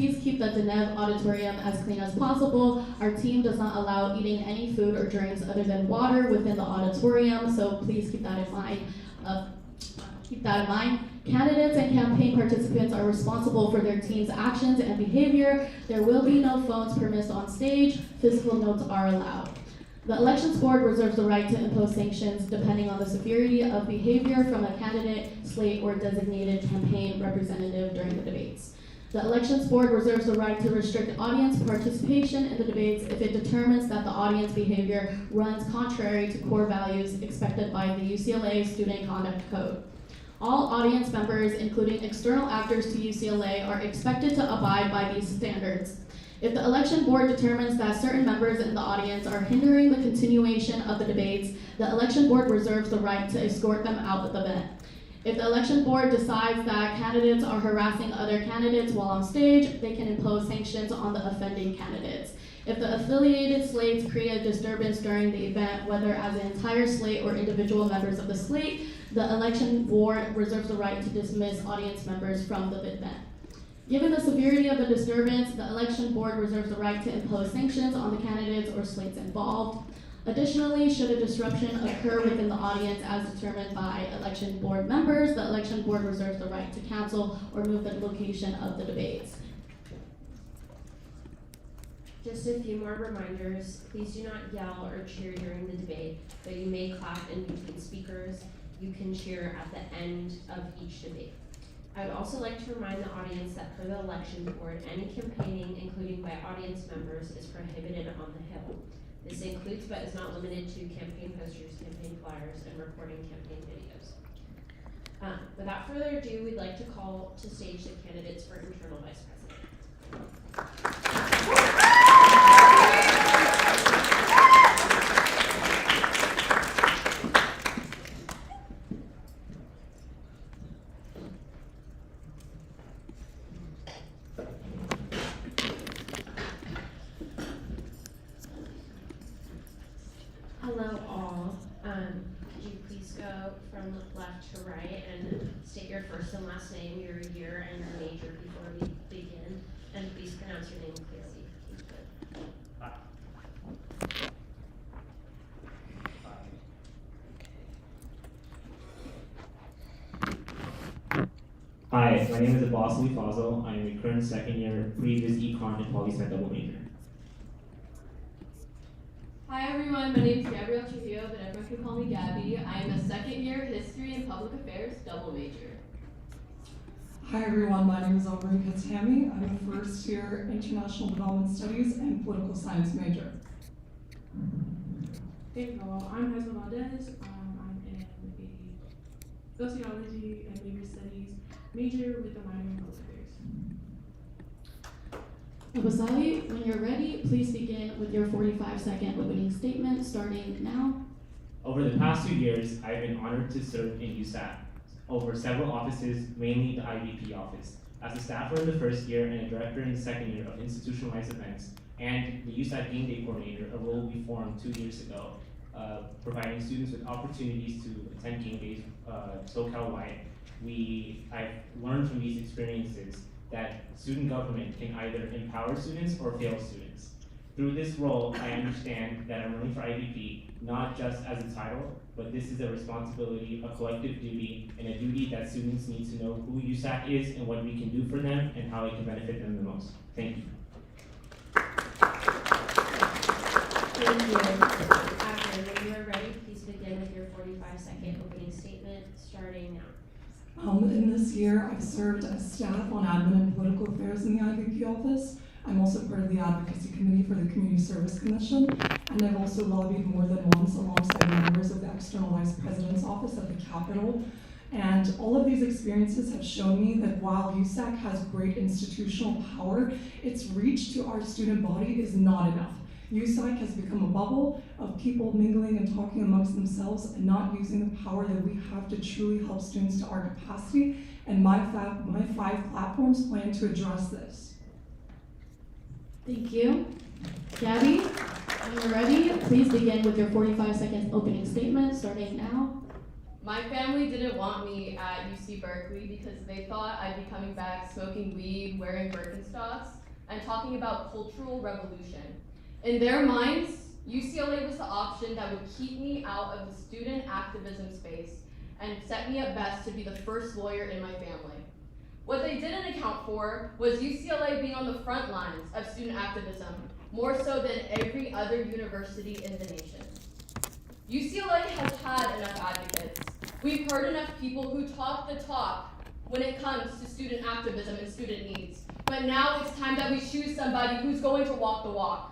Please keep the Denev auditorium as clean as possible. Our team does not allow eating any food or drinks other than water within the auditorium, so please keep that in mind. Candidates and campaign participants are responsible for their team's actions and behavior. There will be no phones permitted on stage. Physical notes are allowed. The Elections Board reserves the right to impose sanctions depending on the severity of behavior from a candidate, slate, or designated campaign representative during the debates. The Elections Board reserves the right to restrict audience participation in the debates if it determines that the audience behavior runs contrary to core values expected by the UCLA Student Conduct Code. All audience members, including external actors to UCLA, are expected to abide by these standards. If the Election Board determines that certain members in the audience are hindering the continuation of the debates, the Election Board reserves the right to escort them out of the event. If the Election Board decides that candidates are harassing other candidates while on stage, they can impose sanctions on the offending candidates. If the affiliated slates create a disturbance during the event, whether as an entire slate or individual members of the slate, the Election Board reserves the right to dismiss audience members from the event. Given the severity of the disturbance, the Election Board reserves the right to impose sanctions on the candidates or slates involved. Additionally, should a disruption occur within the audience as determined by Election Board members, the Election Board reserves the right to cancel or move the location of the debates. Just a few more reminders. Please do not yell or cheer during the debate, but you may clap in between speakers. You can cheer at the end of each debate. I would also like to remind the audience that per the Election Board, any campaigning, including by audience members, is prohibited on the Hill. This includes but is not limited to campaign posters, campaign flyers, and recording campaign videos. Without further ado, we'd like to call to stage the candidates for internal vice president. Hello all. Could you please go from left to right and state your first and last name, your year, and your major before we begin, and please pronounce your name clearly. Hi, my name is Barsakov. I am a current second year previous econ and poli-sci double major. Hi everyone, my name is Gabrielle Trujillo, but everyone can call me Gabby. I am a second year history and public affairs double major. Hi everyone, my name is Aubrey Katami. I'm a first year international development studies and political science major. Hey y'all, I'm Hazel Valdez. I'm in a sociology and media studies major with a minor in public affairs. Abasali, when you're ready, please begin with your 45-second opening statement starting now. Over the past 2 years, I've been honored to serve in USAC over several offices, mainly the IVP office, as a staffer in the first year and a director in the second year of institutionalized events, and the USAC Game Day Coordinator, a role we formed 2 years ago, providing students with opportunities to attend game days SoCal-wide. I've learned from these experiences that student government can either empower students or fail students. Through this role, I understand that I'm running for IVP, not just as a title, but this is a responsibility, a collective duty, and a duty that students need to know who USAC is and what we can do for them and how it can benefit them the most. Thank you. Thank you. After, when you are ready, please begin with your 45-second opening statement, starting now. In this year, I've served as staff on admin and political affairs in the IVP office. I'm also part of the advocacy committee for the Community Service Commission, and I've also lobbied more than once alongside members of the External Vice President's Office at the Capitol. And all of these experiences have shown me that while USAC has great institutional power, its reach to our student body is not enough. USAC has become a bubble of people mingling and talking amongst themselves and not using the power that we have to truly help students to our capacity, and my 5 platforms plan to address this. Thank you. Gabby, when you're ready, please begin with your 45-second opening statement, starting now. My family didn't want me at UC Berkeley because they thought I'd be coming back smoking weed, wearing Birkenstocks, and talking about cultural revolution. In their minds, UCLA was the option that would keep me out of the student activism space and set me at best to be the first lawyer in my family. What they didn't account for was UCLA being on the front lines of student activism, more so than every other university in the nation. UCLA has had enough advocates. We've heard enough people who talk the talk when it comes to student activism and student needs. But now it's time that we choose somebody who's going to walk the walk.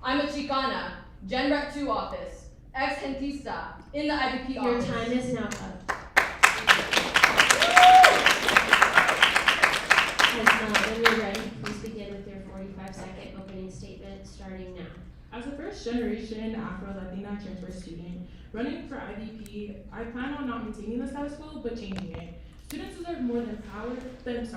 I'm a Chicana, Gen Rep 2 office, ex-Gentista, in the IVP Your office. time is now up. When you're ready, please begin with your 45-second opening statement starting now. As a first-generation Afro-Latina transfer student running for IVP, I plan on not maintaining the status quo, but changing it. Students deserve more than Students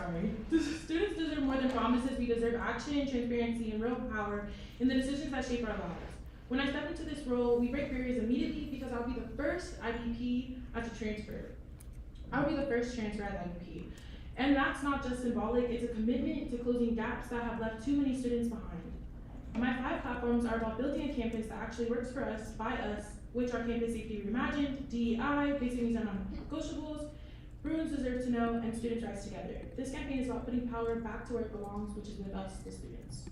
deserve more than promises. We deserve action, transparency, and real power in the decisions that shape our lives. When I step into this role, we break barriers immediately because I'll be the first IVP as a transfer. I'll be the first transfer at IVP. And that's not just symbolic, it's a commitment to closing gaps that have left too many students behind. My 5 platforms are about building a campus that actually works for us, by us, which are campus safety reimagined, DEI, basic needs are non-negotiables, Bruins deserve to know, and students rise together. This campaign is about putting power back to where it belongs, which is with us, the students.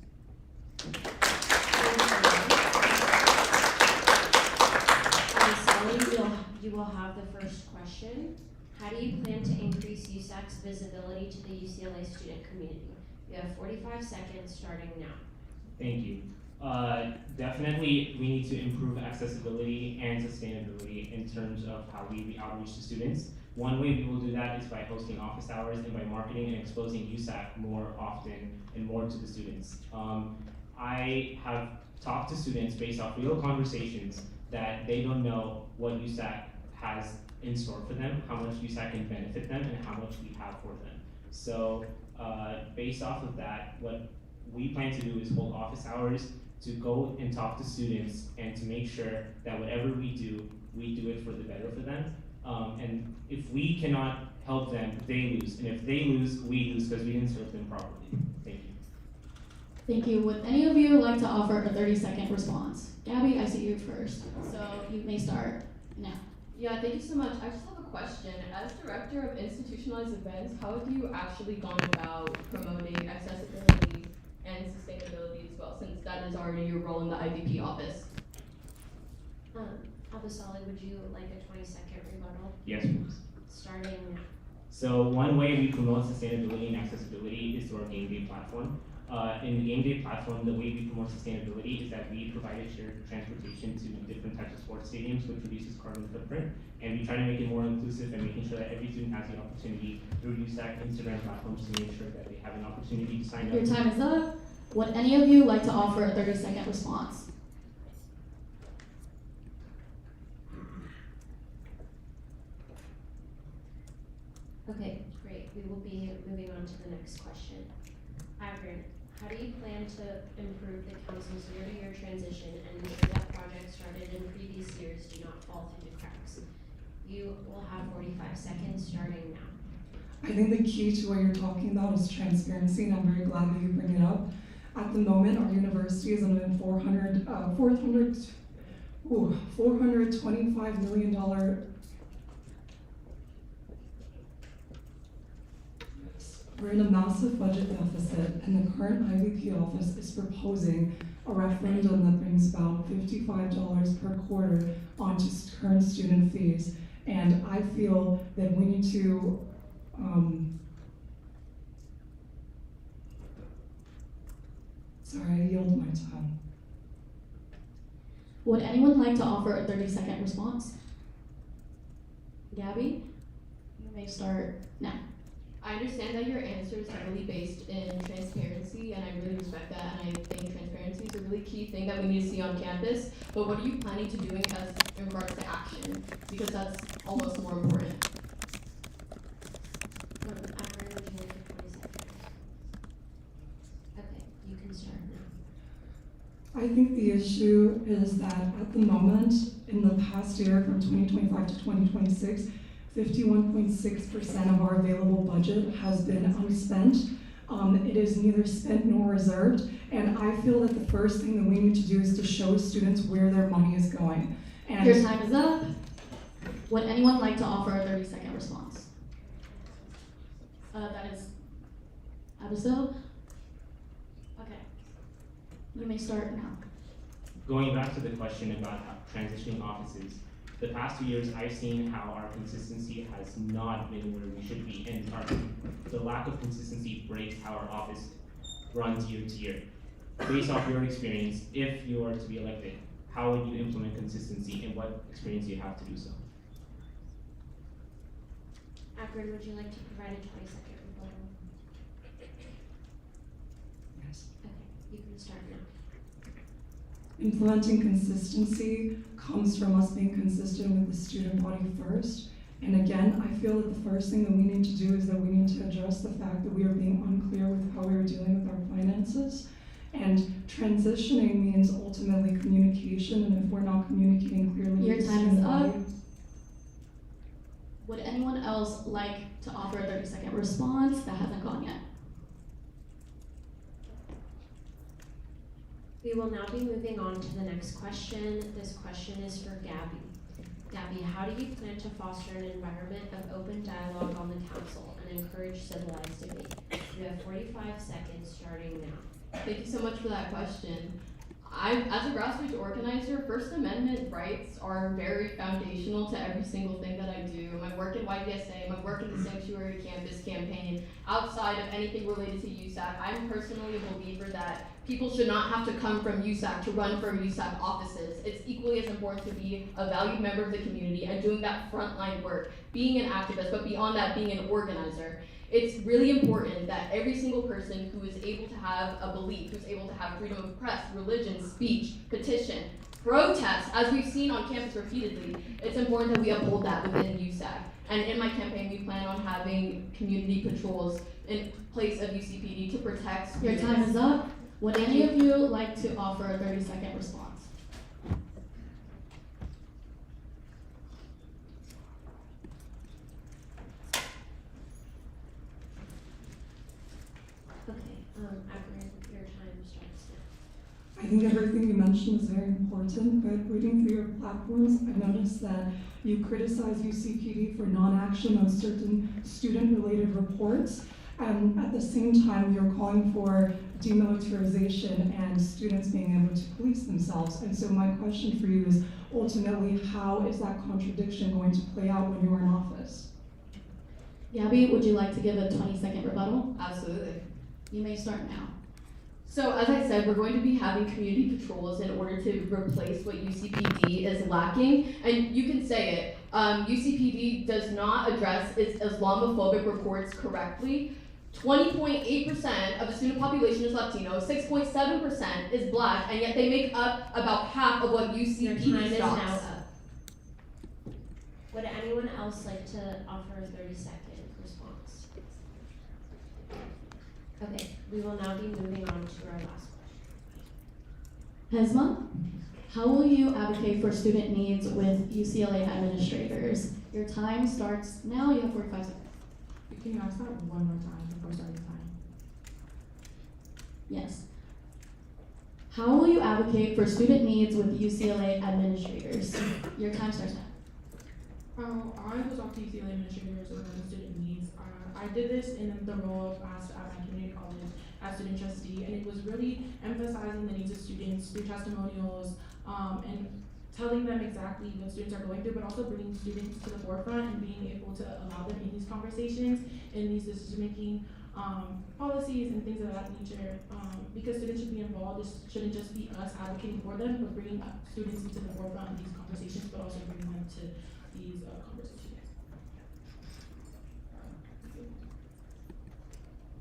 You will have the first question. How do you plan to increase USAC's visibility to the UCLA student community? You have 45 seconds starting now. Thank you. Definitely, we need to improve accessibility and sustainability in terms of how we outreach to students. One way we will do that is by hosting office hours and by marketing and exposing USAC more often and more to the students. I have talked to students based off real conversations that they don't know what USAC has in store for them, how much USAC can benefit them, and how much we have for them. So based off of that, what we plan to do is hold office hours to go and talk to students and to make sure that whatever we do it for the better for them. And if we cannot help them, they lose. And if they lose, we lose because we didn't serve them properly. Thank you. Thank you. Would any of you like to offer a 30-second response? Gabby, I see you first, so you may start now. Yeah, thank you so much. I just have a question. As director of institutionalized events, how have you actually gone about promoting accessibility and sustainability as well, since that is already your role in the IVP office? Abasali, would you like a 20-second rebuttal? Yes, please. Starting now. So one way we promote sustainability and accessibility is through our game day platform. In the game day platform, the way we promote sustainability is that we provide shared transportation to different types of sports stadiums, which reduces carbon footprint, and we try to make it more inclusive and making sure that every student has the opportunity through USAC Instagram platforms to make sure that they have an opportunity to sign up. Your time is up. Would any of you like to offer a 30-second response? Okay, great. We will be moving on to the next question. Avern, how do you plan to improve the council's year-to-year transition and ensure that projects started in previous years do not fall through the cracks? You will have 45 seconds starting now. I think the key to what you're talking about is transparency, and I'm very glad that you bring it up. At the moment, our university is in a $425 million. We're in a massive budget deficit, and the current IVP office is proposing a referendum that brings about $55 per quarter onto current student fees. And I feel that we need to sorry, I yield my time. Would anyone like to offer a 30-second response? Gabby, you may start now. I understand that your answer is heavily based in transparency, and I really respect that, and I think transparency is a really key thing that we need to see on campus. But what are you planning to doing as in regards to action? Because that's almost more important. Avern, would you like a 20 seconds? Okay, you can start now. I think the issue is that at the moment, in the past year, from 2025 to 2026, 51.6% of our available budget has been unspent. It is neither spent nor reserved, and I feel that the first thing that we need to do is to show students where their money is going. And Your time is up. Would anyone like to offer a 30-second response? That is Abiso. Okay. You may start now. Going back to the question about transitioning offices, the past 2 years I've seen how our consistency has not been where we should be, and the lack of consistency breaks how our office runs year to year. Based off your experience, if you are to be elected, how would you implement consistency, and what experience do you have to do so? Akron, would you like to provide a 20-second rebuttal? Yes. Okay, you can start now. Implementing consistency comes from us being consistent with the student body first. And again, I feel that the first thing that we need to do is that we need to address the fact that we are being unclear with how we are dealing with our finances. And transitioning means ultimately communication, and if we're not communicating clearly Your with the time is student up. body, Would anyone else like to offer a 30-second response that hasn't gone yet? We will now be moving on to the next question. This question is for Gabby. Gabby, how do you plan to foster an environment of open dialogue on the council and encourage civilized debate? You have 45 seconds starting now. Thank you so much for that question. As a grassroots organizer, First Amendment rights are very foundational to every single thing that I do. My work in YDSA, my work in the Sanctuary Campus campaign, outside of anything related to USAC, I'm personally a believer that people should not have to come from USAC to run for USAC offices. It's equally as important to be a valued member of the community and doing that frontline work, being an activist, but beyond that, being an organizer. It's really important that every single person who is able to have a belief, who's able to have freedom of press, religion, speech, petition, protest, as we've seen on campus repeatedly, it's important that we uphold that within USAC. And in my campaign, we plan on having community patrols in place of UCPD to protect Your students. time is up. Would any of you like to offer a 30-second response? Okay, Akron, your time starts now. I think everything you mentioned is very important, but reading through your platforms, I noticed that you criticize UCPD for non-action on certain student-related reports, and at the same time, you're calling for demilitarization and students being able to police themselves. And so my question for you is, ultimately, how is that contradiction going to play out when you're in office? Gabby, would you like to give a 20-second rebuttal? Absolutely. You may start now. So as I said, we're going to be having community patrols in order to replace what UCPD is lacking. And you can say it, UCPD does not address its Islamophobic reports correctly. 20.8% of the student population is Latino, 6.7% is Black, and yet they make up about half of what Your time UCPD is stops. now up. Would anyone else like to offer a 30-second response? Okay, we will now be moving on to our last question. Hesma, how will you advocate for student needs with UCLA administrators? Your time starts now. You have 45 seconds. Can you ask that one more time before starting time? Yes. How will you advocate for student needs with UCLA administrators? Your time starts now. I was off to UCLA administrators regarding student needs. I did this in the role of past at my community college as student trustee, and it was really emphasizing the needs of students through testimonials and telling them exactly what students are going through, but also bringing students to the forefront and being able to allow them in these conversations, in these decision-making policies and things of that nature, because students should be involved. This shouldn't just be us advocating for them, but bringing students into the forefront of these conversations, but also bringing them to these conversations.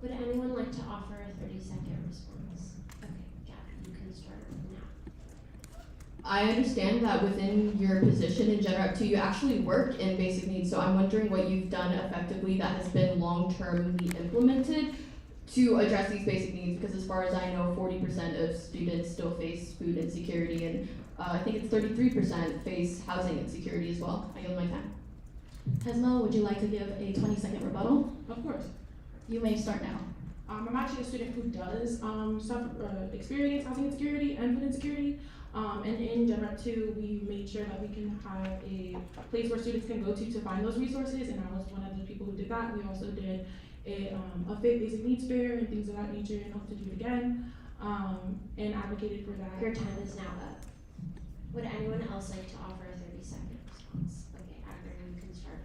Would anyone like to offer a 30-second response? Okay, Gabby, you can start now. I understand that within your position in Gen Rep 2, you actually work in basic needs, so I'm wondering what you've done effectively that has been long-termly implemented to address these basic needs, because as far as I know, 40% of students still face food insecurity, and I think it's 33% face housing insecurity as well. I yield my time. Hesma, would you like to give a 20-second rebuttal? Of course. You may start now. I'm actually a student who does experience housing insecurity and food insecurity. And in Genrep 2, we made sure that we can have a place where students can go to find those resources, and I was one of the people who did that. We also did a FIT basic needs fair and things of that nature, and hope to do it again, and advocated for that. Your time is now up. Would anyone else like to offer a 30-second response? Okay, Agner, you can start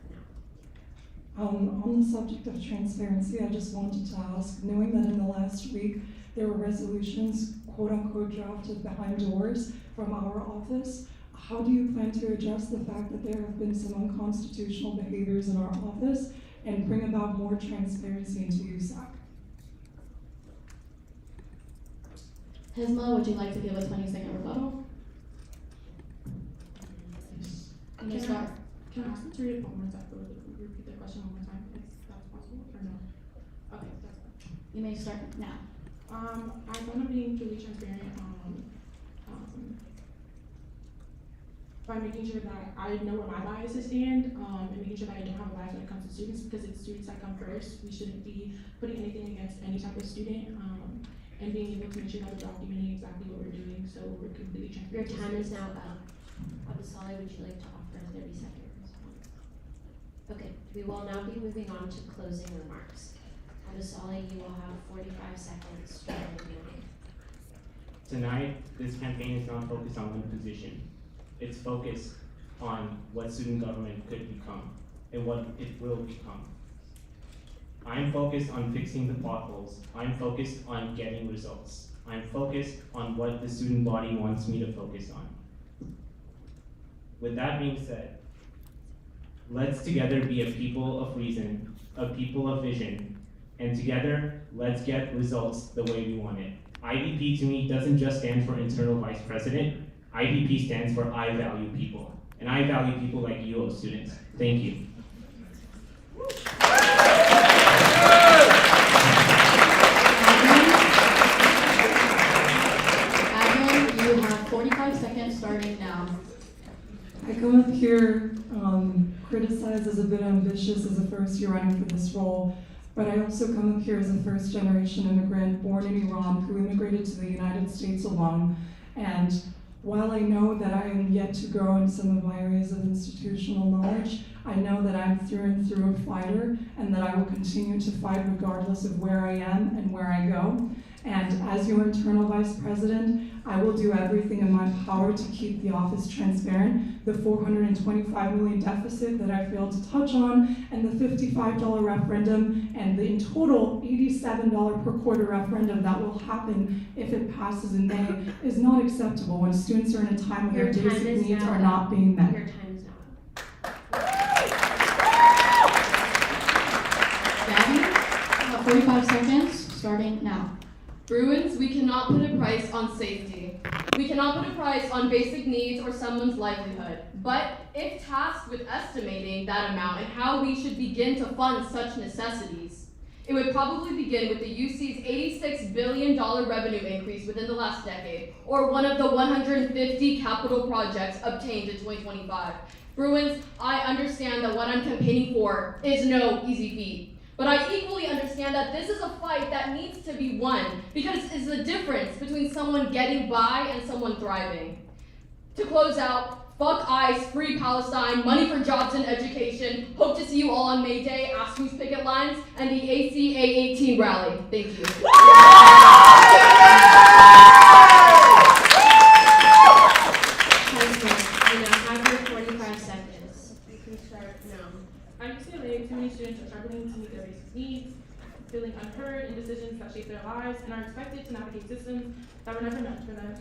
now. On the subject of transparency, I just wanted to ask, knowing that in the last week there were resolutions, quote unquote, drafted behind doors from our office, how do you plan to address the fact that there have been some unconstitutional behaviors in our office and bring about more transparency into USAC? Hizma, would you like to give a 20-second rebuttal? You may start. Can I ask them to read it one more time, or repeat the question one more time, if that's possible, or no? Okay, that's fine. You may start now. I plan on being truly transparent, by making sure that I know where my biases stand, and making sure that I don't have a bias when it comes to students, because it's students that come first. We shouldn't be putting anything against any type of student, and being able to make sure that we're documenting exactly what we're doing, so we're completely Your transparent. time is now up. Abisali, would you like to offer a 30-second response? Okay, we will now be moving on to closing remarks. Abisali, you will have 45 seconds starting now. Tonight, this campaign is not focused on one position. It's focused on what student government could become and what it will become. I'm focused on fixing the potholes. I'm focused on getting results. I'm focused on what the student body wants me to focus on. With that being said, let's together be a people of reason, a people of vision, and together, let's get results the way we want it. IVP to me doesn't just stand for internal vice president. IVP stands for I value people. And I value people like you, students. Thank you. Agner, you have 45 seconds starting now. I come up here criticized as a bit ambitious as a first year running for this role, but I also come up here as a first generation immigrant born in Iran who immigrated to the United States alone. And while I know that I am yet to grow in some of my areas of institutional knowledge, I know that I'm through and through a fighter, and that I will continue to fight regardless of where I am and where I go. And as your internal vice president, I will do everything in my power to keep the office transparent. The $425 million deficit that I failed to touch on, and the $55 referendum, and the in total $87 per quarter referendum that will happen if it passes in May is not acceptable when students are in a time when Your their time basic is needs now are up. not being met. Your time is now up. Gabby, you have 45 seconds starting now. Bruins, we cannot put a price on safety. We cannot put a price on basic needs or someone's livelihood. But if tasked with estimating that amount and how we should begin to fund such necessities, it would probably begin with the UC's $86 billion revenue increase within the last decade, or one of the 150 capital projects obtained in 2025. Bruins, I understand that what I'm campaigning for is no easy feat. But I equally understand that this is a fight that needs to be won, because it's the difference between someone getting by and someone thriving. To close out, fuck ICE, free Palestine, money for jobs and education. Hope to see you all on May Day, Ask Who's Picket Lines, and the ACA 18 rally. Thank you. You now have your 45 seconds. You can start now. At UCLA, too many students are struggling to meet their basic needs, feeling unheard in decisions that shape their lives, and are expected to navigate systems that were never meant for them.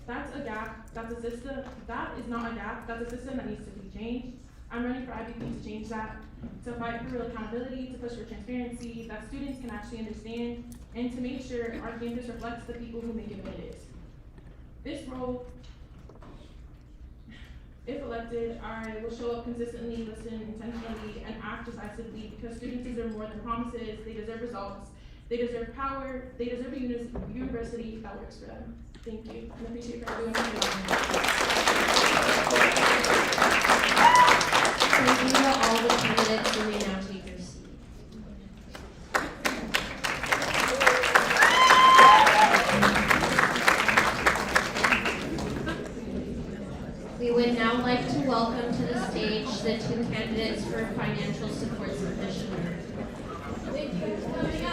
That's a gap, that's a system, that is not a gap, that's a system that needs to be changed. I'm running for IVP to change that, to fight for real accountability, to push for transparency, that students can actually understand, and to make sure our campus reflects the people who make it what it is. This role, if elected, I will show up consistently, listen intentionally, and act decisively, because students deserve more than promises. They deserve results, they deserve power, they deserve a university that works for them. Thank you, and I appreciate for everyone being here. Thank you to all the candidates. You may now take your seat. welcome to the stage the two candidates for Financial Supports Commissioner. Thank you for coming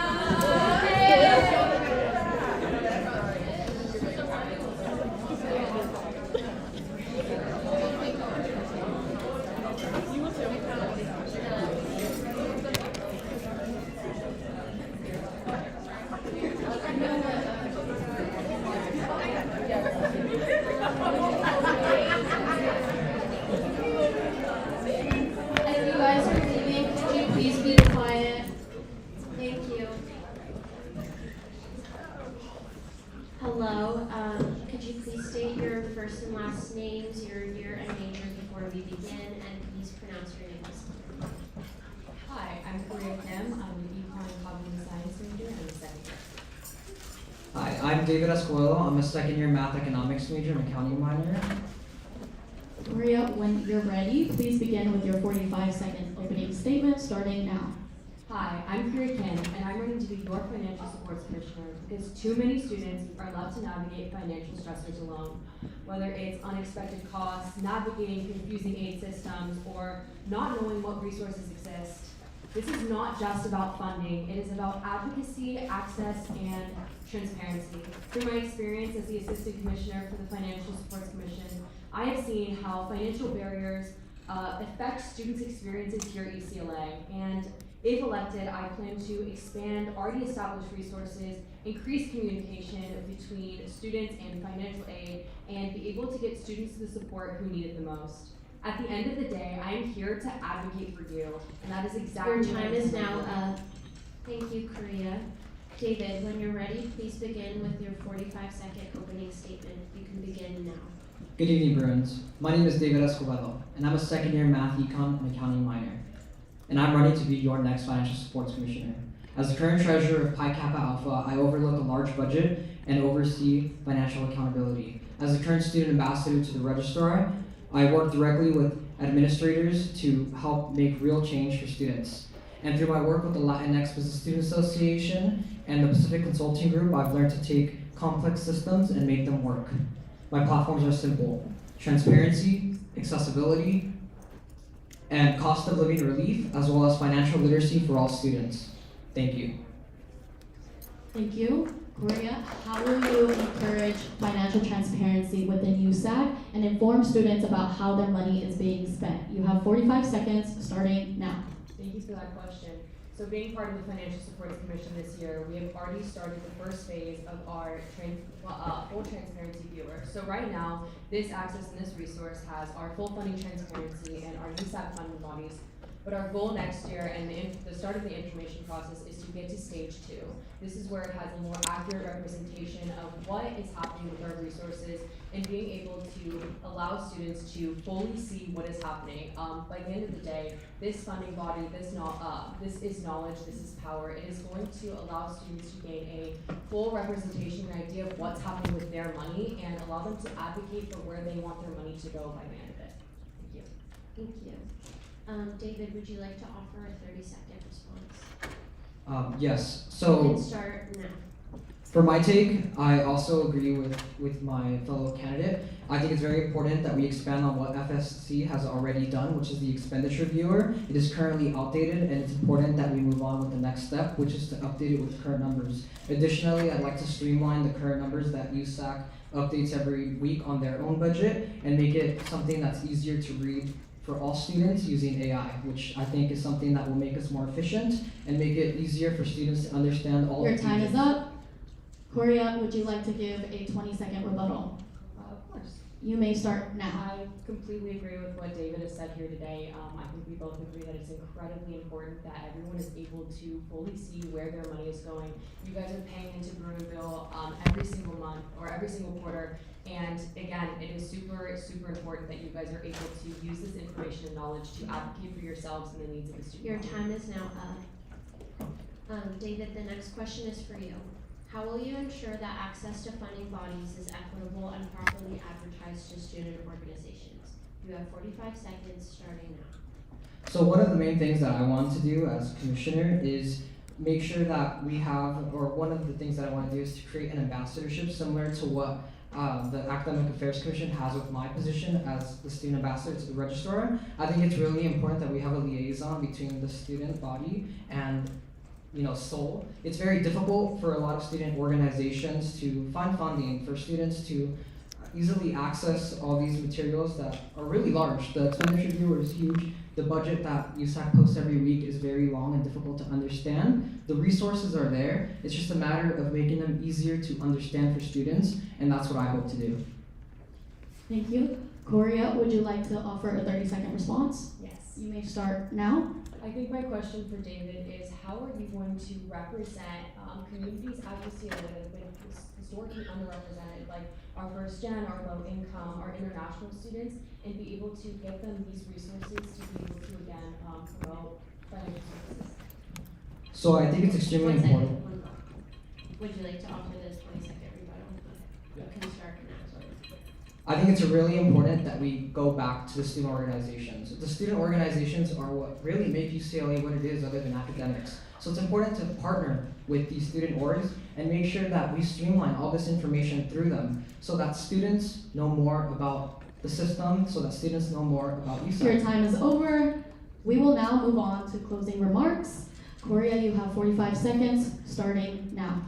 If you guys are leaving, could you please be quiet? Thank you. Hello, could you please state your first and last names, your year and major before we begin, and please pronounce your names. Hi, I'm Korea Kim. I'm an Econ and Cognitive Science major and a second year. Hi, I'm David Escoello. I'm a second-year math economics major and accounting minor. Maria, when you're ready, please begin with your 45-second opening statement starting now. Hi, I'm Korea Kim, and I'm running to be your Financial Supports Commissioner because too many students are left to navigate financial stressors alone. Whether it's unexpected costs, navigating confusing aid systems, or not knowing what resources exist. This is not just about funding, it is about advocacy, access, and transparency. Through my experience as the Assistant Commissioner for the Financial Supports Commission, I have seen how financial barriers affect students' experiences here at UCLA. And if elected, I plan to expand already established resources, increase communication between students and financial aid, and be able to get students the support who need it the most. At the end of the day, I am here to advocate for you, and that is exactly Your what time I'm is doing. now up. Thank you, Korea. David, when you're ready, please begin with your 45-second opening statement. You can begin now. Good evening, Bruins. My name is David Escoello, and I'm a second-year math, econ, and accounting minor. And I'm ready to be your next Financial Supports Commissioner. As the current treasurer of Pi Kappa Alpha, I overlook a large budget and oversee financial accountability. As the current student ambassador to the registrar, I work directly with administrators to help make real change for students. And through my work with the Latinx Business Student Association and the Pacific Consulting Group, I've learned to take complex systems and make them work. My platforms are simple: transparency, accessibility, and cost of living relief, as well as financial literacy for all students. Thank you. Thank you. Korea, how will you encourage financial transparency within USAC and inform students about how their money is being spent? You have 45 seconds starting now. Thank you for that question. So being part of the Financial Supports Commission this year, we have already started the first phase of our full transparency viewer. So right now, this access and this resource has our full funding transparency and our USAC funding bodies. But our goal next year and the start of the information process is to get to stage 2. This is where it has a more accurate representation of what is happening with our resources and being able to allow students to fully see what is happening. By the end of the day, this funding body, this is knowledge, this is power. It is going to allow students to gain a full representation and idea of what's happening with their money and allow them to advocate for where they want their money to go by the end of it. Thank you. Thank you. David, would you like to offer a 30-second response? Yes, You so can start now. for my take, I also agree with my fellow candidate. I think it's very important that we expand on what FSC has already done, which is the expenditure viewer. It is currently outdated, and it's important that we move on with the next step, which is to update it with current numbers. Additionally, I'd like to streamline the current numbers that USAC updates every week on their own budget and make it something that's easier to read for all students using AI, which I think is something that will make us more efficient and make it easier for students to understand all Your of the time is pages. up. Korea, would you like to give a 20-second rebuttal? Of course. You may start now. I completely agree with what David has said here today. I think we both agree that it's incredibly important that everyone is able to fully see where their money is going. You guys are paying into Bruinville every single month or every single quarter. And again, it is super, super important that you guys are able to use this information and knowledge to advocate for yourselves and the needs of the student. Your time is now up. David, the next question is for you. How will you ensure that access to funding bodies is equitable and properly advertised to student organizations? You have 45 seconds starting now. So one of the main things that I want to do as commissioner is make sure that we have, or one of the things that I want to do is to create an ambassadorship similar to what the Academic Affairs Commission has with my position as the student ambassador to the registrar. I think it's really important that we have a liaison between the student body and SOL. It's very difficult for a lot of student organizations to find funding for students to easily access all these materials that are really large. The expenditure viewer is huge. The budget that USAC posts every week is very long and difficult to understand. The resources are there. It's just a matter of making them easier to understand for students, and that's what I hope to do. Thank you. Korea, would you like to offer a 30-second response? Yes. You may start now. I think my question for David is, how are you going to represent communities at UCLA that have been historically underrepresented, like our first gen, our low income, our international students, and be able to get them these resources to be able to again promote financial services? So I think it's extremely One second, important. one thought. Would you like to offer this 20-second rebuttal? You can start now. I think it's really important that we go back to the student organizations. The student organizations are what really make UCLA what it is other than academics. So it's important to partner with these student orgs and make sure that we streamline all this information through them so that students know more about the system, so that students know more about UCLA. Your time is over. We will now move on to closing remarks. Korea, you have 45 seconds, starting now.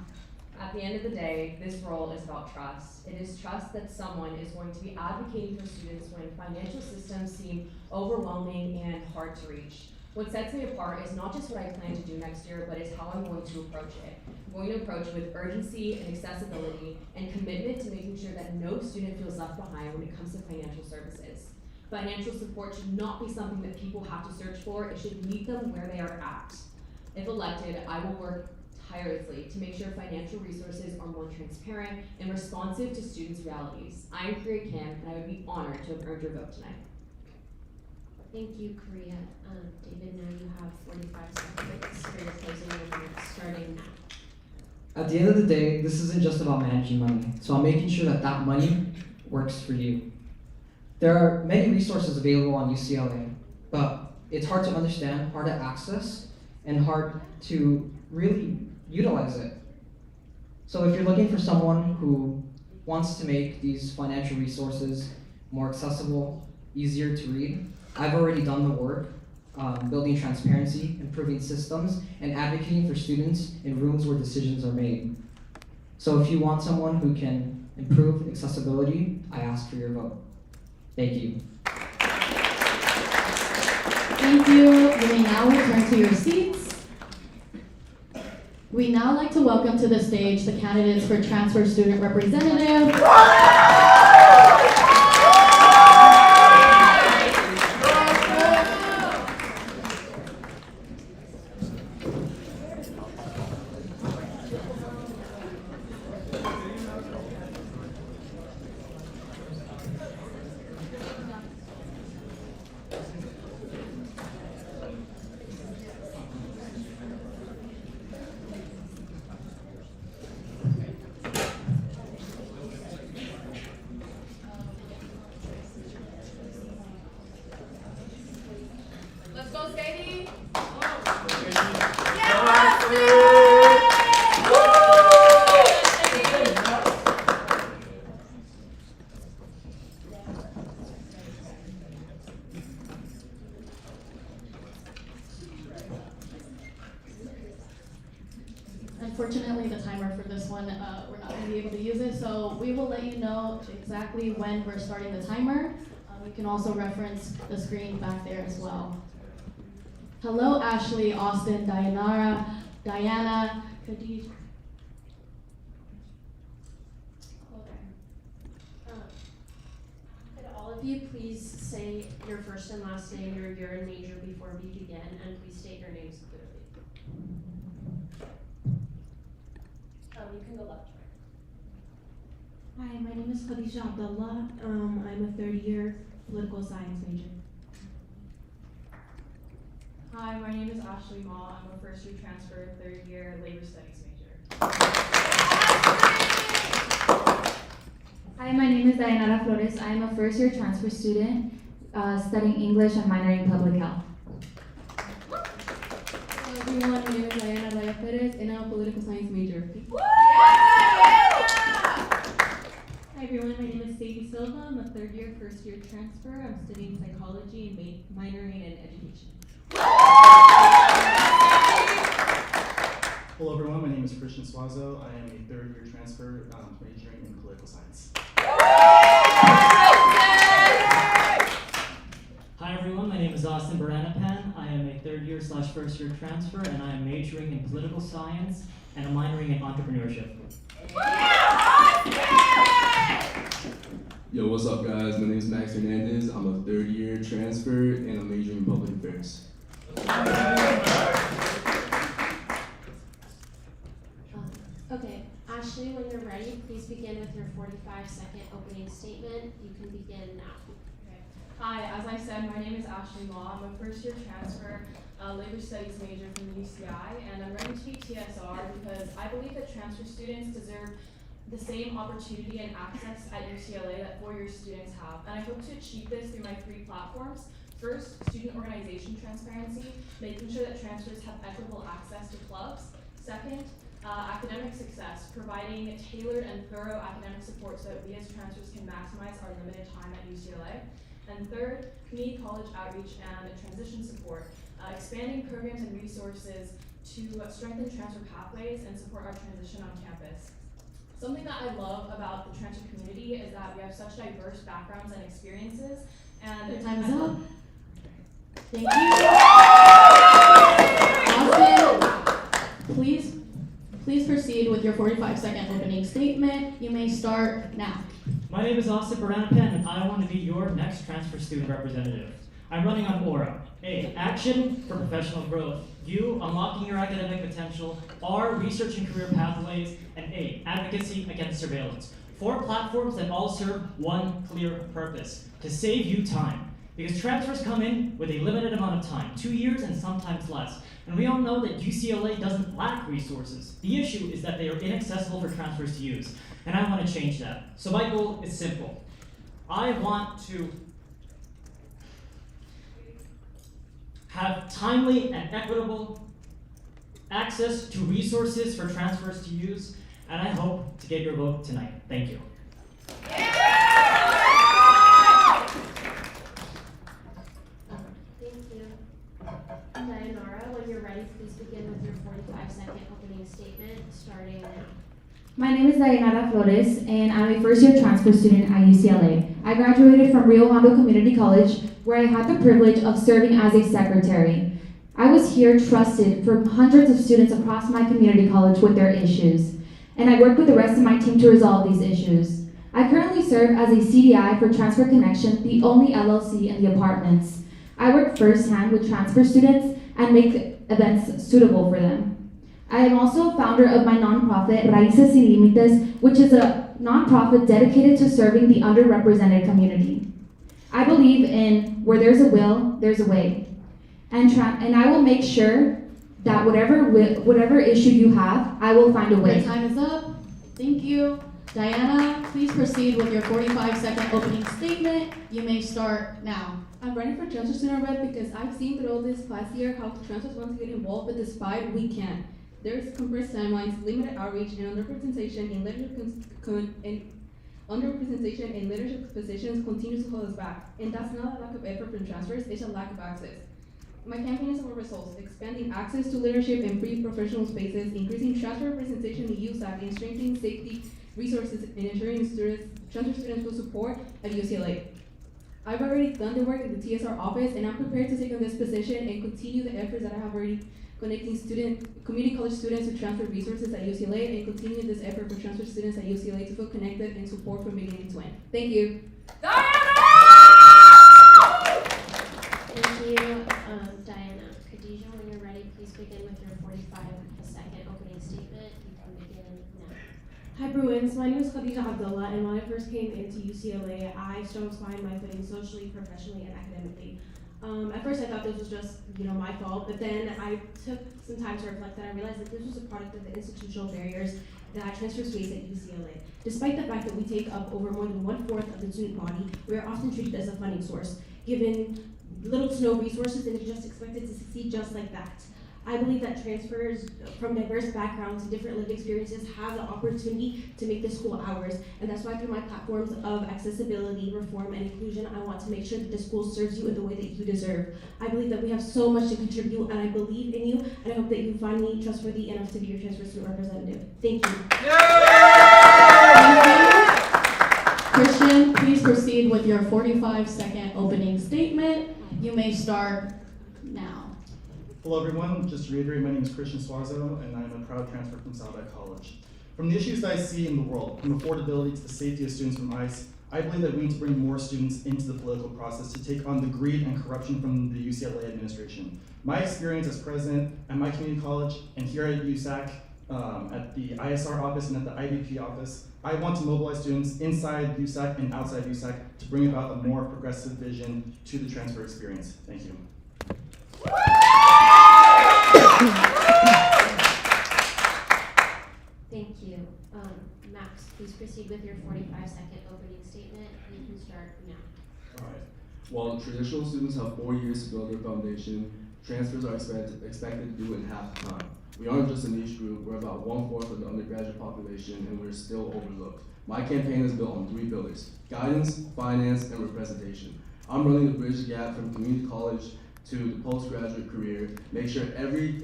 At the end of the day, this role is about trust. It is trust that someone is going to be advocating for students when financial systems seem overwhelming and hard to reach. What sets me apart is not just what I plan to do next year, but it's how I'm going to approach it. I'm going to approach it with urgency and accessibility and commitment to making sure that no student feels left behind when it comes to financial services. Financial support should not be something that people have to search for. It should meet them where they are at. If elected, I will work tirelessly to make sure financial resources are more transparent and responsive to students' realities. I am Korea Kim, and I would be honored to have earned your vote tonight. Thank you, Korea. David, now you have 45 seconds for your closing remarks, starting now. At the end of the day, this isn't just about managing money. So I'm making sure that that money works for you. There are many resources available on UCLA, but it's hard to understand, hard to access, and hard to really utilize it. So if you're looking for someone who wants to make these financial resources more accessible, easier to read, I've already done the work, building transparency, improving systems, and advocating for students in rooms where decisions are made. So if you want someone who can improve accessibility, I ask for your vote. Thank you. Thank you. You may now return to your seats. We now like to welcome to the stage the candidates for transfer student representative. Let's go, Sadie! Unfortunately, the timer for this one, we're not going to be able to use it, so we will let you know exactly when we're starting the timer. You can also reference the screen back there as well. Hello, Ashley, Austin, Diana, Khadij. Could all of you please say your first and last name, your year and major before we begin, and please state your names clearly. You can go left. Hi, my name is Khadija Abdullah. I'm a third-year political science major. Hi, my name is Ashley Ma. I'm a first-year transfer, third-year labor studies major. Hi, my name is Dayanara Flores. I am a first-year transfer student studying English and minoring in public health. Hello everyone, my name is Diana Raya Perez and I'm a political science major. Hi everyone, my name is Sadie Silva. I'm a third year, first year transfer. I'm studying psychology and minoring in education. Hello everyone, my name is Christian Suazo. I am a third year transfer majoring in political science. Hi everyone, my name is Austin Baranapan. I am a third year / first year transfer and I am majoring in political science and I'm minoring in entrepreneurship. Yo, what's up guys? My name is Max Hernandez. I'm a third year transfer and I'm majoring in public affairs. Okay, Ashley, when you're ready, please begin with your 45-second opening statement. You can begin now. Hi, as I said, my name is Ashley Law. I'm a first year transfer, labor studies major from UCI, and I'm ready to be TSR because I believe that transfer students deserve the same opportunity and access at UCLA that four-year students have. And I hope to achieve this through my 3 platforms. First, student organization transparency, making sure that transfers have equitable access to clubs. Second, academic success, providing tailored and thorough academic support so that we as transfers can maximize our limited time at UCLA. And third, community college outreach and transition support, expanding programs and resources to strengthen transfer pathways and support our transition on campus. Something that I love about the transfer community is that we have such diverse backgrounds and experiences. And Your time is up. Thank you. Austin, please proceed with your 45-second opening statement. You may start now. My name is Austin Baranapan and I want to be your next transfer student representative. I'm running on Nora. A, action for professional growth. U, unlocking your academic potential. R, research and career pathways. And A, advocacy against surveillance. 4 platforms that all serve one clear purpose, to save you time. Because transfers come in with a limited amount of time, 2 years and sometimes less. And we all know that UCLA doesn't lack resources. The issue is that they are inaccessible for transfers to use. And I want to change that. So my goal is simple. I want to have timely and equitable access to resources for transfers to use, and I hope to get your vote tonight. Thank you. Thank you. Nora, when you're ready, please begin with your 45-second opening statement, starting now. My name is Dayanara Flores, and I'm a first-year transfer student at UCLA. I graduated from Rio Hondo Community College, where I had the privilege of serving as a secretary. I was here trusted for hundreds of students across my community college with their issues, and I worked with the rest of my team to resolve these issues. I currently serve as a CDI for Transfer Connection, the only LLC in the apartments. I work firsthand with transfer students and make events suitable for them. I am also a founder of my nonprofit, Raíces Sin Límites, which is a nonprofit dedicated to serving the underrepresented community. I believe in where there's a will, there's a way. And I will make sure that whatever issue you have, I will find a way. Your time is up. Thank you. Diana, please proceed with your 45-second opening statement. You may start now. I'm running for transfer student rep because I've seen throughout this past year how transfers want to get involved, but despite we can't. There's compressed timelines, limited outreach, and underrepresentation in leadership positions continues to hold us back. And that's not a lack of effort from transfers, it's a lack of access. My campaign is about results, expanding access to leadership and free professional spaces, increasing transfer representation in USAC, and strengthening safety resources and ensuring transfer students will support at UCLA. I've already done the work at the TSR office, and I'm prepared to take on this position and continue the efforts that I have already connecting community college students with transfer resources at UCLA and continue this effort for transfer students at UCLA to feel connected and support from beginning to end. Thank you. Thank you, Diana. Khadijah, when you're ready, please begin with your 45-second opening statement. You can begin now. Hi Bruins, my name is Khadijah Abdullah, and when I first came into UCLA, I struggled to find my footing socially, professionally, and academically. At first I thought this was just, my fault, but then I took some time to reflect and I realized that this was a product of the institutional barriers that transfers face at UCLA. Despite the fact that we take up over more than 1/4 of the student body, we are often treated as a funding source, given little to no resources and just expected to succeed just like that. I believe that transfers from diverse backgrounds and different lived experiences have the opportunity to make the school ours. And that's why through my platforms of accessibility, reform, and inclusion, I want to make sure that the school serves you in the way that you deserve. I believe that we have so much to contribute, and I believe in you, and I hope that you find me trustworthy enough to be your transfer student representative. Thank you. Christian, please proceed with your 45-second opening statement. You may start now. Hello everyone, just to reiterate, my name is Christian Suazo, and I'm a proud transfer from Saddleback College. From the issues that I see in the world, from affordability to the safety of students from ICE, I believe that we need to bring more students into the political process to take on the greed and corruption from the UCLA administration. My experience as president at my community college and here at USAC, at the ISR office and at the IVP office, I want to mobilize students inside USAC and outside USAC to bring about a more progressive vision to the transfer experience. Thank you. Thank you. Max, please proceed with your 45-second opening statement. You can start now. Alright. While traditional students have 4 years to build their foundation, transfers are expected to do in half the time. We aren't just a niche group, we're about 1/4 of the undergraduate population, and we're still overlooked. My campaign is built on 3 pillars: guidance, finance, and representation. I'm running to bridge the gap from community college to the postgraduate career, make sure every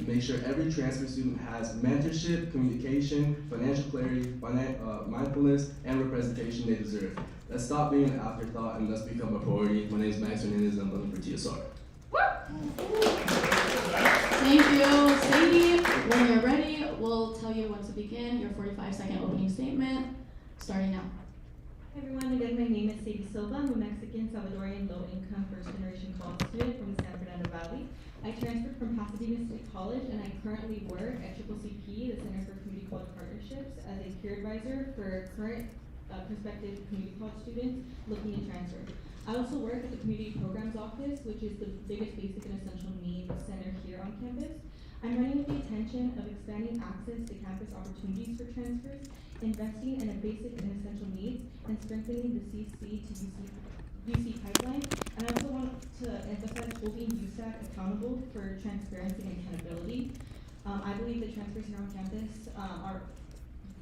transfer student has mentorship, communication, financial clarity, mindfulness, and representation they deserve. Let's stop being an afterthought and let's become a priority. My name is Max Hernandez, I'm running for TSR. Thank you. Sadie, when you're ready, we'll tell you when to begin your 45-second opening statement, starting now. Hi everyone, again, my name is Sadie Silva. I'm a Mexican, Salvadorian, low-income, first-generation college student from the San Fernando Valley. I transferred from Pasadena State College, and I currently work at CCCP, the Center for Community College Partnerships, as a peer advisor for current prospective community college students looking to transfer. I also work at the Community Programs Office, which is the biggest basic and essential needs center here on campus. I'm running with the intention of expanding access to campus opportunities for transfers, investing in a basic and essential needs, and strengthening the CC to UC pipeline. And I also want to emphasize holding USAC accountable for transparency and accountability. I believe that transfers here on campus are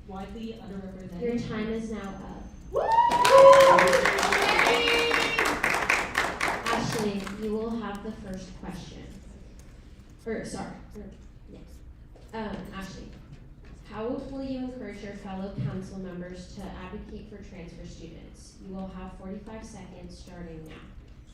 widely underrepresented. Your time is now up. Ashley, you will have the first question. Ashley, how will you encourage your fellow council members to advocate for transfer students? You will have 45 seconds starting now.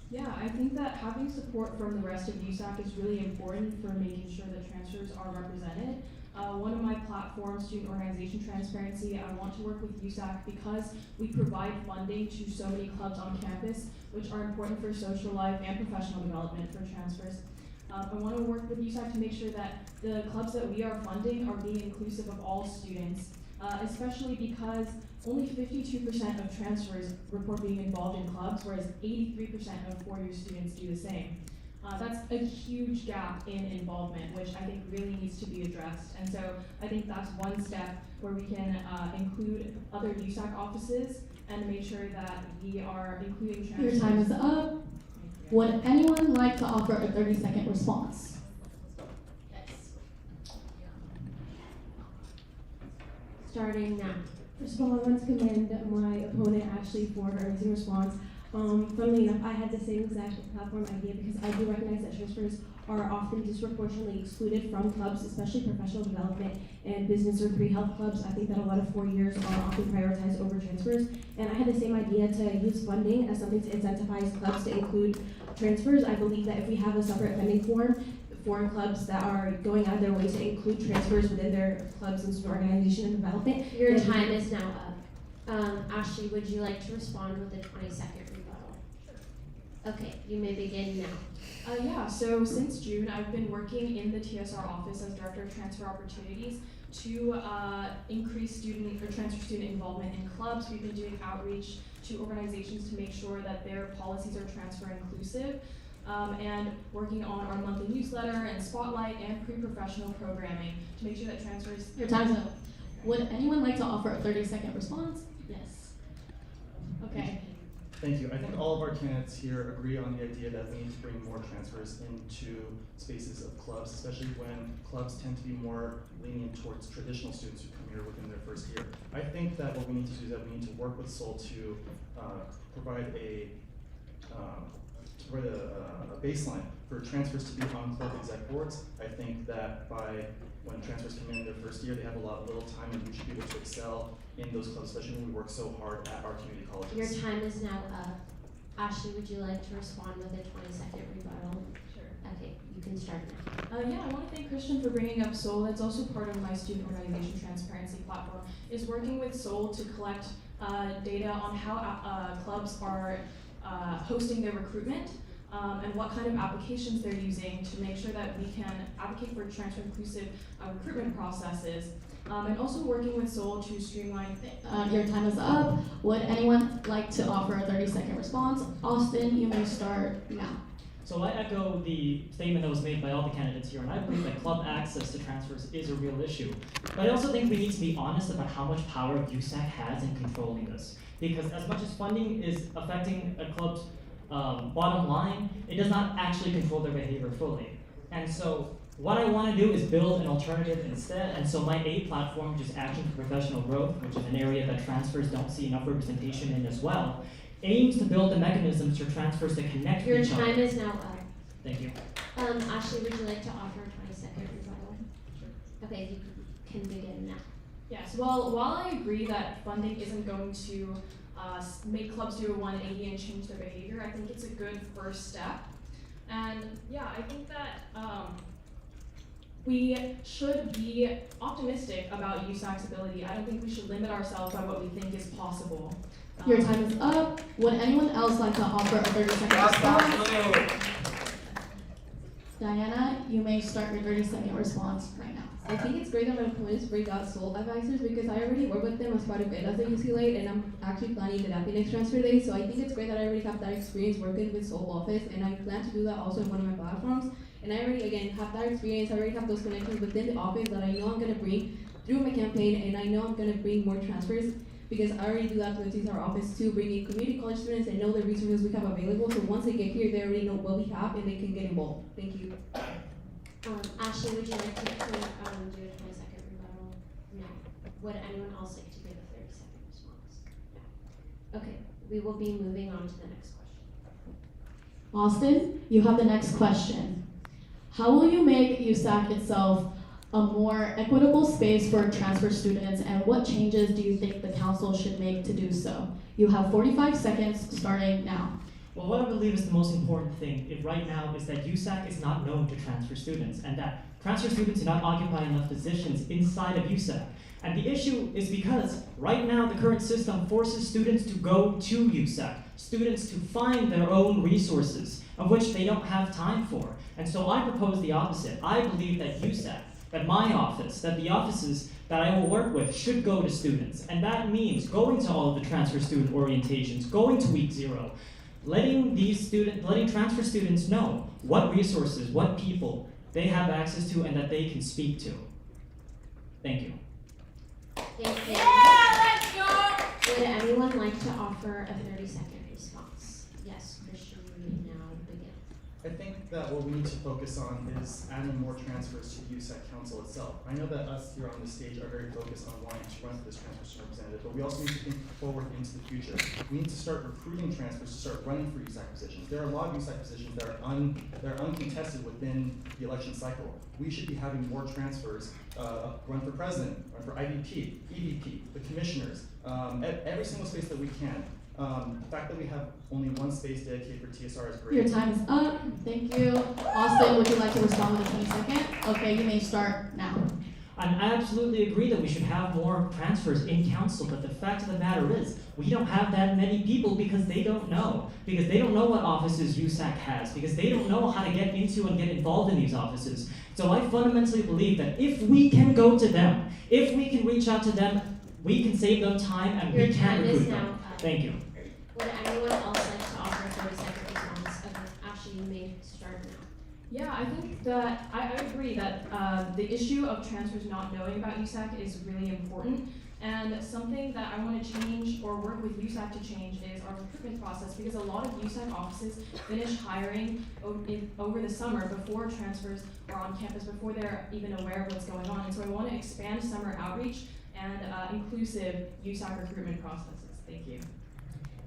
Yeah, I think that having support from the rest of USAC is really important for making sure that transfers are represented. One of my platforms, Student Organization Transparency, I want to work with USAC because we provide funding to so many clubs on campus, which are important for social life and professional development for transfers. I want to work with USAC to make sure that the clubs that we are funding are being inclusive of all students, especially because only 52% of transfers report being involved in clubs, whereas 83% of four-year students do the same. That's a huge gap in involvement, which I think really needs to be addressed. And so I think that's one step where we can include other USAC offices and make sure that we are including transfers. Your time is up. Would anyone like to offer a 30-second response? Yes. Starting now. First of all, I want to commend my opponent, Ashley, for her amazing response. Funnily enough, I had the same exact platform idea because I do recognize that transfers are often disproportionately excluded from clubs, especially professional development and business or pre-health clubs. I think that a lot of 4 years are often prioritized over transfers. And I had the same idea to use funding as something to incentivize clubs to include transfers. I believe that if we have a separate funding form for clubs that are going out of their way to include transfers within their clubs and student organization and development. Your time is now up. Ashley, would you like to respond with a 20-second rebuttal? Okay, you may begin now. Yeah, so since June, I've been working in the TSR office as Director of Transfer Opportunities to increase student or transfer student involvement in clubs. We've been doing outreach to organizations to make sure that their policies are transfer inclusive, and working on our monthly newsletter and spotlight and pre-professional programming to make sure that transfers. Your time's up. Would anyone like to offer a 30-second response? Yes. Okay. Thank you. I think all of our candidates here agree on the idea that we need to bring more transfers into spaces of clubs, especially when clubs tend to be more lenient towards traditional students who come here within their first year. I think that what we need to do is that we need to work with Seoul to provide a baseline for transfers to be on club exec boards. I think that when transfers come in their first year, they have little time, and we should be able to excel in those clubs, especially when we work so hard at our community colleges. Your time is now up. Ashley, would you like to respond with a 20-second rebuttal? Sure. Okay, you can start now. Yeah, I want to thank Christian for bringing up Soul. That's also part of my student organization transparency platform, is working with Soul to collect data on how clubs are hosting their recruitment and what kind of applications they're using to make sure that we can advocate for transfer inclusive recruitment processes. And also working with Soul to streamline. Your time is up. Would anyone like to offer a 30-second response? Austin, you may start now. So I echo the statement that was made by all the candidates here, and I believe that club access to transfers is a real issue. But I also think we need to be honest about how much power USAC has in controlling this. Because as much as funding is affecting a club's bottom line, it does not actually control their behavior fully. And so what I want to do is build an alternative instead, and so my A platform, which is Action for Professional Growth, which is an area that transfers don't see enough representation in as well, aims to build the mechanisms for transfers to connect Your each other. time is now up. Thank you. Ashley, would you like to offer a 20-second rebuttal? Okay, you can begin now. Yes, well, while I agree that funding isn't going to make clubs do a 180 and change their behavior, I think it's a good first step. And yeah, I think that we should be optimistic about USAC's ability. I don't think we should limit ourselves by what we think is possible. Your time is up. Would anyone else like to offer a 30-second response? Diana, you may start your 30-second response right now. I think it's great that my opponents bring out Soul advisors because I already work with them as part of ELAS at UCLA, and I'm actually planning the Nappy next transfer day. So I think it's great that I already have that experience working with Soul office, and I plan to do that also in one of my platforms. And I already, again, have that experience. I already have those connections within the office that I know I'm going to bring through my campaign, and I know I'm going to bring more transfers because I already do that within our office too, bringing community college students and know the resources we have available. So once they get here, they already know what we have and they can get involved. Thank you. Ashley, would you like to do a 20-second rebuttal? No. Would anyone else like to give a 30-second response? No. Okay, we will be moving on to the next question. Austin, you have the next question. How will you make USAC itself a more equitable space for transfer students, and what changes do you think the council should make to do so? You have 45 seconds starting now. Well, what I believe is the most important thing right now is that USAC is not known to transfer students, and that transfer students do not occupy enough positions inside of USAC. And the issue is because right now the current system forces students to go to USAC, students to find their own resources, of which they don't have time for. And so I propose the opposite. I believe that USAC, that my office, that the offices that I will work with should go to students. And that means going to all of the transfer student orientations, going to week 0, letting transfer students know what resources, what people they have access to and that they can speak to. Thank you. Thank you. Yeah, let's go! Would anyone like to offer a 30-second response? Yes, Christian, you may now begin. I think that what we need to focus on is adding more transfers to the USAC Council itself. I know that us here on this stage are very focused on wanting to run for this transfer student representative, but we also need to think forward into the future. We need to start recruiting transfers to start running for USAC positions. There are a lot of USAC positions that are uncontested within the election cycle. We should be having more transfers run for president, run for IVP, EVP, the commissioners, every single space that we can. The fact that we have only one space dedicated for TSR is great. Your time is up. Thank you. Austin, would you like to respond with a 20-second? Okay, you may start now. And I absolutely agree that we should have more transfers in council, but the fact of the matter is, we don't have that many people because they don't know. Because they don't know what offices USAC has, because they don't know how to get into and get involved in these offices. So I fundamentally believe that if we can go to them, if we can reach out to them, we can save them time and we can recruit them. Thank you. Would anyone else like to offer a 30-second response? Okay, Ashley, you may start now. Yeah, I think that I agree that the issue of transfers not knowing about USAC is really important. And something that I want to change or work with USAC to change is our recruitment process, because a lot of USAC offices finish hiring over the summer before transfers are on campus, before they're even aware of what's going on. And so I want to expand summer outreach and inclusive USAC recruitment processes. Thank you.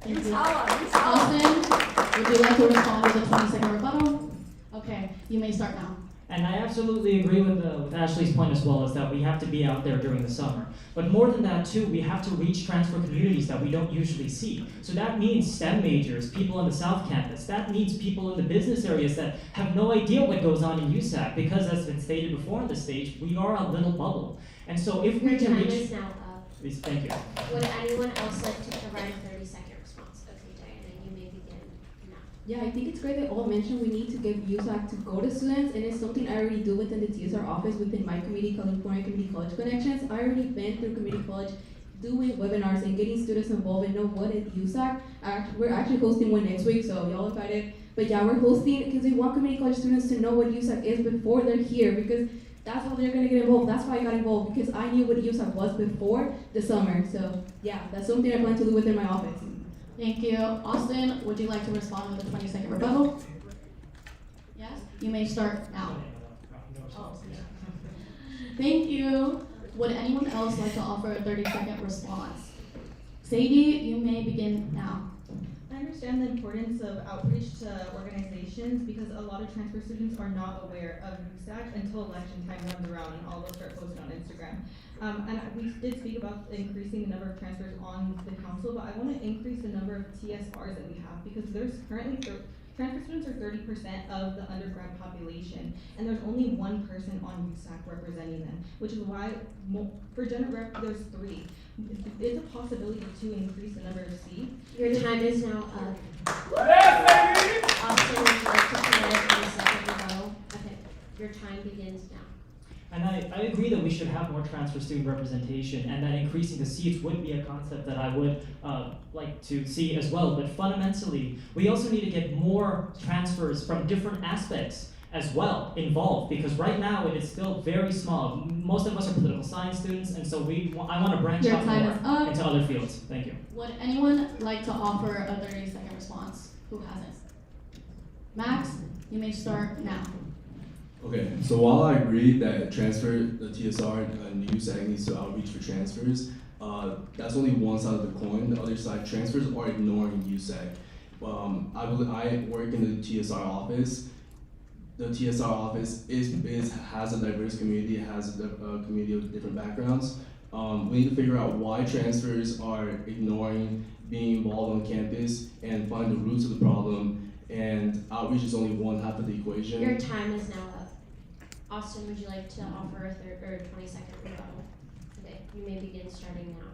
Thank you. Austin, would you like to respond with a 20-second rebuttal? Okay, you may start now. And I absolutely agree with Ashley's point as well, is that we have to be out there during the summer. But more than that too, we have to reach transfer communities that we don't usually see. So that means STEM majors, people on the South Campus. That means people in the business areas that have no idea what goes on in USAC, because as has been stated before on the stage, we are a little bubble. And so if we Your can time reach... is now up. Please, thank you. Would anyone else like to provide a 30-second response? Okay, Diana, you may begin now. Yeah, I think it's great that all mentioned we need to give USAC to go to students, and it's something I already do within the TSR office within my community, California Community College Connections. I already been through community college doing webinars and getting students involved and know what is USAC. We're actually hosting one next week, so y'all invited. But yeah, we're hosting because we want community college students to know what USAC is before they're here, because that's how they're gonna get involved. That's why I got involved, because I knew what USAC was before the summer. So yeah, that's something I plan to do within my office. Thank you. Austin, would you like to respond with a 20-second rebuttal? Yes? You may start now. Oh. Thank you. Would anyone else like to offer a 30-second response? Sadie, you may begin now. I understand the importance of outreach to organizations because a lot of transfer students are not aware of USAC until election time runs around and all will start posting on Instagram. And we did speak about increasing the number of transfers on the council, but I want to increase the number of TSRs that we have, because there's currently transfer students are 30% of the undergrad population, and there's only one person on USAC representing them, which is why for General Rep there's 3. It's a possibility to increase the number of seats. Your time is now up. Austin, would you like to provide a 20-second rebuttal? Okay, your time begins now. And I agree that we should have more transfer student representation, and that increasing the seats would be a concept that I would like to see as well. But fundamentally, we also need to get more transfers from different aspects as well involved, because right now it is still very small. Most of us are political science students, and so I want to branch Your out time more is up. into other fields. Thank you. Would anyone like to offer a 30-second response? Who hasn't? Max, you may start now. Okay, so while I agree that the TSR and the USAC needs to outreach for transfers, that's only one side of the coin. The other side, transfers are ignoring USAC. I work in the TSR office. The TSR office has a diverse community, has a community of different backgrounds. We need to figure out why transfers are ignoring being involved on campus and find the roots of the problem. And outreach is only one half of the equation. Your time is now up. Austin, would you like to offer a 20-second rebuttal? Okay, you may begin starting now.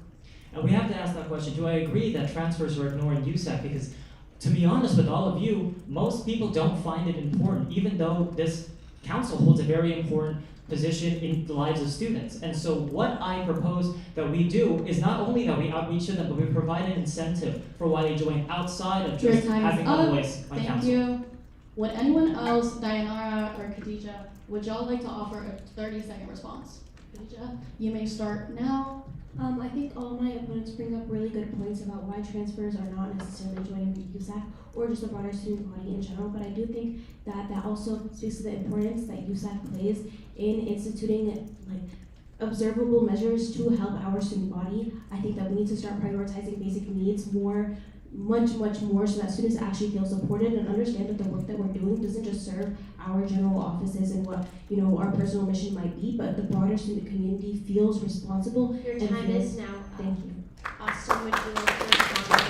And we have to ask that question, do I agree that transfers are ignoring USAC? Because to be honest with all of you, most people don't find it important, even though this council holds a very important position in the lives of students. And so what I propose that we do is not only that we outreach to them, but we provide an incentive for why they join outside of just having a voice on council. Thank you. Would anyone else, Dayanara or Khadija, would y'all like to offer a 30-second response? Khadija, you may start now. I think all my opponents bring up really good points about why transfers are not necessarily joining USAC or just the broader student body in general, but I do think that that also speaks to the importance that USAC plays in instituting observable measures to help our student body. I think that we need to start prioritizing basic needs much more, so that students actually feel supported and understand that the work that we're doing doesn't just serve our general offices and what our personal mission might be, but the broader student community feels responsible. Your time is now up. Thank you. Austin, would you like to respond?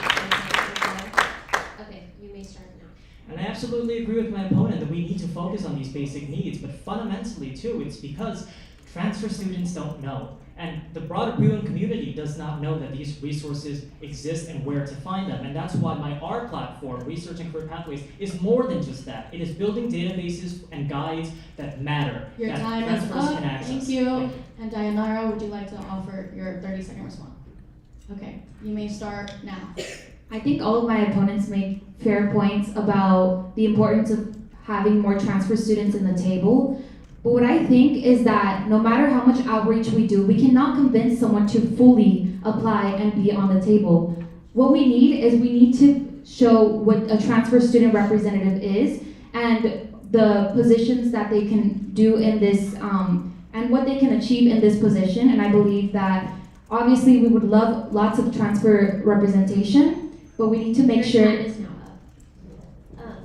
Okay, you may start now. And I absolutely agree with my opponent that we need to focus on these basic needs, but fundamentally too, it's because transfer students don't know. And the broader Bruin community does not know that these resources exist and where to find them. And that's why my R platform, Research and Career Pathways, is more than just that. It is building databases and guides that matter, Your that time is transfers up. can access. Thank you. And Dayanara, would you like to offer your 30-second response? Okay, you may start now. I think all of my opponents made fair points about the importance of having more transfer students in the table. But what I think is that no matter how much outreach we do, we cannot convince someone to fully apply and be on the table. What we need to show what a transfer student representative is and the positions that they can do in this, and what they can achieve in this position. And I believe that obviously we would love lots of transfer representation, but we need to make Your sure. time is now up.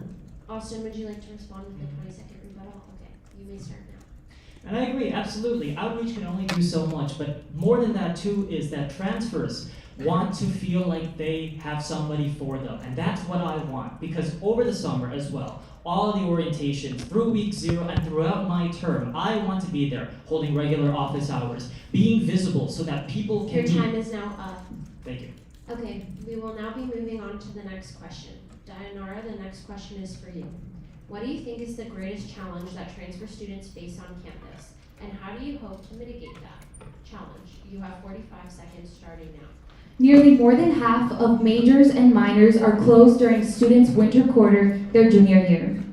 Austin, would you like to respond with the 20-second rebuttal? Okay, you may start now. And I agree, absolutely. Outreach can only do so much, but more than that too is that transfers want to feel like they have somebody for them. And that's what I want, because over the summer as well, all of the orientations through week 0 and throughout my term, I want to be there, holding regular office hours, being visible so that people can Your time is now up. Thank you. Okay, we will now be moving on to the next question. Nora, the next question is for you. What do you think is the greatest challenge that transfer students face on campus? And how do you hope to mitigate that challenge? You have 45 seconds starting now. Nearly more than half of majors and minors are closed during students' winter quarter their junior year.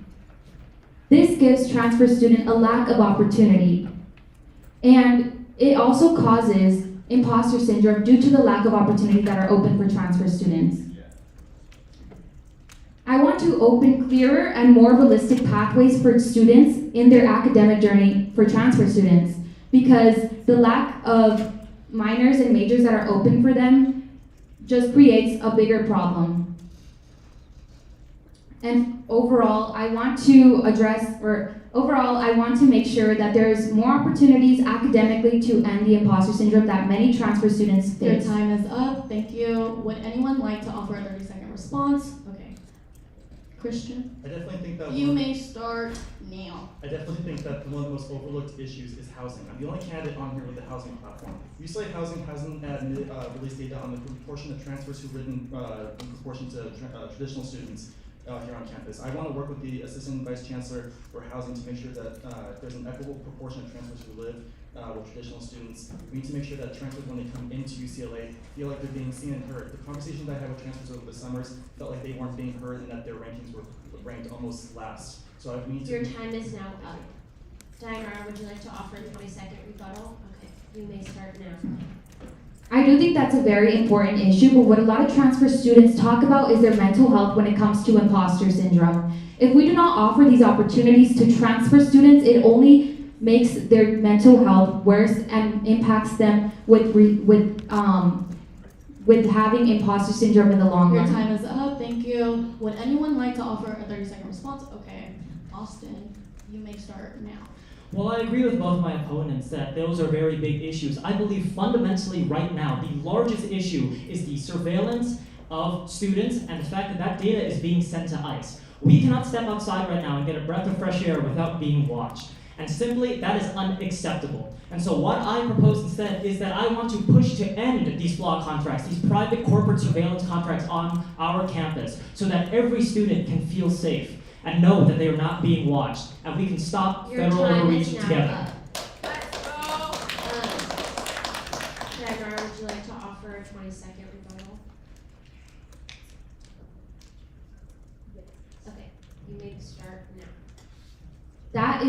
This gives transfer student a lack of opportunity, and it also causes imposter syndrome due to the lack of opportunities that are open for transfer students. I want to open clearer and more realistic pathways for students in their academic journey for transfer students, because the lack of minors and majors that are open for them just creates a bigger problem. And overall, I want to make sure that there's more opportunities academically to end the imposter syndrome that many transfer students face. Your time is up. Thank you. Would anyone like to offer a 30-second response? Okay. Christian? I definitely think that You may start now. I definitely think that one of the most overlooked issues is housing. I'm the only candidate on here with the housing platform. UCLA Housing hasn't released data on the proportion of transfers who live in proportion to traditional students here on campus. I want to work with the Assistant Vice Chancellor for Housing to make sure that there's an equitable proportion of transfers who live with traditional students. We need to make sure that transfers, when they come into UCLA, feel like they're being seen and heard. The conversations I had with transfers over the summers felt like they weren't being heard and that their rankings were ranked almost last. So I need to. Your time is now up. Nora, would you like to offer a 20-second rebuttal? Okay, you may start now. I do think that's a very important issue, but what a lot of transfer students talk about is their mental health when it comes to imposter syndrome. If we do not offer these opportunities to transfer students, it only makes their mental health worse and impacts them with having imposter syndrome in the long Your run. time is up. Thank you. Would anyone like to offer a 30-second response? Okay. Austin, you may start now. Well, I agree with both of my opponents that those are very big issues. I believe fundamentally right now, the largest issue is the surveillance of students and the fact that that data is being sent to ICE. We cannot step outside right now and get a breath of fresh air without being watched. And simply, that is unacceptable. And so what I propose instead is that I want to push to end these flawed contracts, these private corporate surveillance contracts on our campus, so that every student can feel safe and know that they are not being watched, and we can stop Your federal time overreach is now together. up. Nora, would you like to offer a 20-second rebuttal? Okay, you may start now. That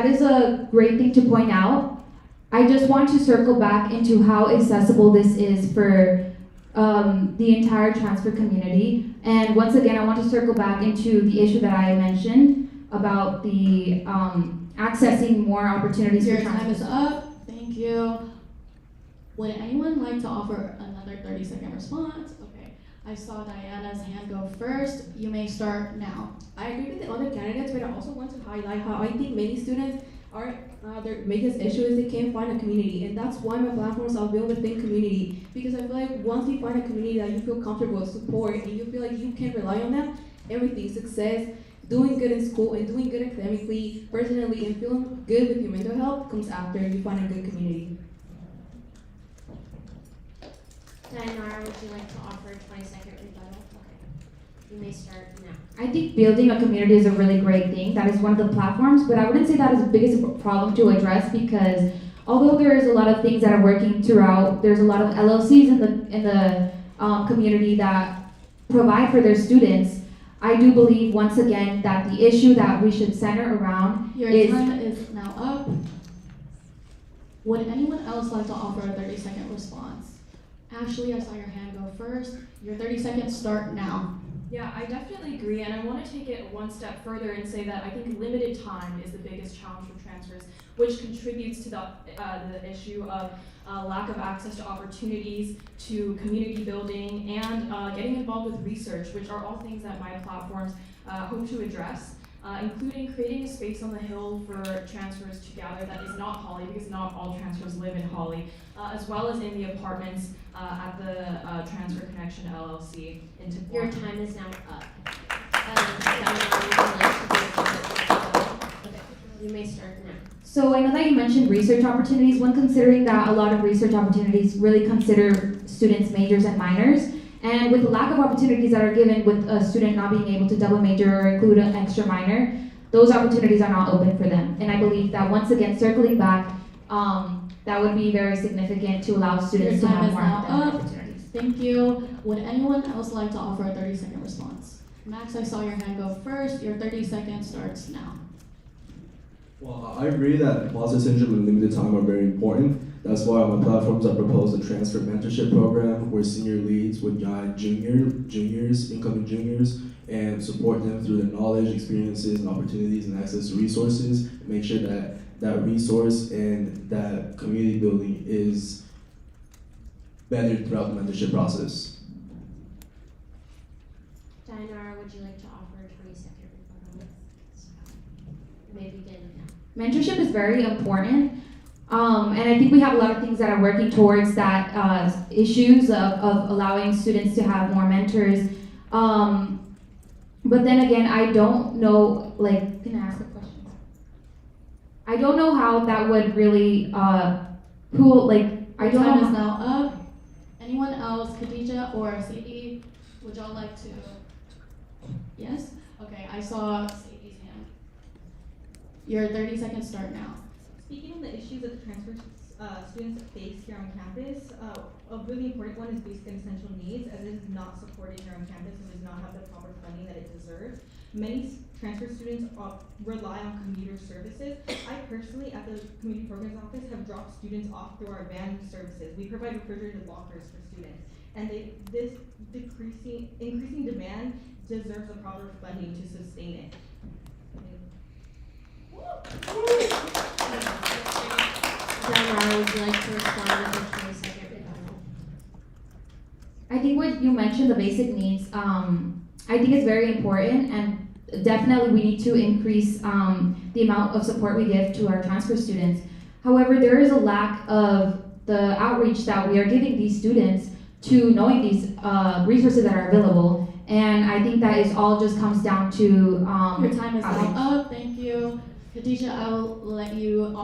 is a great thing to point out. I just want to circle back into how accessible this is for the entire transfer community. And once again, I want to circle back into the issue that I mentioned about the accessing more opportunities Your for time transfer. is up. Thank you. Would anyone like to offer another 30-second response? Okay. I saw Diana's hand go first. You may start now. I agree with the other candidates, but I also want to highlight how I think many students are their biggest issue is they can't find a community, and that's why my platforms are built within community, because I feel like once you find a community that you feel comfortable with, support, and you feel like you can rely on them, everything, success, doing good in school and doing good academically, personally, and feeling good with your mental health comes after you find a good community. Nora, would you like to offer a 20-second rebuttal? Okay, you may start now. I think building a community is a really great thing. That is one of the platforms, but I wouldn't say that is the biggest problem to address, because although there is a lot of things that are working throughout, there's a lot of LLCs in the community that provide for their students. I do believe, once again, that the issue that we should center around Your is... time is now up. Would anyone else like to offer a 30-second response? Ashley, I saw your hand go first. Your 30 seconds start now. Yeah, I definitely agree, and I want to take it one step further and say that I think limited time is the biggest challenge for transfers, which contributes to the issue of lack of access to opportunities, to community building, and getting involved with research, which are all things that my platforms hope to address, including creating a space on the Hill for transfers to gather that is not Holly, because not all transfers live in Holly, as well as in the apartments at the Transfer Connection LLC in Tiburon. Your time is now up. You may start now. So I know that you mentioned research opportunities. When considering that a lot of research opportunities really consider students majors and minors, and with the lack of opportunities that are given with a student not being able to double major or include an extra minor, those opportunities are not open for them. And I believe that once again, circling back, that would be very significant to allow students to have more academic opportunities. Thank you. Would anyone else like to offer a 30-second response? Max, I saw your hand go first. Your 30 seconds starts now. Well, I agree that imposter syndrome and limited time are very important. That's why on my platforms I propose a transfer mentorship program where senior leads would guide incoming juniors, and support them through their knowledge, experiences, and opportunities and access to resources, and make sure that that resource and that community building is better throughout the mentorship process. Nora, would you like to offer a 20-second rebuttal? Maybe begin now. Mentorship is very important. And I think we have a lot of things that are working towards that issues of allowing students to have more mentors. But then again, I don't know, like, can I ask a question? I don't know how that would really, I don't Time know. is now up. Anyone else, Khadija or Sadie, would y'all like to? Yes? Okay, I saw Sadie's hand. Your 30 seconds start now. Speaking on the issues that the transfer students face here on campus, a really important one is basic and essential needs, as it is not supported here on campus and does not have the proper funding that it deserves. Many transfer students rely on commuter services. I personally, at the Community Programs Office, have dropped students off through our van services. We provide refrigerated lockers for students, and this increasing demand deserves the proper funding to sustain it. Nora, would you like to respond with a 20-second rebuttal? I think what you mentioned, the basic needs, I think it's very important, and definitely we need to increase the amount of support we give to our transfer students. However, there is a lack of the outreach that we are giving these students to knowing these resources that are available, and I think that is all just comes down to Your time is outreach. now up. Thank you. Khadija, I will let you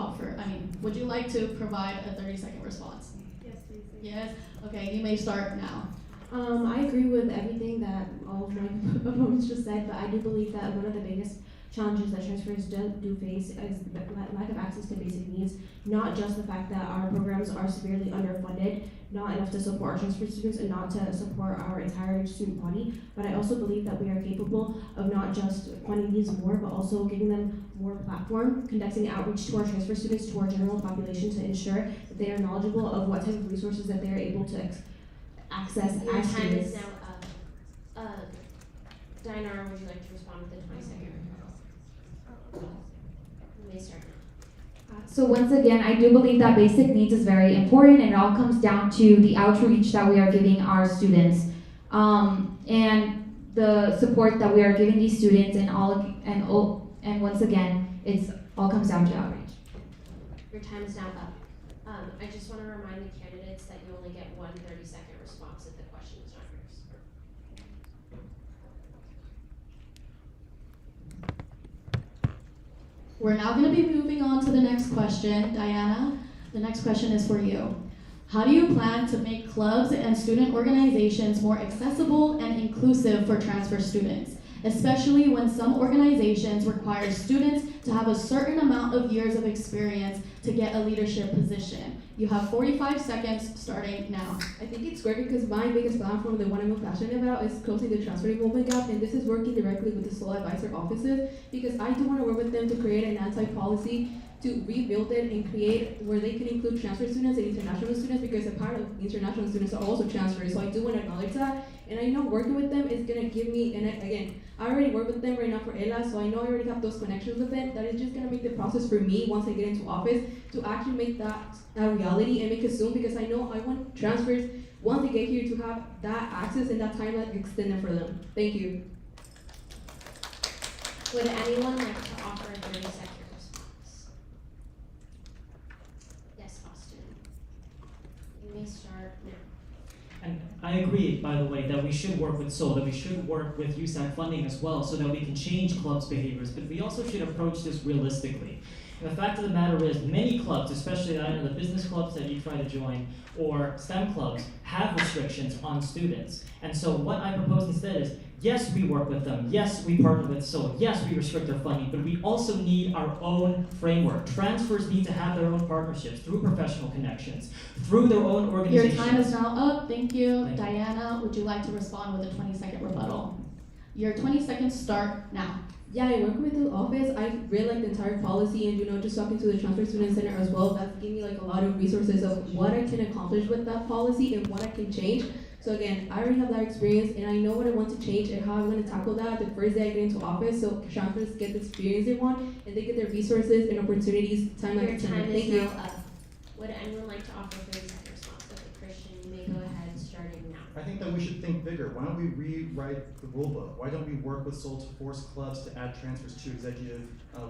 would you like to provide a 30-second response? Yes, please. Yes? Okay, you may start now. I agree with everything that all of my opponents just said, but I do believe that one of the biggest challenges that transfers do face is the lack of access to basic needs, not just the fact that our programs are severely underfunded, not enough to support our transfer students and not to support our entire student body, but I also believe that we are capable of not just funding these more, but also giving them more platform, conducting outreach to our transfer students, to our general population to ensure that they are knowledgeable of what type of resources that they are able to access Your as time students. is now up. Nora, would you like to respond with a 20-second rebuttal? You may start now. So once again, I do believe that basic needs is very important, and it all comes down to the outreach that we are giving our students, and the support that we are giving these students, and once again, it's all comes down to outreach. Your time is now up. I just want to remind the candidates that you only get one 30-second response if the question is not yours. We're now going to be moving on to the next question. Diana, the next question is for you. How do you plan to make clubs and student organizations more accessible and inclusive for transfer students? especially when some organizations require students to have a certain amount of years of experience to get a leadership position. You have 45 seconds starting now. I think it's great because my biggest platform, the one I'm most passionate about, is closing the transfer enrollment gap, and this is working directly with the SOL advisor offices because I do want to work with them to create an anti-policy to rebuild it and create where they can include transfer students and international students because a part of international students are also transfers. So I do want to acknowledge that. And I know working with them is going to give me, and again, I already work with them right now for ELA, so I know I already have those connections with them. That is just going to make the process for me once I get into office to actually make that a reality and make it soon because I know I want transfers once they get here to have that access and that timeline extended for them. Thank you. Would anyone like to offer a 30-second response? Yes, Austin. You may start now. And I agree, by the way, that we should work with SOL, that we should work with USAC funding as well so that we can change clubs' behaviors, but we also should approach this realistically. And the fact of the matter is, many clubs, especially the business clubs that you try to join, or STEM clubs, have restrictions on students. And so what I propose instead is, yes, we work with them, yes, we partner with SOL, yes, we restrict their funding, but we also need our own framework. Transfers need to have their own partnerships through professional connections, through their own organizations. Your time is now up. Thank you. Thank you. Diana, would you like to respond with a 20-second rebuttal? Your 20 seconds start now. Yeah, I work with the office. I read like the entire policy and just talking to the Transfer Student Center as well. That gave me like a lot of resources of what I can accomplish with that policy and what I can change. So again, I already have that experience and I know what I want to change and how I'm going to tackle that the first day I get into office so transfers get the experience they want and they get their resources and opportunities time Your after time time. is Thank you. now up. Would anyone like to offer a 30-second response? Okay, Christian, you may go ahead starting now. I think that we should think bigger. Why don't we rewrite the rule book? Why don't we work with SOL to force clubs to add transfers to executive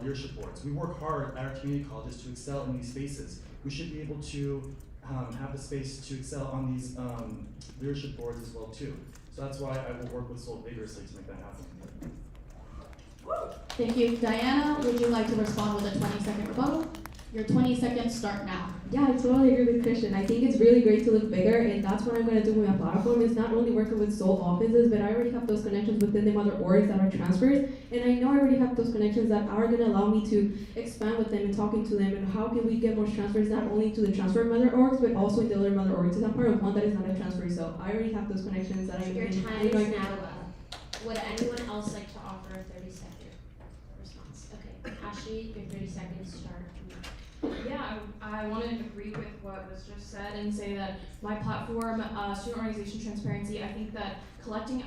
leadership boards? We work hard at our community colleges to excel in these spaces. We should be able to have the space to excel on these leadership boards as well too. So that's why I will work with SOL vigorously to make that happen. Thank you. Diana, would you like to respond with a 20-second rebuttal? Your 20 seconds start now. Yeah, I totally agree with Christian. I think it's really great to look bigger, and that's what I'm going to do with my platform. Is not only working with SOL offices, but I already have those connections within the other orgs that are transfers, and I know I already have those connections that are going to allow me to expand with them and talking to them, and how can we get more transfers not only to the transfer mother orgs, but also in the other mother orgs. Because I'm part of one that is not a transfer, so I already have those connections that I Your can. time is now up. Would anyone else like to offer a 30-second response? Okay, Ashley, your 30 seconds start now. Yeah, I want to agree with what was just said and say that my platform, Student Organization Transparency, I think that collecting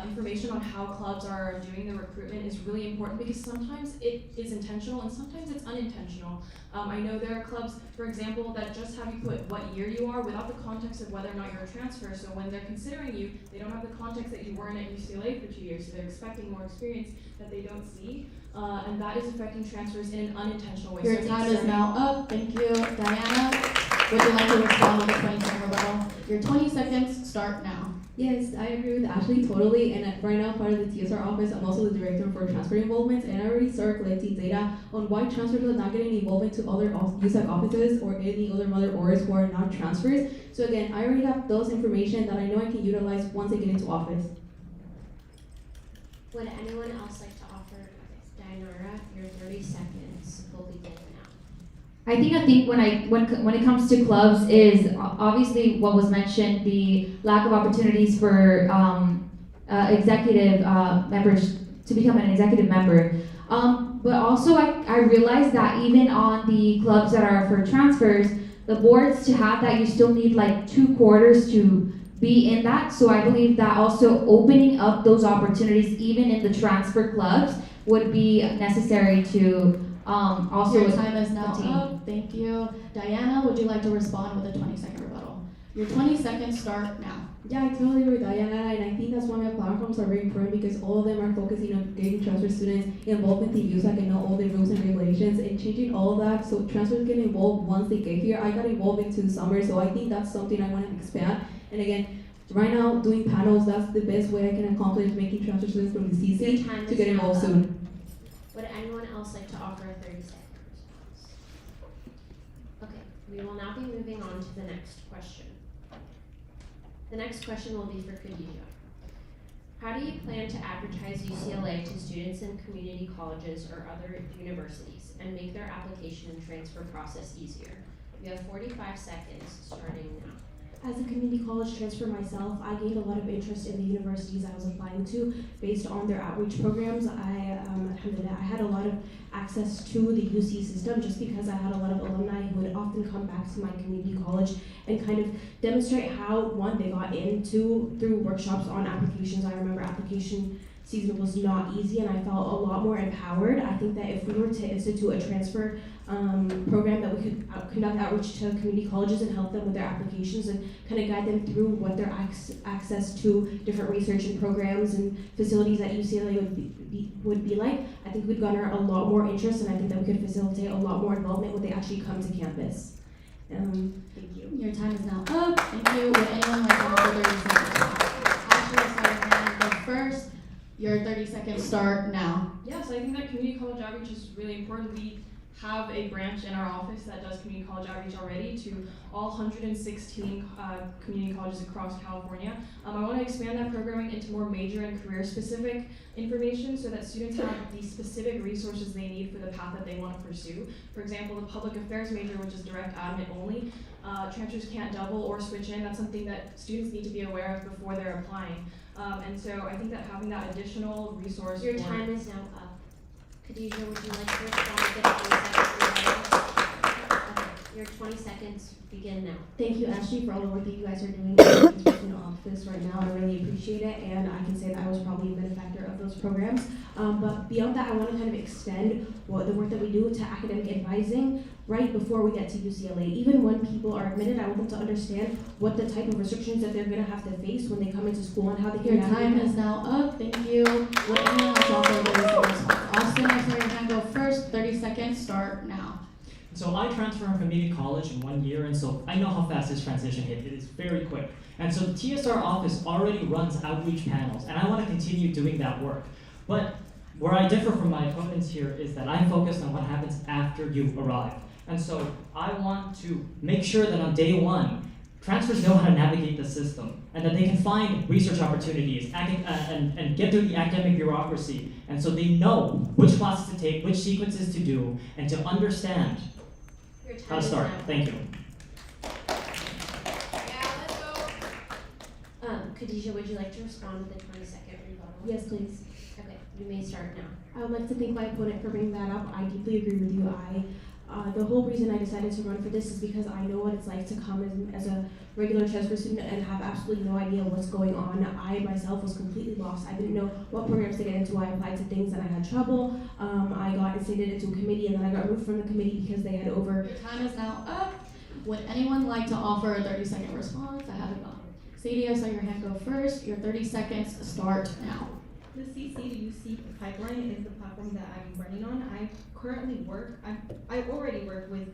information on how clubs are doing their recruitment is really important because sometimes it is intentional and sometimes it's unintentional. I know there are clubs, for example, that just have you put what year you are without the context of whether or not you're a transfer. So when they're considering you, they don't have the context that you weren't at UCLA for 2 years, so they're expecting more experience that they don't see. And that is affecting transfers in an unintentional way. Your So time is now up. Thank you. Diana, would you like to respond with a 20-second rebuttal? Your 20 seconds start now. Yes, I agree with Ashley totally, and right now part of the TSR office, I'm also the director for transfer involvement, and I already started collecting data on why transfers are not getting involvement to other USAC offices or any other mother orgs who are not transfers. So again, I already have those information that I know I can utilize once I get into office. Would anyone else like to offer? Nora, your 30 seconds will begin now. I think when it comes to clubs is obviously what was mentioned, the lack of opportunities for executive members to become an executive member. But also I realized that even on the clubs that are for transfers, the boards to have that you still need like 2 quarters to be in that. So I believe that also opening up those opportunities even in the transfer clubs would be necessary to also. Your time is now up. Thank you. Diana, would you like to respond with a 20-second rebuttal? Your 20 seconds start now. Yeah, I totally agree with Diana, and I think that's why my platforms are very important because all of them are focusing on getting transfer students involved with the USAC and know all the rules and regulations and changing all of that so transfers get involved once they get here. I got involved into the summer, so I think that's something I want to expand. And again, right now doing panels, that's the best way I can accomplish making transfer students from the CC to get involved soon. Would anyone else like to offer a 30-second response? Okay, we will now be moving on to the next question. The next question will be for Khadija. How do you plan to advertise UCLA to students in community colleges or other universities and make their application and transfer process easier? You have 45 seconds starting now. As a community college transfer myself, I gained a lot of interest in the universities I was applying to based on their outreach programs. I had a lot of access to the UC system just because I had a lot of alumni who would often come back to my community college and kind of demonstrate how, one, they got into through workshops on applications. I remember application season was not easy and I felt a lot more empowered. I think that if we were to institute a transfer program that we could conduct outreach to community colleges and help them with their applications and kind of guide them through what their access to different research and programs and facilities at UCLA would be like, I think we'd garner a lot more interest and I think that we could facilitate a lot more involvement when they actually come to campus. Thank you. Your time is now up. Thank you. Would anyone like to offer 30 seconds? Ashley, I saw your hand go first. Your 30 seconds start now. Yes, I think that community college outreach is really important. We have a branch in our office that does community college outreach already to all 116 community colleges across California. I want to expand that programming into more major and career specific information so that students have the specific resources they need for the path that they want to pursue. For example, the public affairs major, which is direct admit only, transfers can't double or switch in. That's something that students need to be aware of before they're applying. And so I think that having that additional resource. Your time is now up. Khadijah, would you like to respond to the 20 seconds? Okay, your 20 seconds begin now. Thank you, Ashley, for all the work that you guys are doing in the office right now. I really appreciate it, and I can say that I was probably a benefactor of those programs. But beyond that, I want to kind of extend the work that we do to academic advising right before we get to UCLA. Even when people are admitted, I want them to understand what the type of restrictions that they're going to have to face when they come into school and how they can Your time is now up. Thank you. Would anyone like to offer a 30 seconds response? Austin, I saw your hand go first. 30 seconds start now. So I transferred from community college in 1 year, and so I know how fast this transition hit. It is very quick. And so the TSR office already runs outreach panels, and I want to continue doing that work. But where I differ from my opponents here is that I'm focused on what happens after you arrive. And so I want to make sure that on day one, transfers know how to navigate the system and that they can find research opportunities and get through the academic bureaucracy. And so they know which classes to take, which sequences to do, and to understand how to start. Thank you. Khadijah, would you like to respond with a 20-second rebuttal? Yes, please. Okay, you may start now. I would like to thank my opponent for bringing that up. I deeply agree with you. The whole reason I decided to run for this is because I know what it's like to come as a regular transfer student and have absolutely no idea what's going on. I myself was completely lost. I didn't know what programs to get into. I applied to things and I had trouble. I got instated into a committee and then I got removed from the committee because they had over. Your time is now up. Would anyone like to offer a 30-second response? I haven't gone. Sadie, I saw your hand go first. Your 30 seconds start now. The CC to UC pipeline is the platform that I'm running on. I already work with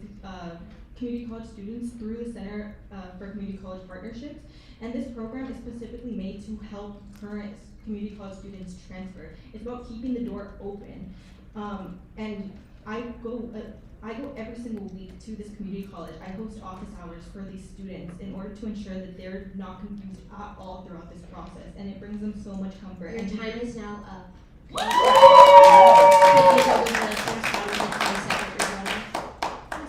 community college students through the Center for Community College Partnerships, and this program is specifically made to help current community college students transfer. It's about keeping the door open, and I go every single week to this community college. I host office hours for these students in order to ensure that they're not confused at all throughout this process, and it brings them so much comfort. Your time is now up. Yes,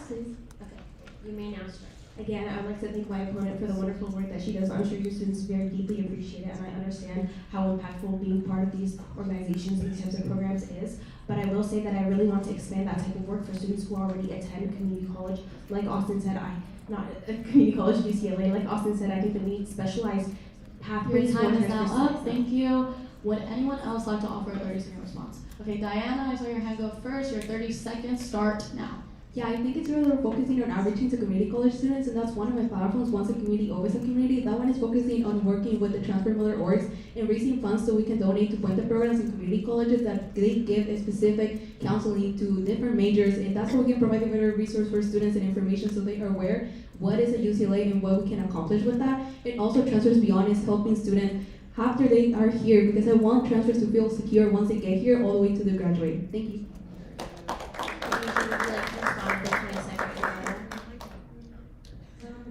please. Okay, you may now start. Again, I would like to thank my opponent for the wonderful work that she does. I'm sure your students very deeply appreciate it, and I understand how impactful being part of these organizations, these types of programs is. But I will say that I really want to expand that type of work for students who already attend community college. Like Austin said, not a community college, UCLA. Like Austin said, I think that we need specialized pathways. Your time is now up. Thank you. Would anyone else like to offer a 30-second response? Okay, Diana, I saw your hand go first. Your 30 seconds start now. Yeah, I think it's really focusing on outreaching to community college students, and that's one of my platforms, Once a Community, Always a Community. That one is focusing on working with the transfer mother orgs and raising funds so we can donate to pointer programs in community colleges that they give a specific counseling to different majors, and that's how we can provide a better resource for students and information so they are aware what is a UCLA and what we can accomplish with that. And also Transfers Beyond is helping students after they are here, because I want transfers to feel secure once they get here all the way to the graduate. Thank you.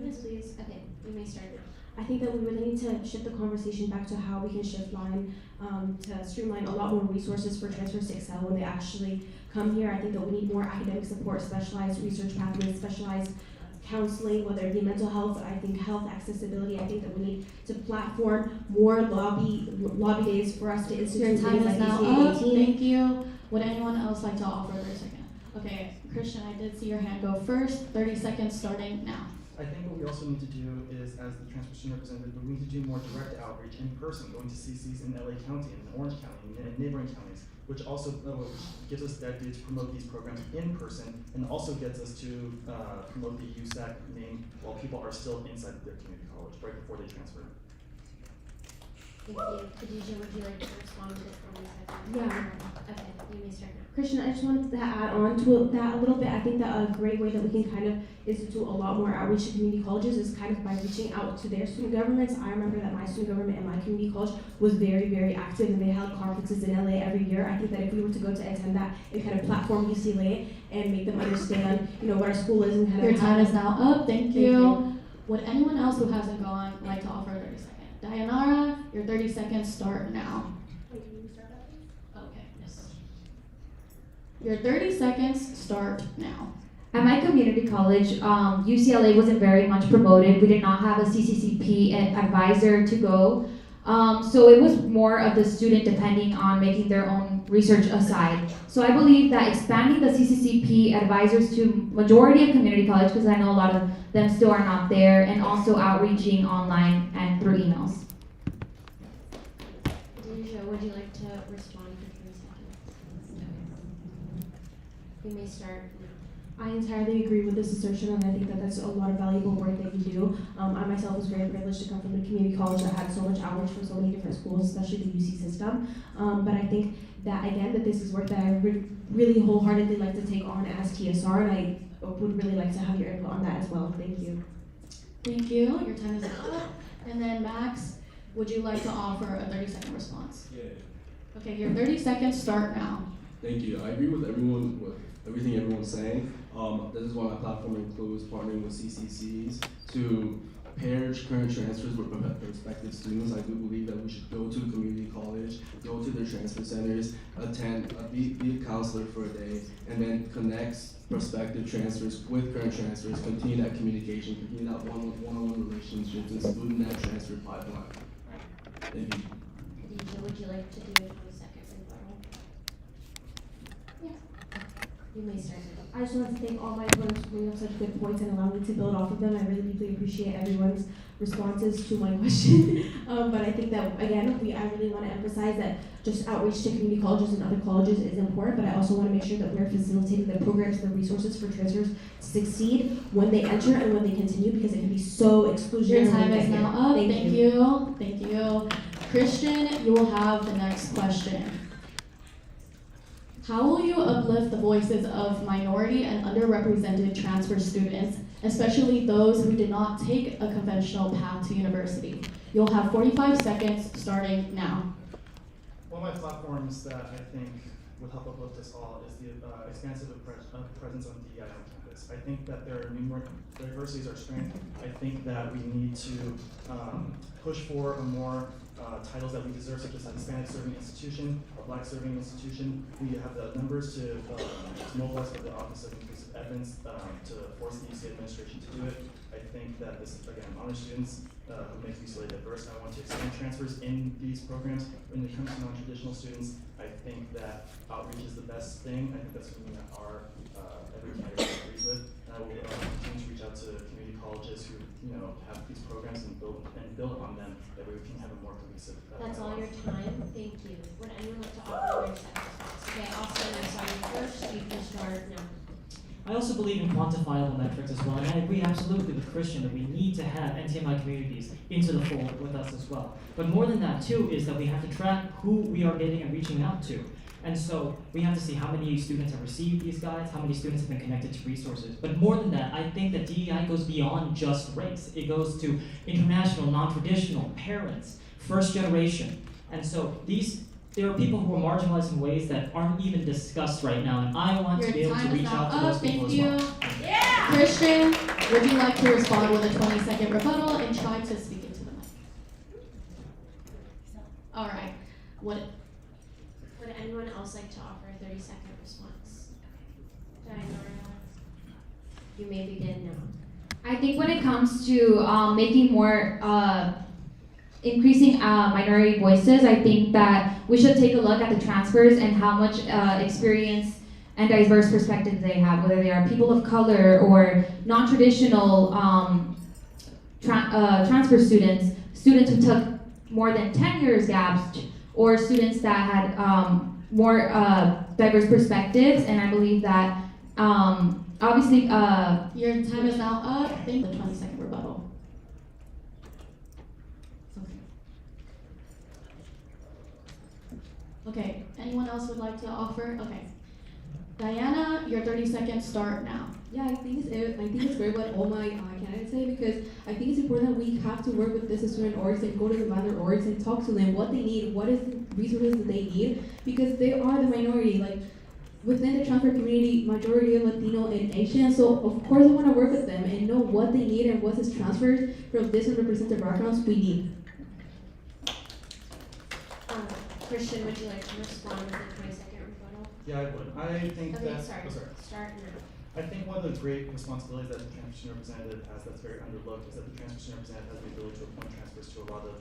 Yes, please. Okay, you may start. I think that we really need to shift the conversation back to how we can shift line to streamline a lot more resources for transfers to excel when they actually come here. I think that we need more academic support, specialized research pathways, specialized counseling, whether it be mental health. I think health accessibility. I think that we need to platform more lobby days for us to institute Your time things is like now ECA up. 18. Thank you. Would anyone else like to offer their second? Okay, Christian, I did see your hand go first. 30 seconds starting now. I think what we also need to do is, as the transfer student representative, we need to do more direct outreach in person, going to CCs in LA County and in Orange County and neighboring counties, which also gives us the idea to promote these programs in person and also gets us to promote the USAC name while people are still inside their community college, right before they transfer. Thank you. Khadijah, would you like to respond to this one? Yeah. Okay, you may start now. Christian, I just wanted to add on to that a little bit. I think that a great way that we can kind of institute a lot more outreach to community colleges is kind of by reaching out to their student governments. I remember that my student government at my community college was very, very active, and they held conferences in LA every year. I think that if we were to go to attend that and kind of platform UCLA and make them understand, what our school is and kind Your of time is now up. Thank you. you. Would anyone else who hasn't gone like to offer 30 seconds? Dayanara, your 30 seconds start now. Okay, yes. Your 30 seconds start now. At my community college, UCLA wasn't very much promoted. We did not have a CCCP advisor to go. So it was more of the student depending on making their own research aside. So I believe that expanding the CCCP advisors to majority of community college, because I know a lot of them still are not there, and also outreaching online and through emails. Khadijah, would you like to respond for 3 seconds? Okay. You may start now. I entirely agree with this assertion, and I think that that's a lot of valuable work that you do. I myself was very privileged to come from a community college that had so much outreach from so many different schools, especially the UC system. But I think that, again, that this is work that I really wholeheartedly like to take on as TSR, and I would really like to have your input on that as well. Thank you. Thank you. Your time is up. And then Max, would you like to offer a 30-second response? Yeah. Okay, your 30 seconds start now. Thank you. I agree with everything everyone's saying. This is why my platform includes partnering with CCCs to pair current transfers with prospective students. I do believe that we should go to community college, go to their transfer centers, attend, be a counselor for a day, and then connect prospective transfers with current transfers, continue that communication, continue that one-on-one relationships, and smoothing that transfer pipeline. Thank you. Khadijah, would you like to do a 20-second rebuttal? You may start now. I just want to thank all my opponents for bringing up such good points and allowing me to build off of them. I really deeply appreciate everyone's responses to my question. But I think that, again, I really want to emphasize that just outreach to community colleges and other colleges is important, but I also want to make sure that we're facilitating the programs and the resources for transfers to succeed when they enter and when they continue, because it can be so exclusionary. Your time is now up. Thank you. Thank you. Christian, you will have the next question. How will you uplift the voices of minority and underrepresented transfer students, especially those who did not take a conventional path to university? You'll have 45 seconds starting now. One of my platforms that I think would help uplift us all is the expansive presence on DEI on campus. I think that there are numerous diversities are strength. I think that we need to push for a more titles that we deserve, such as a Hispanic serving institution, a Black serving institution. We have the numbers to mobilize for the Office of Inclusive Evidence to force the UC administration to do it. I think that this, again, honor students who make UCLA diverse. I want to expand transfers in these programs. When it comes to non-traditional students, I think that outreach is the best thing. I think that's something that every candidate agrees with. And I will continue to reach out to community colleges who have these programs and build on them. That way we can have a more cohesive. That's all your time. Thank you. Would anyone like to offer their second response? Okay, Austin, I saw you first. You can start now. I also believe in quantifiable metrics as well, and I agree absolutely with Christian that we need to have NTMI communities into the fold with us as well. But more than that too is that we have to track who we are getting and reaching out to. And so we have to see how many students have received these guides, how many students have been connected to resources. But more than that, I think that DEI goes beyond just race. It goes to international, non-traditional, parents, first generation. And so there are people who are marginalized in ways that aren't even discussed right now, and I want to be able to reach out to those people as well. Yeah. Christian, would you like to respond with a 20-second rebuttal and try to speak into the Would anyone else like to offer a 30-second response? Nora, you may begin now. I think when it comes to making more, increasing minority voices, I think that we should take a look at the transfers and how much experience and diverse perspectives they have, whether they are people of color or non-traditional transfer students, students who took more than 10 years gaps, or students that had more diverse perspectives. And I believe that obviously your time is now up. Thank you. The 20-second rebuttal. Okay, anyone else would like to offer? Okay. Diana, your 30 seconds start now. Yeah, I think it's great what all my candidates say, because I think it's important that we have to work with this student orgs and go to the minor orgs and talk to them what they need, what is the resources that they need, because they are the minority. Like within the transfer community, majority of Latino and Asian, so of course I want to work with them and know what they need and what is transferred from this underrepresented backgrounds we need. Christian, would you like to respond with a 20-second rebuttal? Yeah, I would. I think Okay, that. sorry. Oh, sorry. Start now. I think one of the great responsibilities that the transfer student representative has that's very underlooked is that the transfer student representative has the ability to appoint transfers to a lot of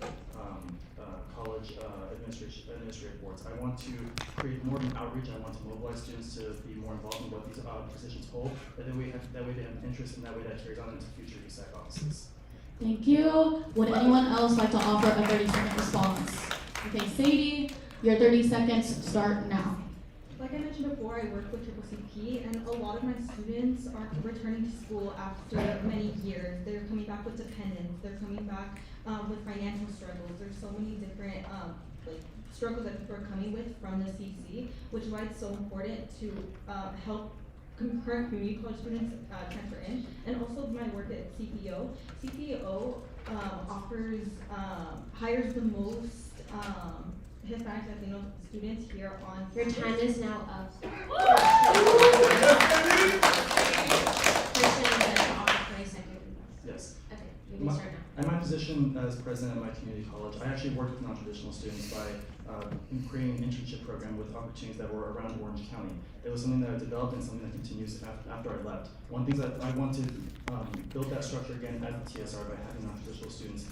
college administrative boards. I want to create more of an outreach. I want to mobilize students to be more involved in what these positions hold. That way they have an interest, and that way that carries on into future USAC offices. Thank you. Would anyone else like to offer a 30-second response? Okay, Sadie, your 30 seconds start now. Like I mentioned before, I work with CCC, and a lot of my students are returning to school after many years. They're coming back with dependents. They're coming back with financial struggles. There's so many different struggles that people are coming with from the CC, which is why it's so important to help current community college students transfer in. And also my work at CPO. CPO hires the most Hispanic Latino students here on Your time is now up. Yes. Okay, you can start now. In my position as president of my community college, I actually worked with non-traditional students by creating an internship program with opportunities that were around Orange County. It was something that I developed and something that continues after I left. One thing that I want to build that structure again as the TSR by having non-traditional students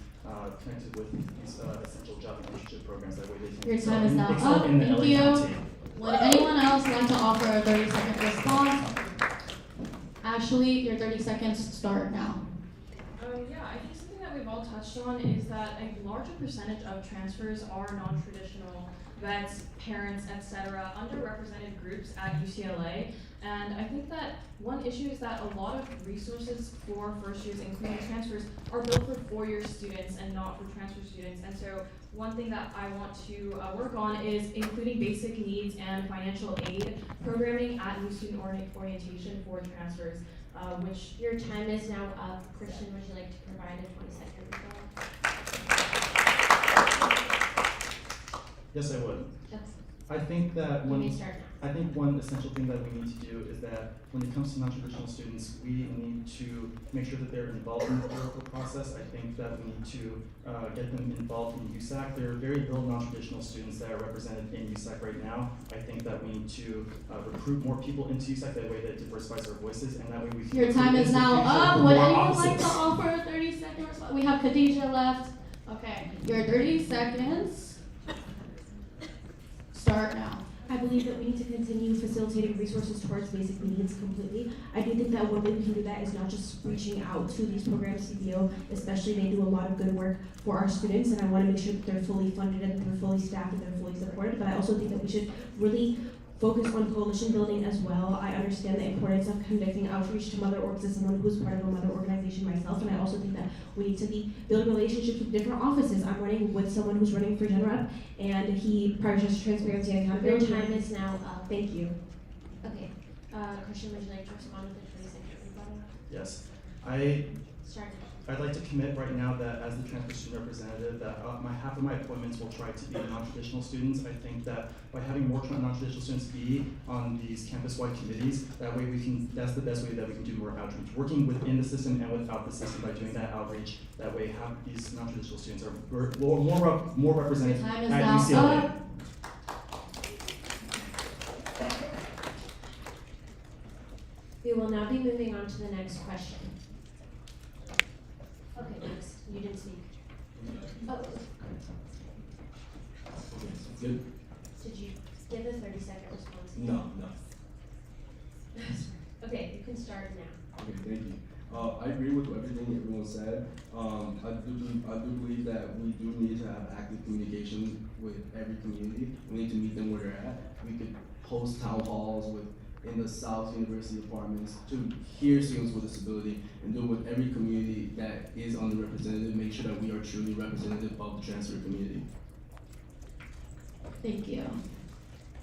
connected with these essential job and internship programs. That way they can Your time is now excel up. in the Thank LA you. County. Would anyone else like to offer a 30-second response? Ashley, your 30 seconds start now. Yeah, I think something that we've all touched on is that a larger percentage of transfers are non-traditional vets, parents, etc., underrepresented groups at UCLA. And I think that one issue is that a lot of resources for first years, including transfers, are built for four-year students and not for transfer students. And so one thing that I want to work on is including basic needs and financial aid programming at new student orientation for transfers, which... Your time is now up. Christian, would you like to provide a 20-second rebuttal? Yes, I would. Yes. I think that You may start now. I think one essential thing that we need to do is that when it comes to non-traditional students, we need to make sure that they're involved in the political process. I think that we need to get them involved in USAC. There are very little non-traditional students that are represented in USAC right now. I think that we need to recruit more people into USAC. That way that diversifies our voices, and that way we can Your time is now up. for Would more anyone like to offices. offer a 30-second response? We have Khadijah left. Okay, your 30 seconds start now. I believe that we need to continue facilitating resources towards basic needs completely. I do think that one way we can do that is not just reaching out to these programs, CPO, especially they do a lot of good work for our students, and I want to make sure that they're fully funded and they're fully staffed and they're fully supported, but I also think that we should really focus on coalition building as well. I understand the importance of conducting outreach to mother orgs as someone who's part of a mother organization myself, and I also think that we need to be building relationships with different offices. I'm running with someone who's running for Gen Rep, and he prioritizes transparency and Your accountability. time is now up. Thank you. Okay, Christian, would you like to respond with a 20-second rebuttal? Yes, Start now. I'd like to commit right now that as the transfer student representative, that half of my appointments will try to be non-traditional students. I think that by having more non-traditional students be on these campus-wide committees, that way that's the best way that we can do more outreach. Working within the system and without the system by doing that outreach, that way half these non-traditional students are more represented Time is at now UCLA. up. We will now be moving on to the next question. Okay, next. You didn't speak. Oh, Good? did you give a 30-second response? No. Okay, you can start now. Okay, thank you. I agree with everything everyone said. I do believe that we do need to have active communication with every community. We need to meet them where they're at. We could host town halls in the South University apartments to hear students with disability and do it with every community that is underrepresented, make sure that we are truly representative of the transfer community. Thank you.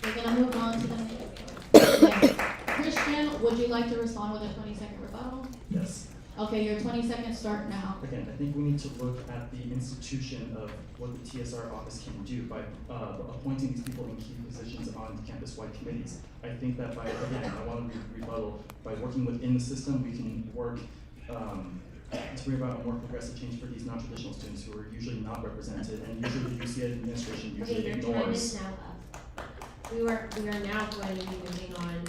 We're gonna move on to the next. Christian, would you like to respond with a 20-second rebuttal? Yes. Okay, your 20 seconds start now. Again, I think we need to look at the institution of what the TSR office can do by appointing these people in key positions on campus-wide committees. I think that again, I want to rebuttal, by working within the system, we can work to bring about a more progressive change for these non-traditional students who are usually not represented, and usually the UCLA administration usually Okay, your ignores. time is now up. We are now going to be moving on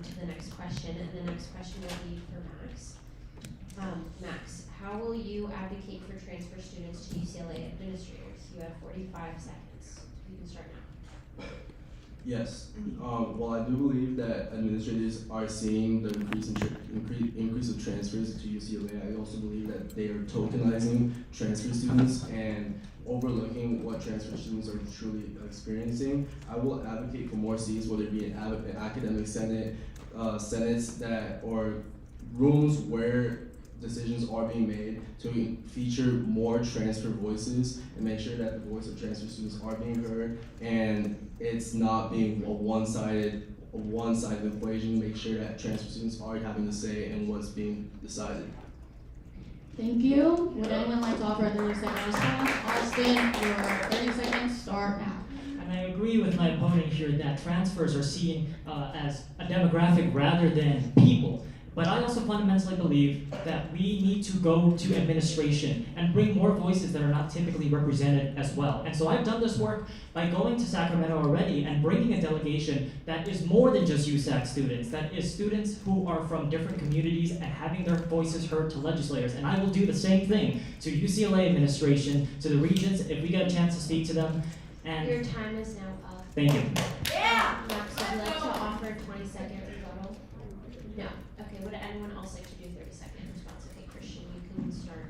to the next question, and the next question will be for Max. Max, how will you advocate for transfer students to UCLA administrators? You have 45 seconds. You can start now. Yes. Well, I do believe that administrators are seeing the increase of transfers to UCLA. I also believe that they are tokenizing transfer students and overlooking what transfer students are truly experiencing. I will advocate for more seats, whether it be an academic senate, senates or rooms where decisions are being made to feature more transfer voices and make sure that the voice of transfer students are being heard and it's not being a one-sided equation. Make sure that transfer students are having a say in what's being decided. Thank you. Would anyone like to offer a 30-second response? Austin, your 30 seconds start now. And I agree with my opponent here that transfers are seen as a demographic rather than people. But I also fundamentally believe that we need to go to administration and bring more voices that are not typically represented as well. And so I've done this work by going to Sacramento already and bringing a delegation that is more than just USAC students, that is students who are from different communities and having their voices heard to legislators. And I will do the same thing to UCLA administration, to the regents, if we get a chance to speak to them. And your time is now up. Thank you. Yeah! Max, would you like to offer a 20-second rebuttal? No. Okay, would anyone else like to do 30-second response? Okay, Christian, you can start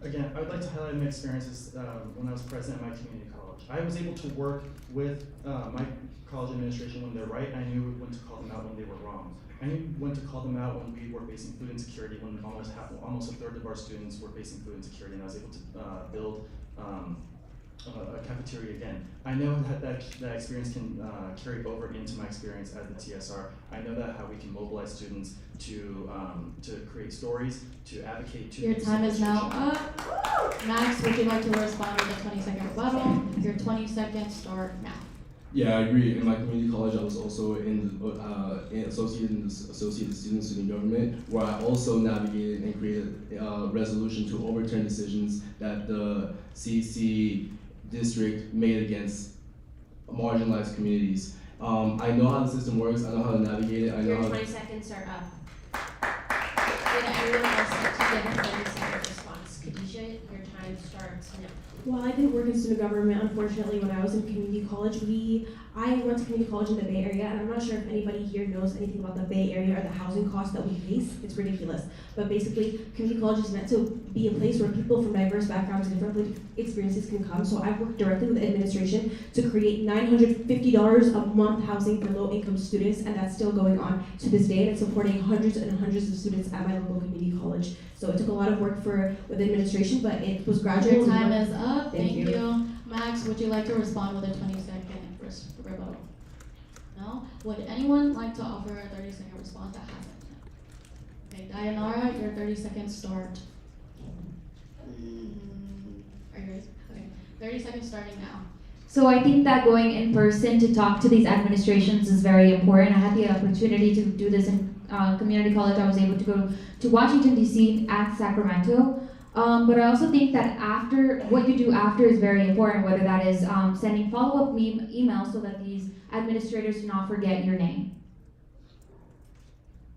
now. Again, I would like to highlight my experiences when I was president at my community college. I was able to work with my college administration when they're right. I knew when to call them out when they were wrong. I knew when to call them out when we were facing food insecurity, when almost a third of our students were facing food insecurity, and I was able to build a cafeteria again. I know that experience can carry over into my experience at the TSR. I know that how we can mobilize students to create stories, to advocate to. Your time is now up. Max, would you like to respond with a 20-second rebuttal? Your 20 seconds start now. Yeah, I agree. In my community college, I was also associated student government, where I also navigated and created a resolution to overturn decisions that the CC district made against marginalized communities. I know how the system works. I know how to navigate it. Your 20 seconds are up. Would anyone else like to give a 30-second response? Khadijah, your time starts now. Well, I didn't work in student government, unfortunately, when I was in community college. I went to community college in the Bay Area, and I'm not sure if anybody here knows anything about the Bay Area or the housing costs that we face. It's ridiculous. But basically, community college is meant to be a place where people from diverse backgrounds and different experiences can come. So I've worked directly with the administration to create $950 a month housing for low-income students, and that's still going on to this day, and it's supporting hundreds and hundreds of students at my local community college. So it took a lot of work with the administration, but it was gradual. Your time is up. Thank you. Max, would you like to respond with a 20-second rebuttal? No? Would anyone like to offer a 30-second response that hasn't? Okay, Nora, your 30 seconds start. Are you ready? Okay, 30 seconds starting now. So I think that going in person to talk to these administrations is very important. I had the opportunity to do this in community college. I was able to go to Washington, D.C. at Sacramento. But I also think that after, what you do after is very important, whether that is sending follow-up emails so that these administrators do not forget your name.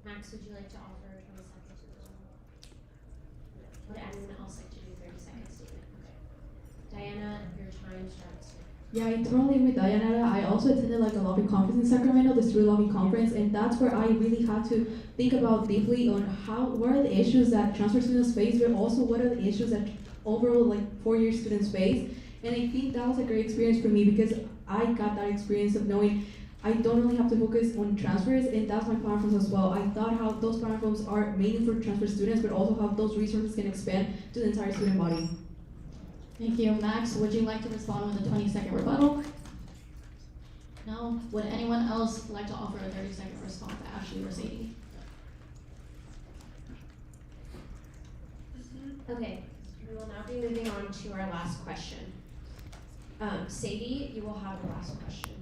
Max, would you like to offer 20 seconds? Would anyone else like to do 30-second statement? Okay. Diana, your time starts now. Yeah, I totally agree with Diana. I also attended like a lobby conference in Sacramento, the student lobby conference, and that's where I really had to think about deeply on what are the issues that transfer students face, but also what are the issues that overall like 4-year students face. And I think that was a great experience for me because I got that experience of knowing I don't only have to focus on transfers, and that's my platforms as well. I thought how those platforms are mainly for transfer students, but also how those resources can expand to the entire student body. Thank you. Max, would you like to respond with a 20-second rebuttal? No? Would anyone else like to offer a 30-second response to Ashley or Sadie? Okay, we will now be moving on to our last question. Sadie, you will have the last question.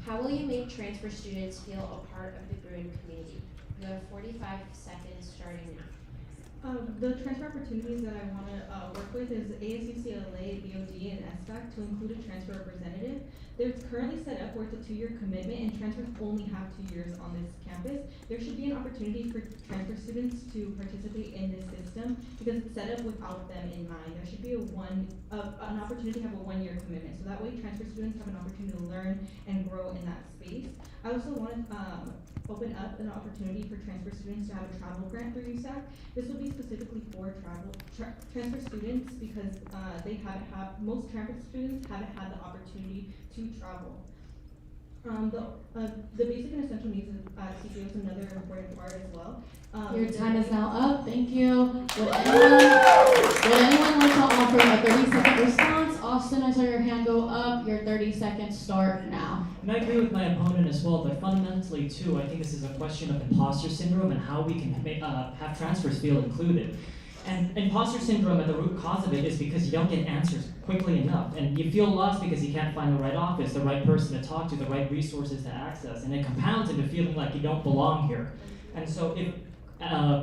How will you make transfer students feel a part of the Bruin community? You have 45 seconds starting now. The transfer opportunities that I want to work with is UCLA, BOD, and SFAC to include a transfer representative. They're currently set up where it's a 2-year commitment and transfers only have 2 years on this campus. There should be an opportunity for transfer students to participate in this system because it's set up without them in mind. There should be an opportunity to have a 1-year commitment. So that way transfer students have an opportunity to learn and grow in that space. I also want to open up an opportunity for transfer students to have a travel grant through USAC. This would be specifically for transfer students because most transfer students haven't had the opportunity to travel. The basic and essential needs of CPO is another important part as well. Your time is now up. Thank you. Would anyone like to offer a 30-second response? Austin, I saw your hand go up. Your 30 seconds start now. And I agree with my opponent as well, but fundamentally too, I think this is a question of imposter syndrome and how we can have transfers feel included. And imposter syndrome at the root cause of it is because you don't get answers quickly enough, and you feel lost because you can't find the right office, the right person to talk to, the right resources to access, and it compounds into feeling like you don't belong here. And so if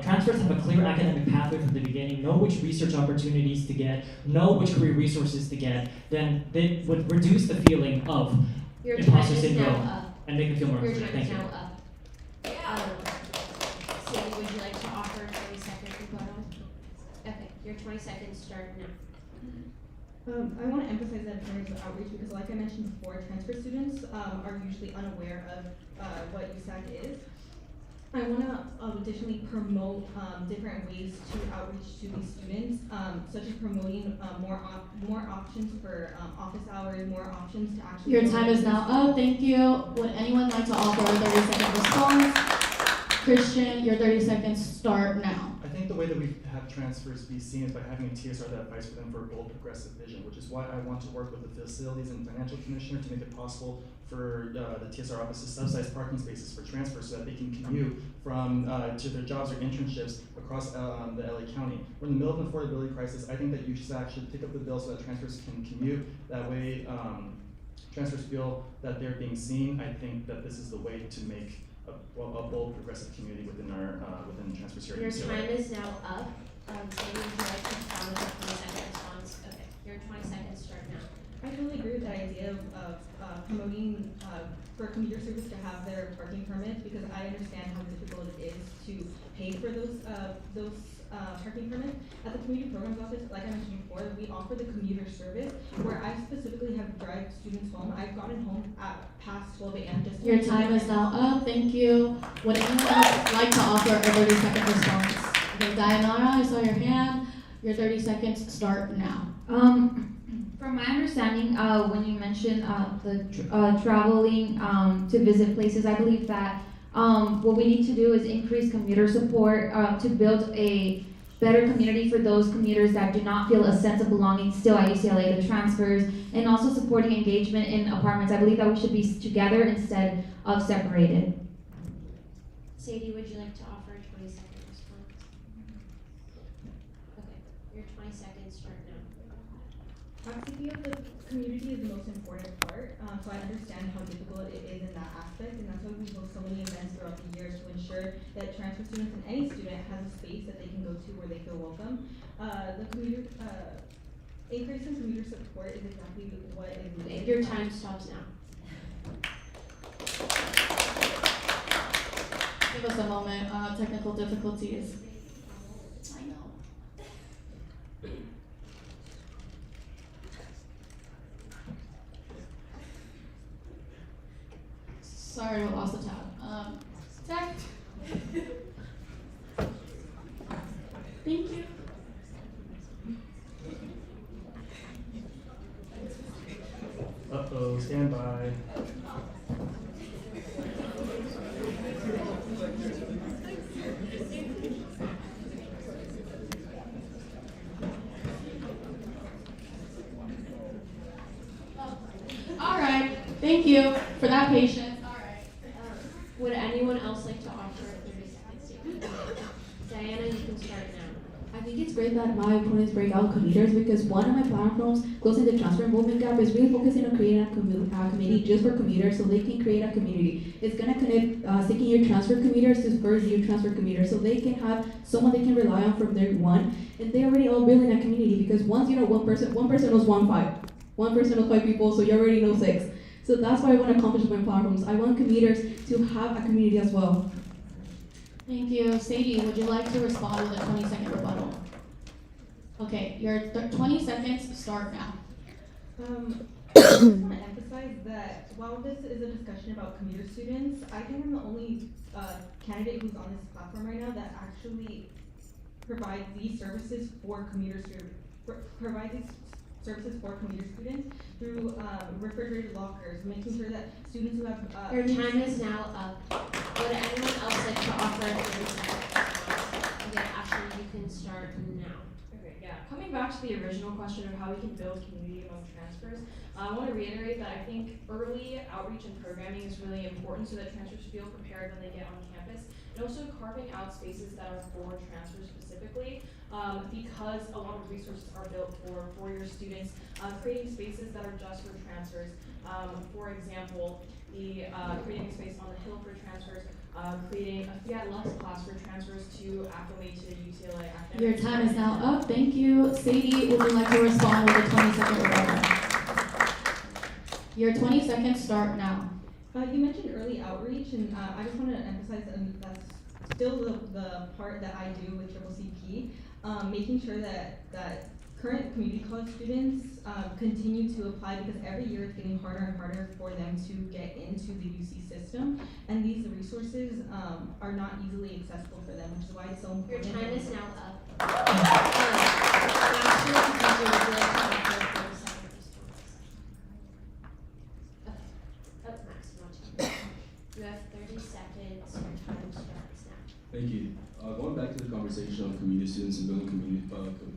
transfers have a clear academic pathway from the beginning, know which research opportunities to get, know which career resources to get, then they would reduce the feeling of Your imposter time is syndrome now up. and make them feel more Your included. time is Thank you. now up. Sadie, would you like to offer a 20-second rebuttal? Okay, your 20 seconds start now. I want to emphasize that in terms of outreach because like I mentioned before, transfer students are usually unaware of what USAC is. I want to additionally promote different ways to outreach to these students, such as promoting more options for office hours, more options to actually— Your time is now up. Thank you. Would anyone like to offer a 30-second response? Christian, your 30 seconds start now. I think the way that we have transfers be seen is by having a TSR that fights for them for a bold, progressive vision, which is why I want to work with the Facilities and Financial Commissioner to make it possible for the TSR office to subsidize parking spaces for transfers so that they can commute from to their jobs or internships across the LA County. We're in the middle of an affordability crisis. I think that USAC should pick up the bill so that transfers can commute. That way, transfers feel that they're being seen. I think that this is the way to make a bold, progressive community within our within transfer here at Your UCLA. time is now up. Sadie, would you like to respond with a 20-second response? Okay, your 20 seconds start now. I totally agree with the idea of promoting for commuter service to have their parking permits because I understand how difficult it is to pay for those parking permits. At the Community Programs Office, like I mentioned before, we offer the commuter service where I specifically have drive students home. I've gotten home at past 12 a.m. just to— Your time is now up. Thank you. Would anyone else like to offer a 30-second response? Okay, Dianara, I saw your hand. Your 30 seconds start now. From my understanding, when you mentioned the traveling to visit places, I believe that what we need to do is increase commuter support to build a better community for those commuters that do not feel a sense of belonging still at UCLA, the transfers, and also supporting engagement in apartments. I believe that we should be together instead of separated. Sadie, would you like to offer a 20-second response? Okay, your 20 seconds start now. CPO, the community is the most important part, so I understand how difficult it is in that aspect, and that's why we host so many events throughout the years to ensure that transfer students and any student has a space that they can go to where they feel welcome. Increase in commuter support is exactly what is needed. Your time stops now. Give us a moment, technical difficulties. I know. Sorry, we lost the tab. Tech. Thank you. Uh-oh, stand by. All right, thank you for that patience. All right. Would anyone else like to offer a 30-second statement? Diana, you can start now. I think it's great that my opponents break out commuters because one of my platforms, Closing the Transfer Enrollment Gap, is really focusing on creating a committee just for commuters so they can create a community. It's going to connect second-year transfer commuters to first-year transfer commuters so they can have someone they can rely on from day one. And they already all building a community because once you know one person knows one person knows 5 people, so you already know 6. So that's what I want to accomplish with my platforms. I want commuters to have a community as well. Thank you. Sadie, would you like to respond with a 20-second rebuttal? Okay, your 20 seconds start now. I want to emphasize that while this is a discussion about commuter students, I think I'm the only candidate who's on this platform right now that actually provides these services for commuter students. Through refrigerated lockers, making sure that students who have Your time is now up. Would anyone else like to offer a 30-second response? Again, Ashley, you can start now. Okay, yeah. Coming back to the original question of how we can build community among transfers, I want to reiterate that I think early outreach and programming is really important so that transfers feel prepared when they get on campus, and also carving out spaces that are for transfers specifically, because a lot of resources are built for four-year students, creating spaces that are just for transfers. For example, creating a space on the Hill for transfers, creating a Fiat Lux class for transfers to acclimate to UCLA academics. Your time is now up. Thank you. Sadie, would you like to respond with a 20-second rebuttal? Your 20 seconds start now. You mentioned early outreach, and I just want to emphasize that's still the part that I do with CCC, making sure that current community college students continue to apply because every year it's getting harder and harder for them to get into the UC system, and these resources are not easily accessible for them, which is why it's so important. Your time is now up. You have 30 seconds. Your time starts now. Thank you. Going back to the conversation on community students and building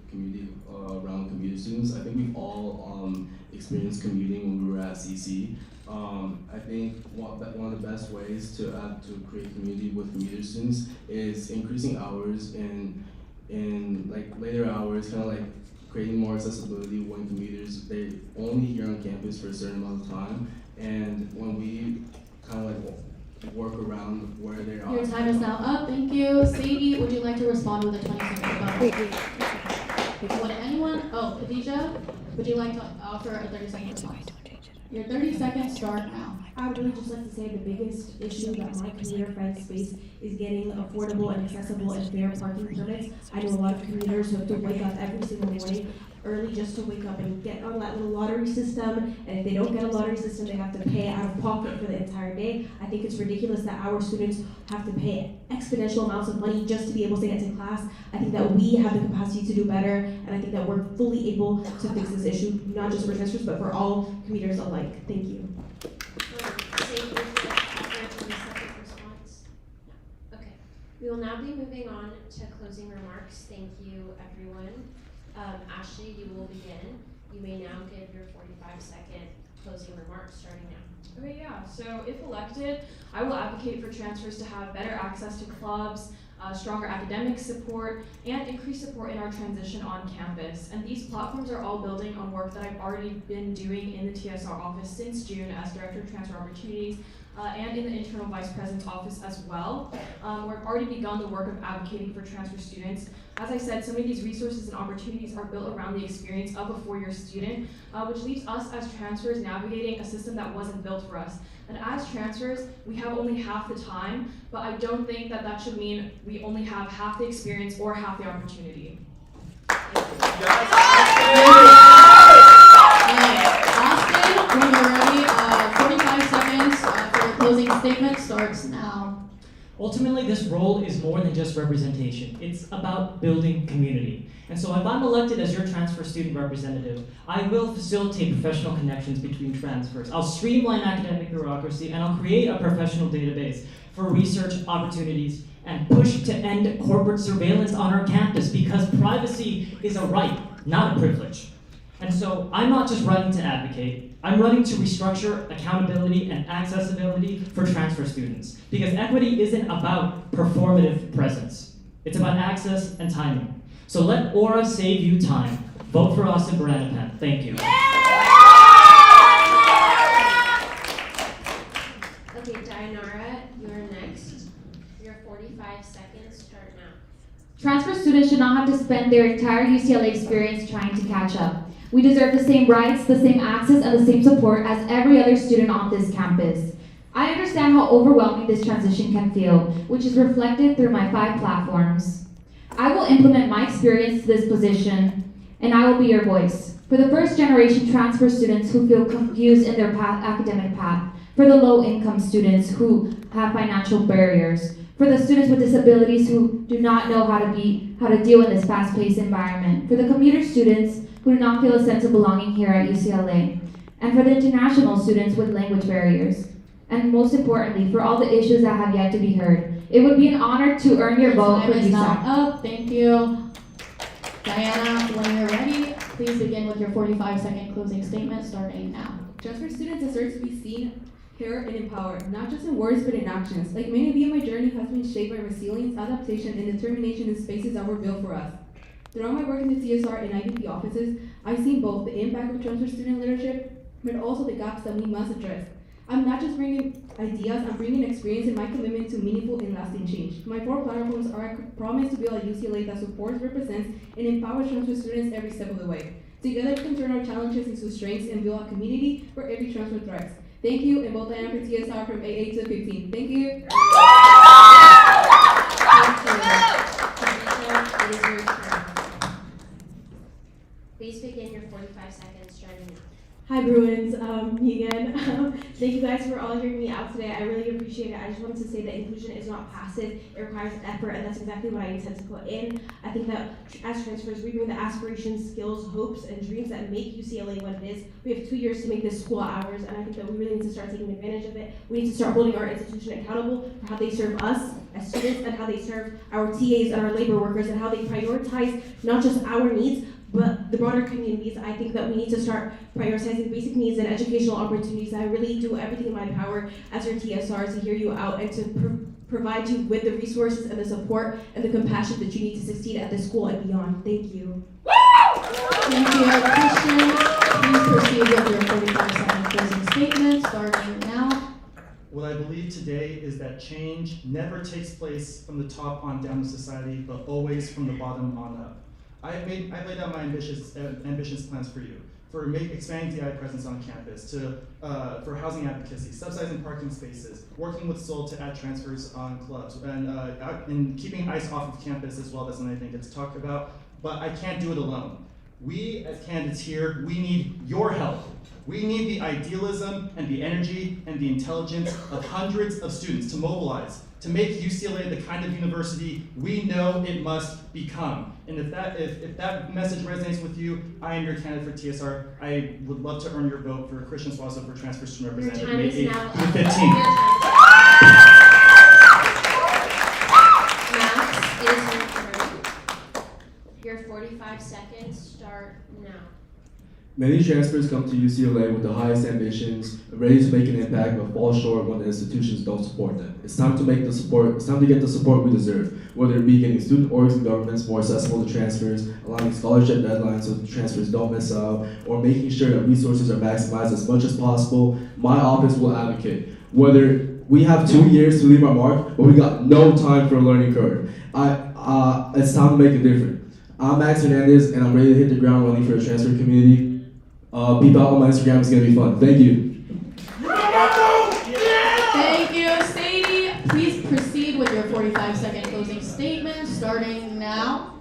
community around community students, I think we've all experienced commuting when we were at CC. I think one of the best ways to create community with commuter students is increasing hours in like later hours, kind of like creating more accessibility when commuters, they only here on campus for a certain amount of time, and when we kind of like work around where they are. Your time is now up. Thank you. Sadie, would you like to respond with a 20-second rebuttal? Would anyone? Oh, Khadijah, would you like to offer a 30-second response? Your 30 seconds start now. I would really just like to say the biggest issue that my commuter friends face is getting affordable and accessible and fair parking permits. I know a lot of commuters who have to wake up every single morning early just to wake up and get on that little lottery system, and if they don't get a lottery system, they have to pay out of pocket for the entire day. I think it's ridiculous that our students have to pay exponential amounts of money just to be able to get to class. I think that we have the capacity to do better, and I think that we're fully able to fix this issue, not just for transfers, but for all commuters alike. Thank you. Okay, we will now be moving on to closing remarks. Thank you, everyone. Ashley, you will begin. You may now give your 45-second closing remarks starting now. Okay, yeah. So if elected, I will advocate for transfers to have better access to clubs, stronger academic support, and increased support in our transition on campus. And these platforms are all building on work that I've already been doing in the TSR office since June as Director of Transfer Opportunities. and in the internal vice president's office as well. We've already begun the work of advocating for transfer students. As I said, some of these resources and opportunities are built around the experience of a four-year student, which leaves us as transfers navigating a system that wasn't built for us. And as transfers, we have only half the time, but I don't think that that should mean we only have half the experience or half the opportunity. Austin, when you're ready, 45 seconds for your closing statement starts now. Ultimately, this role is more than just representation. It's about building community. And so if I'm elected as your transfer student representative, I will facilitate professional connections between transfers. I'll streamline academic bureaucracy, and I'll create a professional database for research opportunities and push to end corporate surveillance on our campus, because privacy is a right, not a privilege. And so I'm not just running to advocate, I'm running to restructure accountability and accessibility for transfer students, because equity isn't about performative presence. It's about access and timing. So let Aura save you time. Vote for us in Barsakov. Thank you. Okay, Nora, you're next. Your 45 seconds start now. Transfer students should not have to spend their entire UCLA experience trying to catch up. We deserve the same rights, the same access, and the same support as every other student on this campus. I understand how overwhelming this transition can feel, which is reflected through my 5 platforms. I will implement my experience to this position, and I will be your voice. For the first-generation transfer students who feel confused in their academic path, for the low-income students who have financial barriers, for the students with disabilities who do not know how to deal in this fast-paced environment, for the commuter students who do not feel a sense of belonging here at UCLA, and for the international students with language barriers. And most importantly, for all the issues that have yet to be heard. It would be an honor to earn your vote for Time is now USAC. up. Thank you. Diana, when you're ready, please begin with your 45-second closing statement starting now. Transfer students deserve to be seen, heard, and empowered, not just in words but in actions. Like many of you, my journey has been shaped by resilience, adaptation, and determination in spaces that were built for us. Throughout my work in the CSR and IVP offices, I've seen both the impact of transfer student leadership, but also the gaps that we must address. I'm not just bringing ideas, I'm bringing experience and my commitment to meaningful and lasting change. My 4 platforms are a promise to build a UCLA that supports, represents, and empowers transfer students every step of the way. Together we can turn our challenges into strengths and build a community where every transfer thrives. Thank you, and vote Diana for TSR from 8 to 15. Thank you. It is your turn. Please begin your 45 seconds starting now. Hi Bruins, me again. Thank you guys for all hearing me out today. I really appreciate it. I just wanted to say that inclusion is not passive, it requires effort, and that's exactly what I intend to put in. I think that as transfers, we bring the aspirations, skills, hopes, and dreams that make UCLA what it is. We have 2 years to make this school ours, and I think that we really need to start taking advantage of it. We need to start holding our institution accountable for how they serve us as students, and how they serve our TAs and our labor workers, and how they prioritize not just our needs, but the broader communities. I think that we need to start prioritizing basic needs and educational opportunities. I really do everything in my power as your TSR to hear you out and to provide you with the resources and the support and the compassion that you need to succeed at this school and beyond. Thank you. Thank you, Christian. Please proceed with your 45-second closing statement starting now. What I believe today is that change never takes place from the top on down in society, but always from the bottom on up. I've laid out my ambitious plans for you, for expanding DI presence on campus, for housing advocacy, subsidizing parking spaces, working with SOL to add transfers on clubs, and keeping ICE off of campus as well. That's another thing to talk about, but I can't do it alone. We as candidates here, we need your help. We need the idealism and the energy and the intelligence of hundreds of students to mobilize, to make UCLA the kind of university we know it must become. And if that message resonates with you, I am your candidate for TSR. I would love to earn your vote for Christian Swazo for transfer student representative, May 8th through 15th. Max, it is your turn. Your 45 seconds start now. Many transfers come to UCLA with the highest ambitions, ready to make an impact, but fall short when the institutions don't support them. It's time to get the support we deserve, whether it be getting student orgs and governments more accessible to transfers, allowing scholarship deadlines so transfers don't miss out, or making sure that resources are maximized as much as possible. My office will advocate. Whether We have 2 years to leave our mark, but we got no time for a learning curve. It's time to make a difference. I'm Max Hernandez, and I'm ready to hit the ground running for the transfer community. Peep out on my Instagram, it's gonna be fun. Thank you. Thank you, Sadie. Please proceed with your 45-second closing statement, starting now.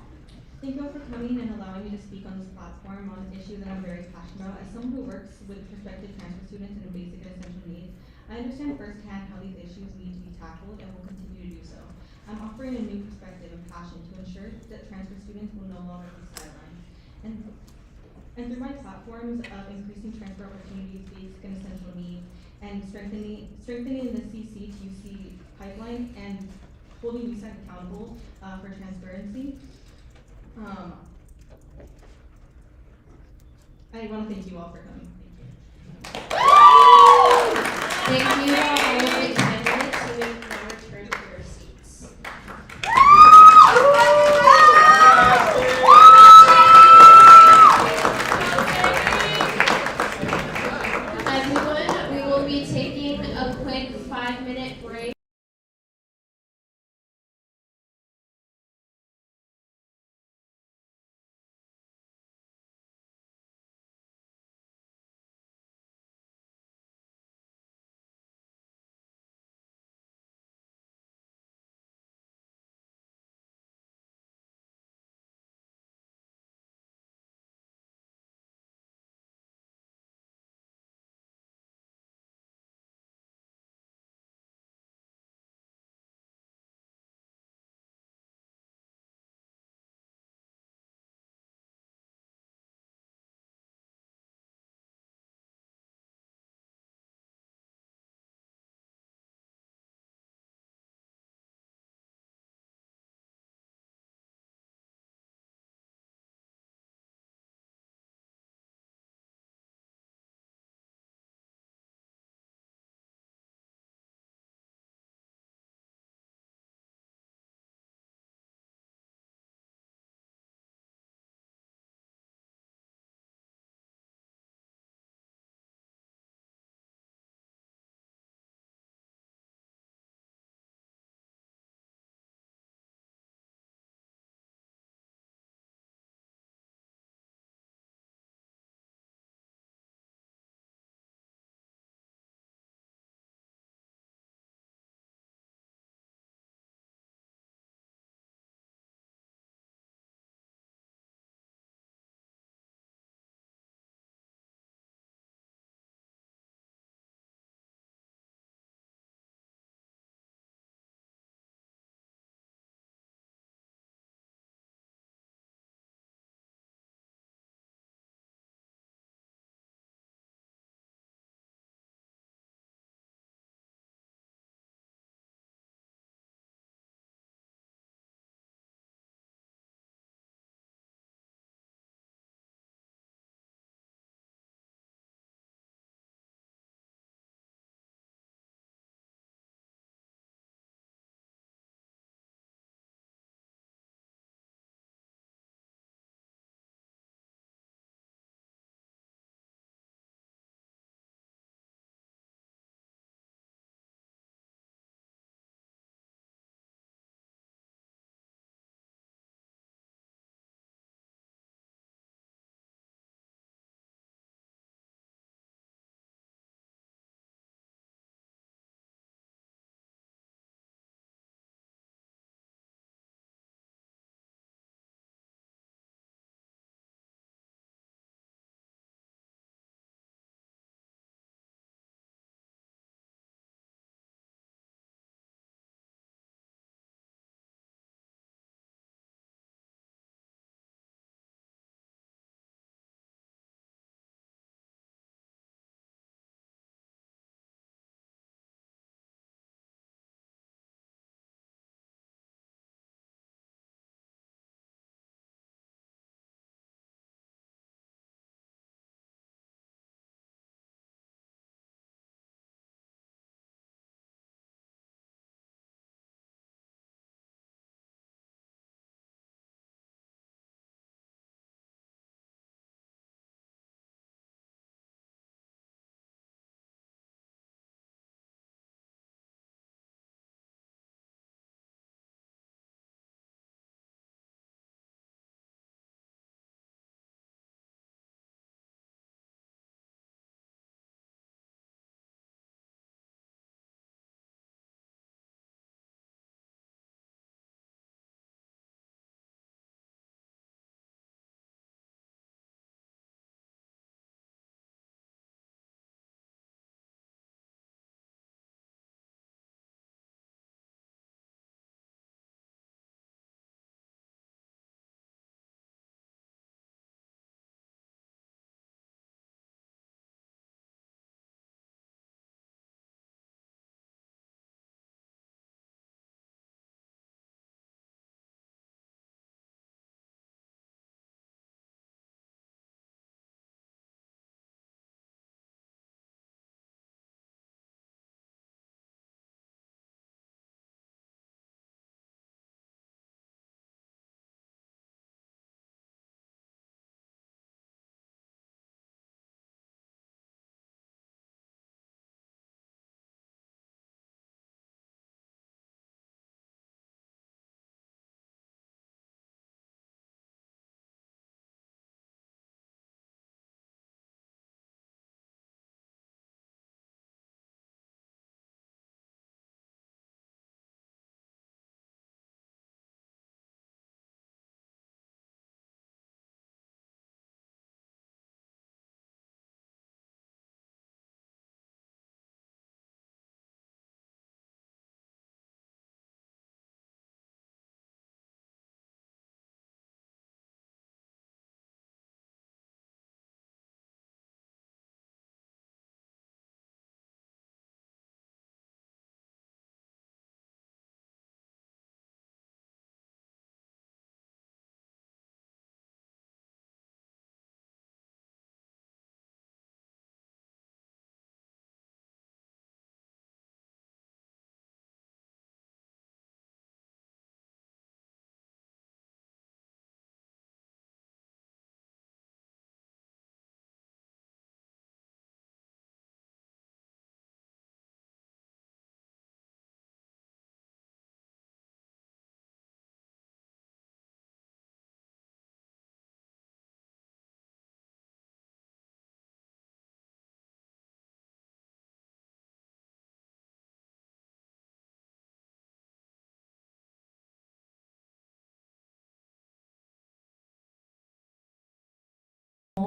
Thank you all for coming and allowing me to speak on this platform on an issue that I'm very passionate about. As someone who works with prospective transfer students in basic and essential needs, I understand firsthand how these issues need to be tackled and will continue to do so. I'm offering a new perspective and passion to ensure that transfer students will no longer be sidelined. And through my platforms of increasing transfer opportunities, basic and essential needs, and strengthening the CC to UC pipeline and holding USAC accountable for transparency. I want to thank you all for coming. Thank you all of the candidates who have now returned to your seats. Everyone, we will be taking a quick 5-minute break.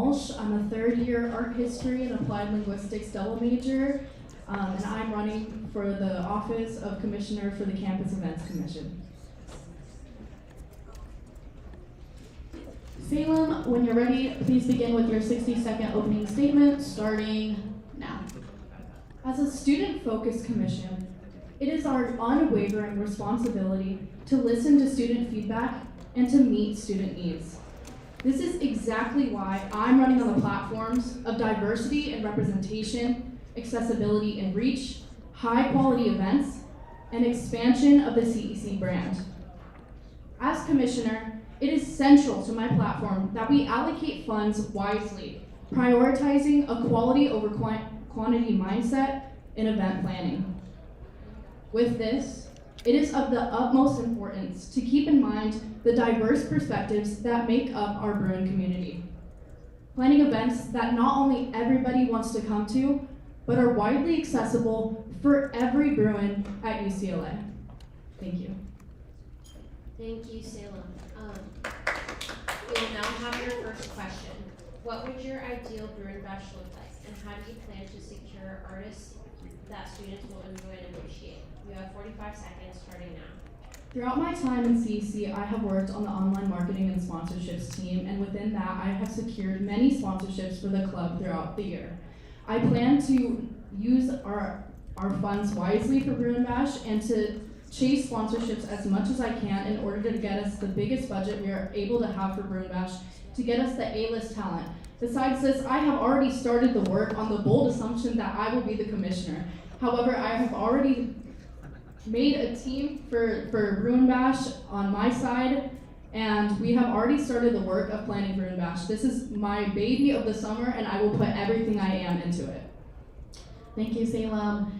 Walsh. I'm a third-year art history and applied linguistics double major, and I'm running for the office of Commissioner for the Campus Events Commission. Salem, when you're ready, please begin with your 60-second opening statement, starting now. As a student-focused commission, it is our unwavering responsibility to listen to student feedback and to meet student needs. This is exactly why I'm running on the platforms of diversity and representation, accessibility and reach, high-quality events, and expansion of the CEC brand. As commissioner, it is central to my platform that we allocate funds wisely, prioritizing a quality over quantity mindset in event planning. With this, it is of the utmost importance to keep in mind the diverse perspectives that make up our Bruin community. Planning events that not only everybody wants to come to, but are widely accessible for every Bruin at UCLA. Thank you. Thank you, Salem. We will now have your first question. What would your ideal Bruin Bash look like, and how do you plan to secure artists that students will enjoy and appreciate? You have 45 seconds starting now. Throughout my time in CEC, I have worked on the online marketing and sponsorships team, and within that, I have secured many sponsorships for the club throughout the year. I plan to use our funds wisely for Bruin Bash and to chase sponsorships as much as I can in order to get us the biggest budget we are able to have for Bruin Bash to get us the A-list talent. Besides this, I have already started the work on the bold assumption that I will be the commissioner. However, I have already made a team for Bruin Bash on my side, and we have already started the work of planning Bruin Bash. This is my baby of the summer, and I will put everything I am into it. Thank you, Salem.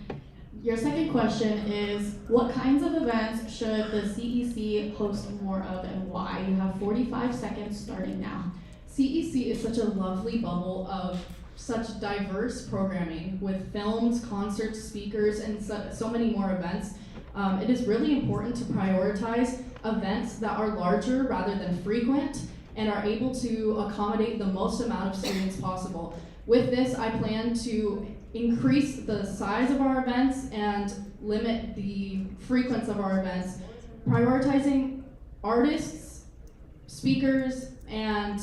Your second question is, what kinds of events should the CEC host more of and why? You have 45 seconds starting now. CEC is such a lovely bubble of such diverse programming with films, concerts, speakers, and so many more events. It is really important to prioritize events that are larger rather than frequent and are able to accommodate the most amount of students possible. With this, I plan to increase the size of our events and limit the frequency of our events, prioritizing artists, speakers, and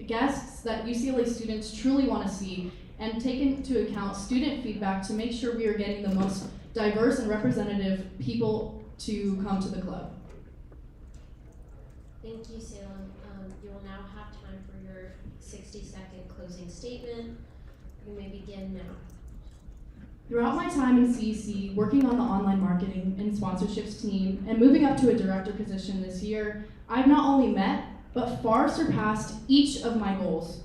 guests that UCLA students truly want to see, and take into account student feedback to make sure we are getting the most diverse and representative people to come to the club. Thank you, Salem. You will now have time for your 60-second closing statement. You may begin now. Throughout my time in CEC, working on the online marketing and sponsorships team, and moving up to a director position this year, I've not only met, but far surpassed each of my goals.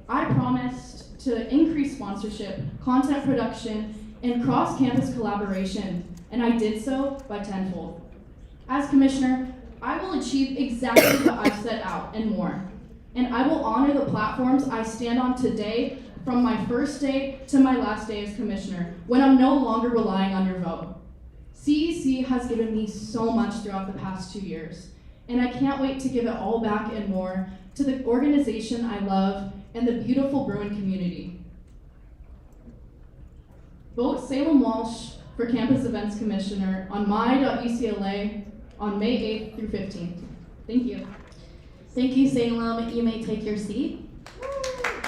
I promised to increase sponsorship, content production, and cross-campus collaboration, and I did so by tenfold. As commissioner, I will achieve exactly what I've set out and more, and I will honor the platforms I stand on today from my first day to my last day as commissioner, when I'm no longer relying on your vote. CEC has given me so much throughout the past 2 years, and I can't wait to give it all back and more to the organization I love and the beautiful Bruin community. Vote Salem Walsh for Campus Events Commissioner on my.ucla on May 8th through 15th. Thank you. Thank you, Salem. You may take your seat.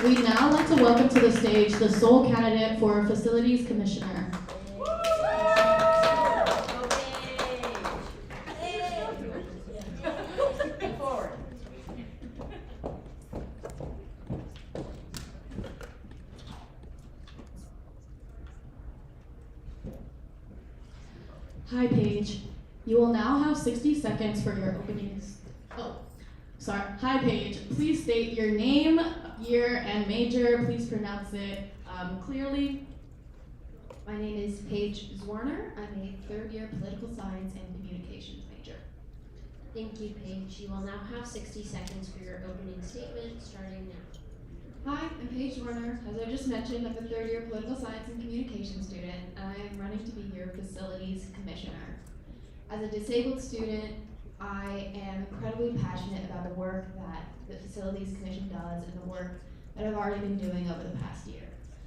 We'd now like to welcome to the stage the sole candidate for Facilities Commissioner. Hi, Paige. You will now have 60 seconds for your openings. Hi, Paige. Please state your name, year, and major. Please pronounce it clearly. My name is Paige Zwarner. I'm a third-year political science and communications major. Thank you, Paige. You will now have 60 seconds for your opening statement, starting now. Hi, I'm Paige Zwarner. As I just mentioned, I'm a third-year political science and communications student, and I am running to be your facilities commissioner. As a disabled student, I am incredibly passionate about the work that the Facilities Commission does and the work that I've already been doing over the past year.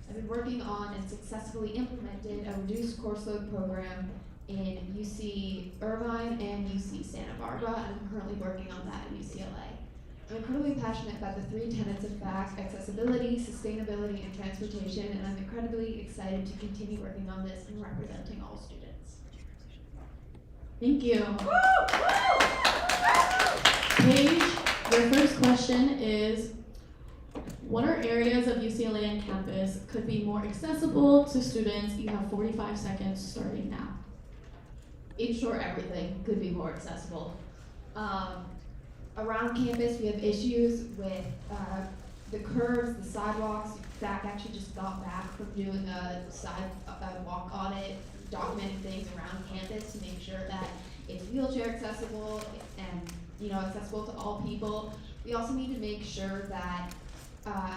I've been working on and successfully implemented a reduced course load program in UC Irvine and UC Santa Barbara, and I'm currently working on that at UCLA. I'm incredibly passionate about the three tenets of FACT: accessibility, sustainability, and transportation, and I'm incredibly excited to continue working on this and representing all students. Thank you. Paige, your first question is, what are areas of UCLA and campus could be more accessible to students? You have 45 seconds starting now. In short, everything could be more accessible. Around campus, we have issues with the curbs, the sidewalks. FAC actually just got back from doing a sidewalk audit, documenting things around campus to make sure that it's wheelchair accessible and accessible to all people. We also need to make sure that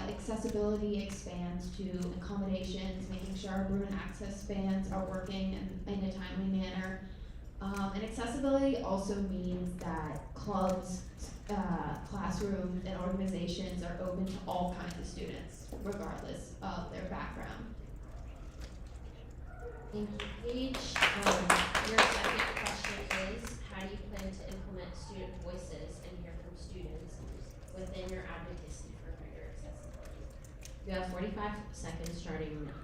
accessibility expands to accommodations, making sure our Bruin access bans are working in a timely manner. And accessibility also means that clubs, classrooms, and organizations are open to all kinds of students, regardless of their background. Thank you, Paige. Your second question is, how do you plan to implement student voices and hear from students within your advocacy for greater accessibility? You have 45 seconds starting now.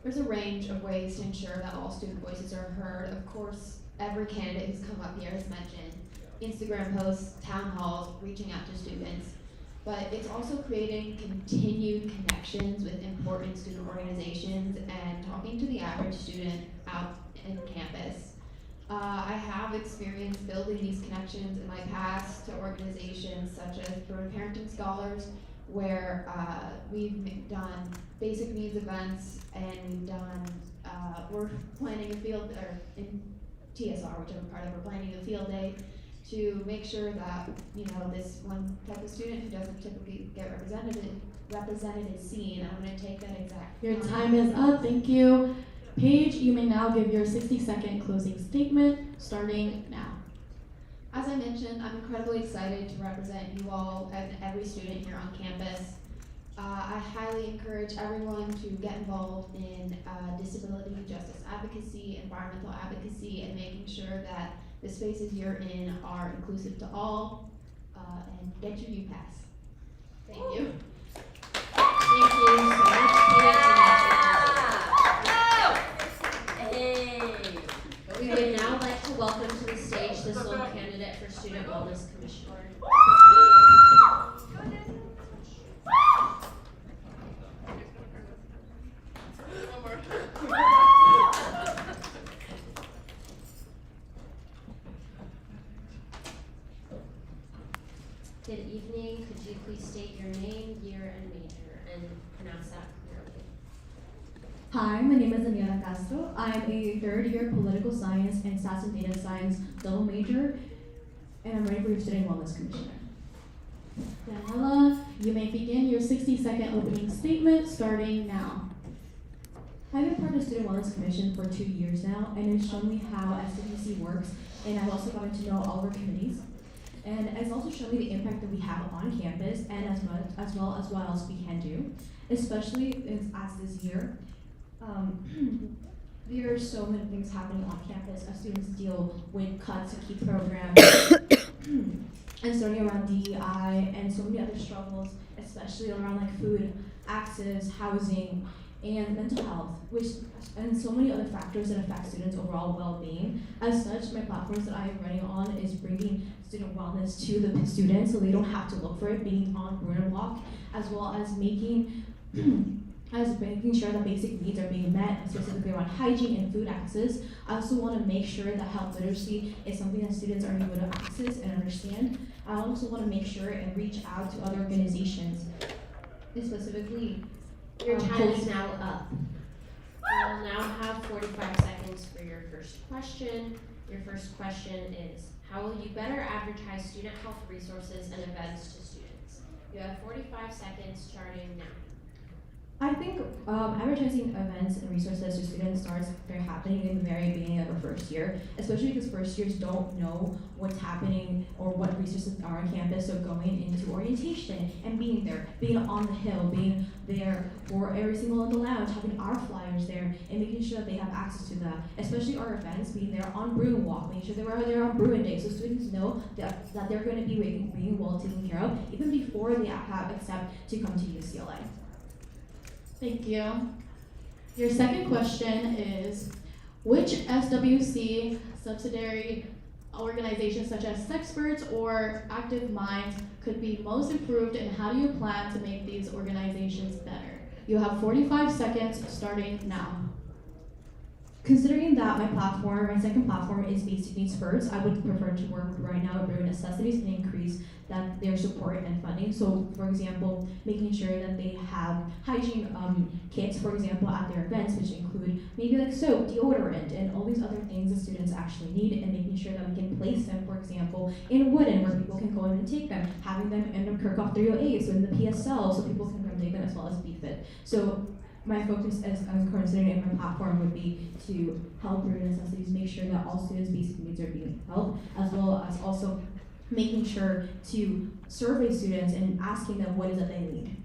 There's a range of ways to ensure that all student voices are heard. Of course, every candidate who's come up here has mentioned Instagram posts, town halls, reaching out to students, but it's also creating continued connections with important student organizations and talking to the average student out in campus. I have experience building these connections in my past to organizations such as Bruin Parenting Scholars, where we've done basic needs events, and we've done, we're planning a field, or in TSR, which I'm part of, we're planning a field day to make sure that, this one type of student who doesn't typically get represented is seen. I'm gonna take that exact. Your time is up, thank you. Paige, you may now give your 60-second closing statement, starting now. As I mentioned, I'm incredibly excited to represent you all and every student here on campus. I highly encourage everyone to get involved in disability justice advocacy, environmental advocacy, and making sure that the spaces you're in are inclusive to all, and get your UPass. Thank you. Thank you so much. We would now like to welcome to the stage the sole candidate for Student Wellness Commissioner. Good evening. Could you please state your name, year, and major, and pronounce that clearly? Hi, my name is Nora Castro. I'm a third-year political science and stats and data science double major, and I'm ready for your Student Wellness Commissioner. Daniela, you may begin your 60-second opening statement, starting now. I've been part of the Student Wellness Commission for 2 years now, and it's shown me how SWC works, and I've also gotten to know all of our committees. And it's also shown me the impact that we have on campus, and as well as what else we can do, especially as this year. There are so many things happening on campus as students deal with cuts to key programs, and starting around DEI, and so many other struggles, especially around like food, access, housing, and mental health, and so many other factors that affect students' overall well-being. As such, my platforms that I am running on is bringing student wellness to the students so they don't have to look for it, being on Bruin Block, as well as making sure that basic needs are being met, specifically around hygiene and food access. I also want to make sure that health literacy is something that students are able to access and understand. I also want to make sure and reach out to other organizations, specifically. Your time is now up. You will now have 45 seconds for your first question. Your first question is, how will you better advertise student health resources and events to students? You have 45 seconds starting now. I think advertising events and resources to students starts they're happening in the very beginning of our first year, especially because first years don't know what's happening or what resources are on campus. So going into orientation and being there, being on the hill, being there for every single on the lounge, having our flyers there, and making sure that they have access to that. Especially our events, being there on Bruin Walk, making sure they were there on Bruin Day, so students know that they're going to be being well taken care of even before they accept to come to UCLA. Thank you. Your second question is, which SWC subsidiary organizations such as Sexperts or Active Minds could be most improved, and how do you plan to make these organizations better? You have 45 seconds starting now. Considering that my second platform is Basic Needs First, I would prefer to work right now with Bruin Necessities and increase their support and funding. So, for example, making sure that they have hygiene kits, for example, at their events, which include maybe like soap, deodorant, and all these other things that students actually need, and making sure that we can place them, for example, in Wooden, where people can go in and take them, having them in the Kirchhoff 308, so in the PSL, so people can come take them, as well as BFIT. So my focus as I'm considering in my platform would be to help Bruin Necessities make sure that all students' basic needs are being helped, as well as also making sure to survey students and asking them what is it they need.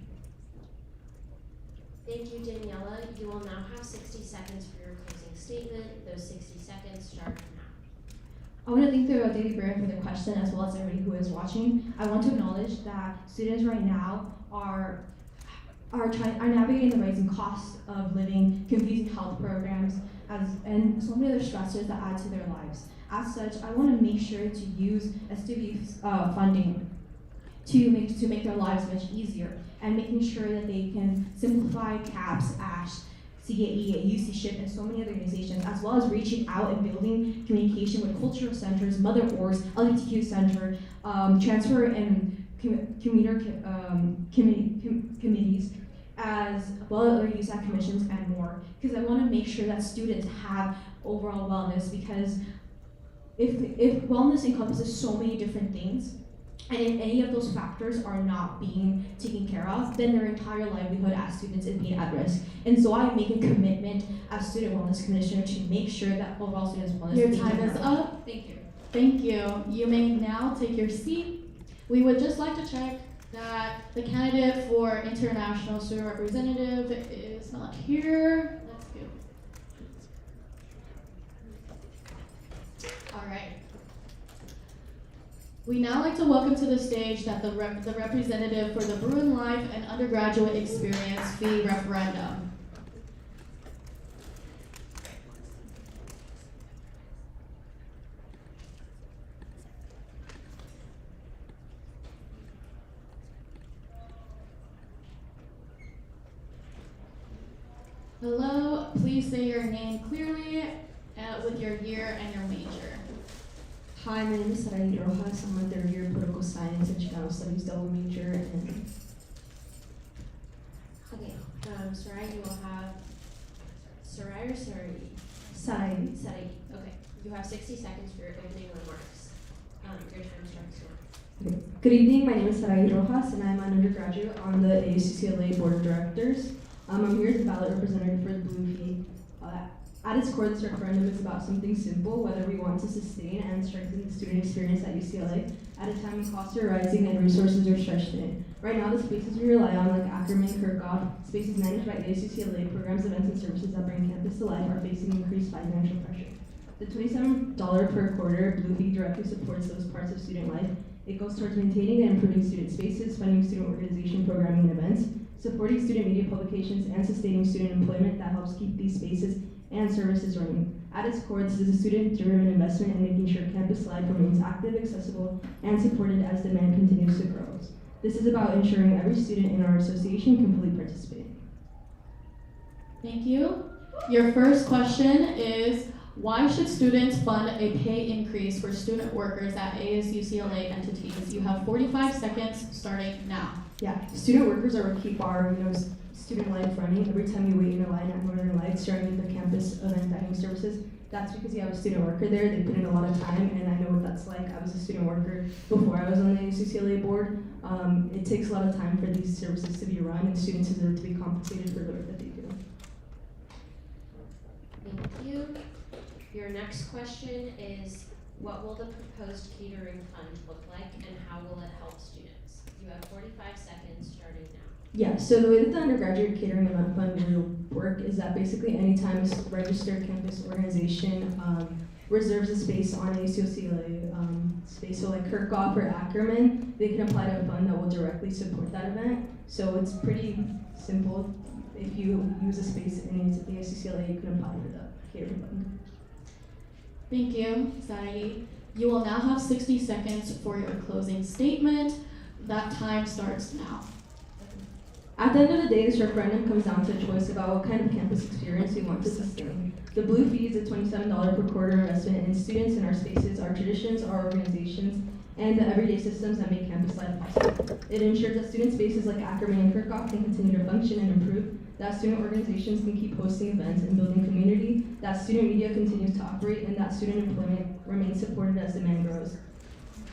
Thank you, Daniela. You will now have 60 seconds for your closing statement. Those 60 seconds start now. I want to thank the Daily Bruin for the question, as well as everybody who is watching. I want to acknowledge that students right now are navigating the rising costs of living, confusing health programs, and so many other stressors that add to their lives. As such, I want to make sure to use SW's funding to make their lives much easier, and making sure that they can simplify CAPS, ASH, CAE, UC SHIP, and so many other organizations, as well as reaching out and building communication with cultural centers, mother orgs, LGBTQ center, transfer and commuter committees, as well as other USAC commissions and more. Because I want to make sure that students have overall wellness, because if wellness encompasses so many different things, and if any of those factors are not being taken care of, then their entire livelihood as students is being at risk. And so I make a commitment as Student Wellness Commissioner to make sure that overall students' wellness Your is being time taken is care of. up. Thank you. Thank you. You may now take your seat. We would just like to check that the candidate for International Student Representative is not here. Let's go. All right. We now like to welcome to the stage the representative for the Bruin Life and Undergraduate Experience Fee Referendum. Hello, please say your name clearly with your year and your major. Hi, my name is Sarai Rojas. I'm a third year political science and Chicano studies double major. And Okay, Sarai, you will have Sarai or Sarai? Sarai. Sarai. Okay, you have 60 seconds for your opening remarks. Your time starts now. Okay. Good evening, my name is Sarai Rojas, and I'm an undergraduate on the UCLA Board of Directors. I'm here as the ballot representative for the Blue Fee. At its core, this referendum is about something simple: whether we want to sustain and strengthen the student experience at UCLA at a time when costs are rising and resources are stretched thin. Right now, the spaces we rely on, like Ackerman, Kirchhoff, spaces managed by UCLA, programs, events, and services that bring campus to life, are facing increased financial pressure. The $27 per quarter Blue Fee directly supports those parts of student life. It goes towards maintaining and improving student spaces, funding student organization programming and events, supporting student media publications, and sustaining student employment that helps keep these spaces and services running. At its core, this is a student-driven investment in making sure campus life remains active, accessible, and supported as demand continues to grow. This is about ensuring every student in our association can fully participate. Thank you. Your first question is, why should students fund a pay increase for student workers at ASUCLA entities? You have 45 seconds starting now. Yeah, student workers are what keep our student life running. Every time you wait in a line at Northern Lights during the campus event dining services, that's because you have a student worker there. They put in a lot of time, and I know what that's like. I was a student worker before I was on the UCLA board. It takes a lot of time for these services to be run, and students deserve to be compensated for the work that they do. Thank you. Your next question is, what will the proposed catering fund look like and how will it help students? You have 45 seconds starting now. Yeah, so the way that the undergraduate catering event fund will work is that basically anytime a registered campus organization reserves a space on a UCLA space, so like Kirkhoff or Ackerman, they can apply to a fund that will directly support that event. So it's pretty simple. If you use a space in UCLA, you can apply for the catering fund. Thank you, Sarai. You will now have 60 seconds for your closing statement. That time starts now. At the end of the day, this referendum comes down to a choice about what kind of campus experience we want to sustain. The blue fee is a $27 per quarter investment in students in our spaces, our traditions, our organizations, and the everyday systems that make campus life possible. It ensures that student spaces like Ackerman and Kirkhoff can continue to function and improve, that student organizations can keep hosting events and building community, that student media continues to operate, and that student employment remains supported as demand grows.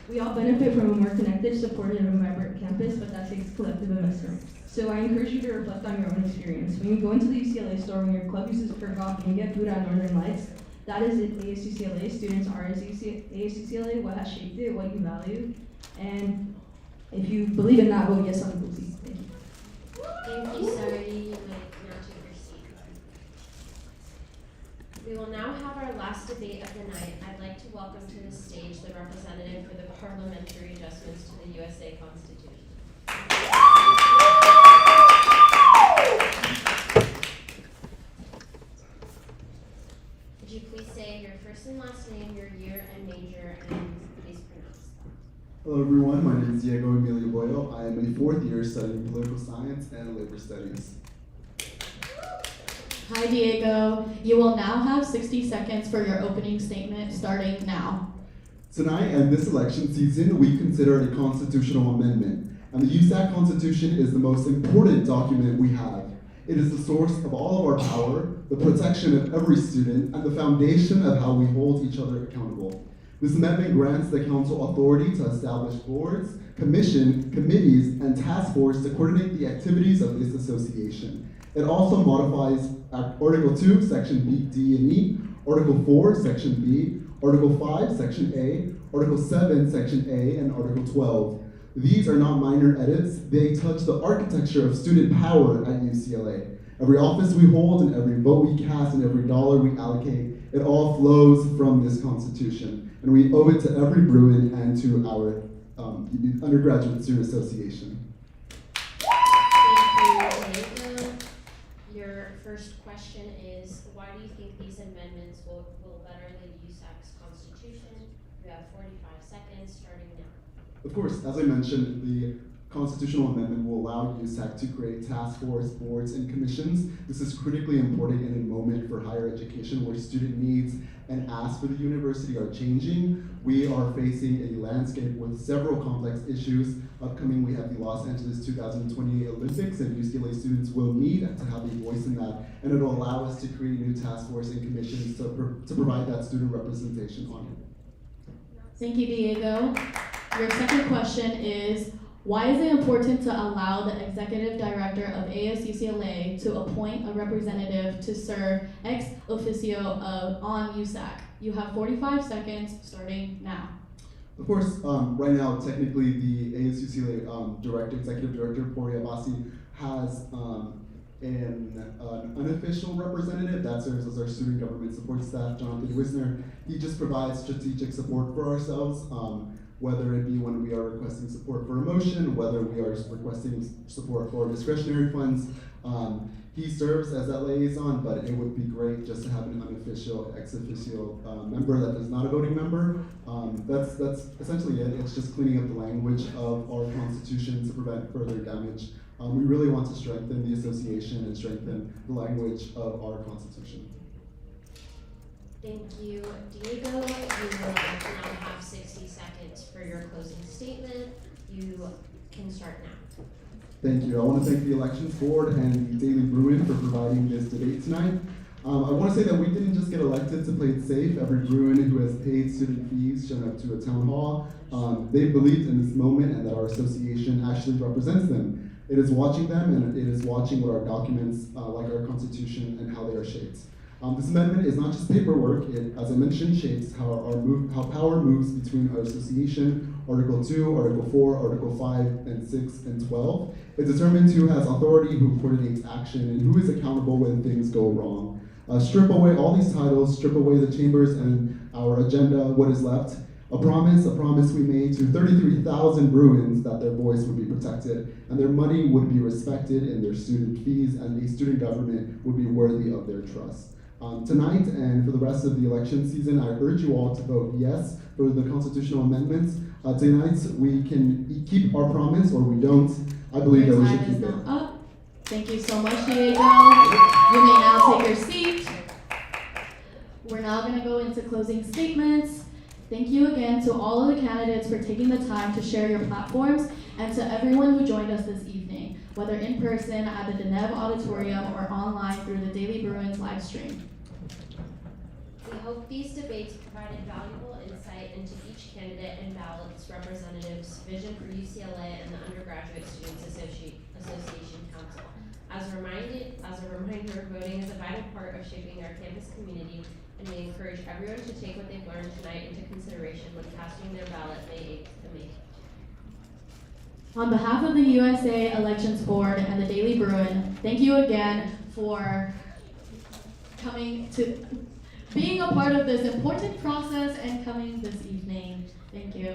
We all benefit from a more connected, supportive, and vibrant campus, but that takes collective investment. So I encourage you to reflect on your own experience. When you go into the UCLA store, when your club uses Kirkhoff and you get food at Northern Lights, that is ASUCLA. Students are ASUCLA, what has shaped it, what you value. And if you believe in that, vote yes on the blue fee. Thank you. Thank you, Sarai. You may now take your seat. We will now have our last debate of the night. I'd like to welcome to the stage the representative for the parliamentary adjustments to the USA Constitution. Would you please say your first and last name, your year and major, and please pronounce them. Hello everyone, my name is Diego Emilio Boyo. I am a fourth year studying political science and labor studies. Hi, Diego. You will now have 60 seconds for your opening statement, starting now. Tonight and this election season, we consider a constitutional amendment, and the USAC Constitution is the most important document we have. It is the source of all of our power, the protection of every student, and the foundation of how we hold each other accountable. This amendment grants the council authority to establish boards, commission, committees, and task force to coordinate the activities of this association. It also modifies Article 2, Section B, D, and E, Article 4, Section B, Article 5, Section A, Article 7, Section A, and Article 12. These are not minor edits, they touch the architecture of student power at UCLA. Every office we hold and every vote we cast and every dollar we allocate, it all flows from this Constitution. And we owe it to every Bruin and to our undergraduate student association. Thank you, Diego. Your first question is, why do you think these amendments will better the USAC's Constitution? You have 45 seconds starting now. Of course, as I mentioned, the constitutional amendment will allow USAC to create task force, boards, and commissions. This is critically important in a moment for higher education where student needs and asks for the university are changing. We are facing a landscape with several complex issues. Upcoming, we have the Los Angeles 2028 Olympics, and UCLA students will need to have a voice in that, and it'll allow us to create new task force and commissions to provide that student representation on it. Thank you, Diego. Your second question is, why is it important to allow the executive director of ASUCLA to appoint a representative to serve ex officio on USAC? You have 45 seconds starting now. Of course, right now, technically, the ASUCLA executive director, Pori Abbasi, has an unofficial representative that serves as our student government support staff, Jonathan Wisner. He just provides strategic support for ourselves, whether it be when we are requesting support for a motion, whether we are requesting support for discretionary funds. He serves as that liaison, but it would be great just to have an unofficial ex officio member that is not a voting member. That's essentially it. It's just cleaning up the language of our Constitution to prevent further damage. We really want to strengthen the association and strengthen the language of our Constitution. Thank you, Diego. You will now have 60 seconds for your closing statement. You can start now. Thank you. I want to thank the Elections Board and the Daily Bruin for providing this debate tonight. I want to say that we didn't just get elected to play it safe. Every Bruin who has paid student fees, shown up to a town hall, they believed in this moment and that our association actually represents them. It is watching them and it is watching what our documents, like our Constitution, and how they are shaped. This amendment is not just paperwork. It, as I mentioned, shapes how how power moves between our association, Article 2, Article 4, Article 5, and 6, and 12. It determines who has authority, who coordinates action, and who is accountable when things go wrong. Strip away all these titles, strip away the chambers and our agenda, what is left? A promise we made to 33,000 Bruins that their voice would be protected, and their money would be respected in their student fees, and a student government would be worthy of their trust. Tonight and for the rest of the election season, I urge you all to vote yes for the constitutional amendments. Tonight we can keep our promise or we don't. I believe that we should keep it. Your time is now up. Thank you so much, Diego. You may now take your seat. We're now going to go into closing statements. Thank you again to all of the candidates for taking the time to share your platforms, and to everyone who joined us this evening, whether in person at the Deneb Auditorium or online through the Daily Bruin's live stream. We hope these debates provided valuable insight into each candidate and ballot's representative's vision for UCLA and the Undergraduate Students Association Council. As a reminder, voting is a vital part of shaping our campus community, and we encourage everyone to take what they've learned tonight into consideration when casting their ballot May 8th to May. On behalf of the USA Elections Board and the Daily Bruin, thank you again for being a part of this important process and coming this evening. Thank you.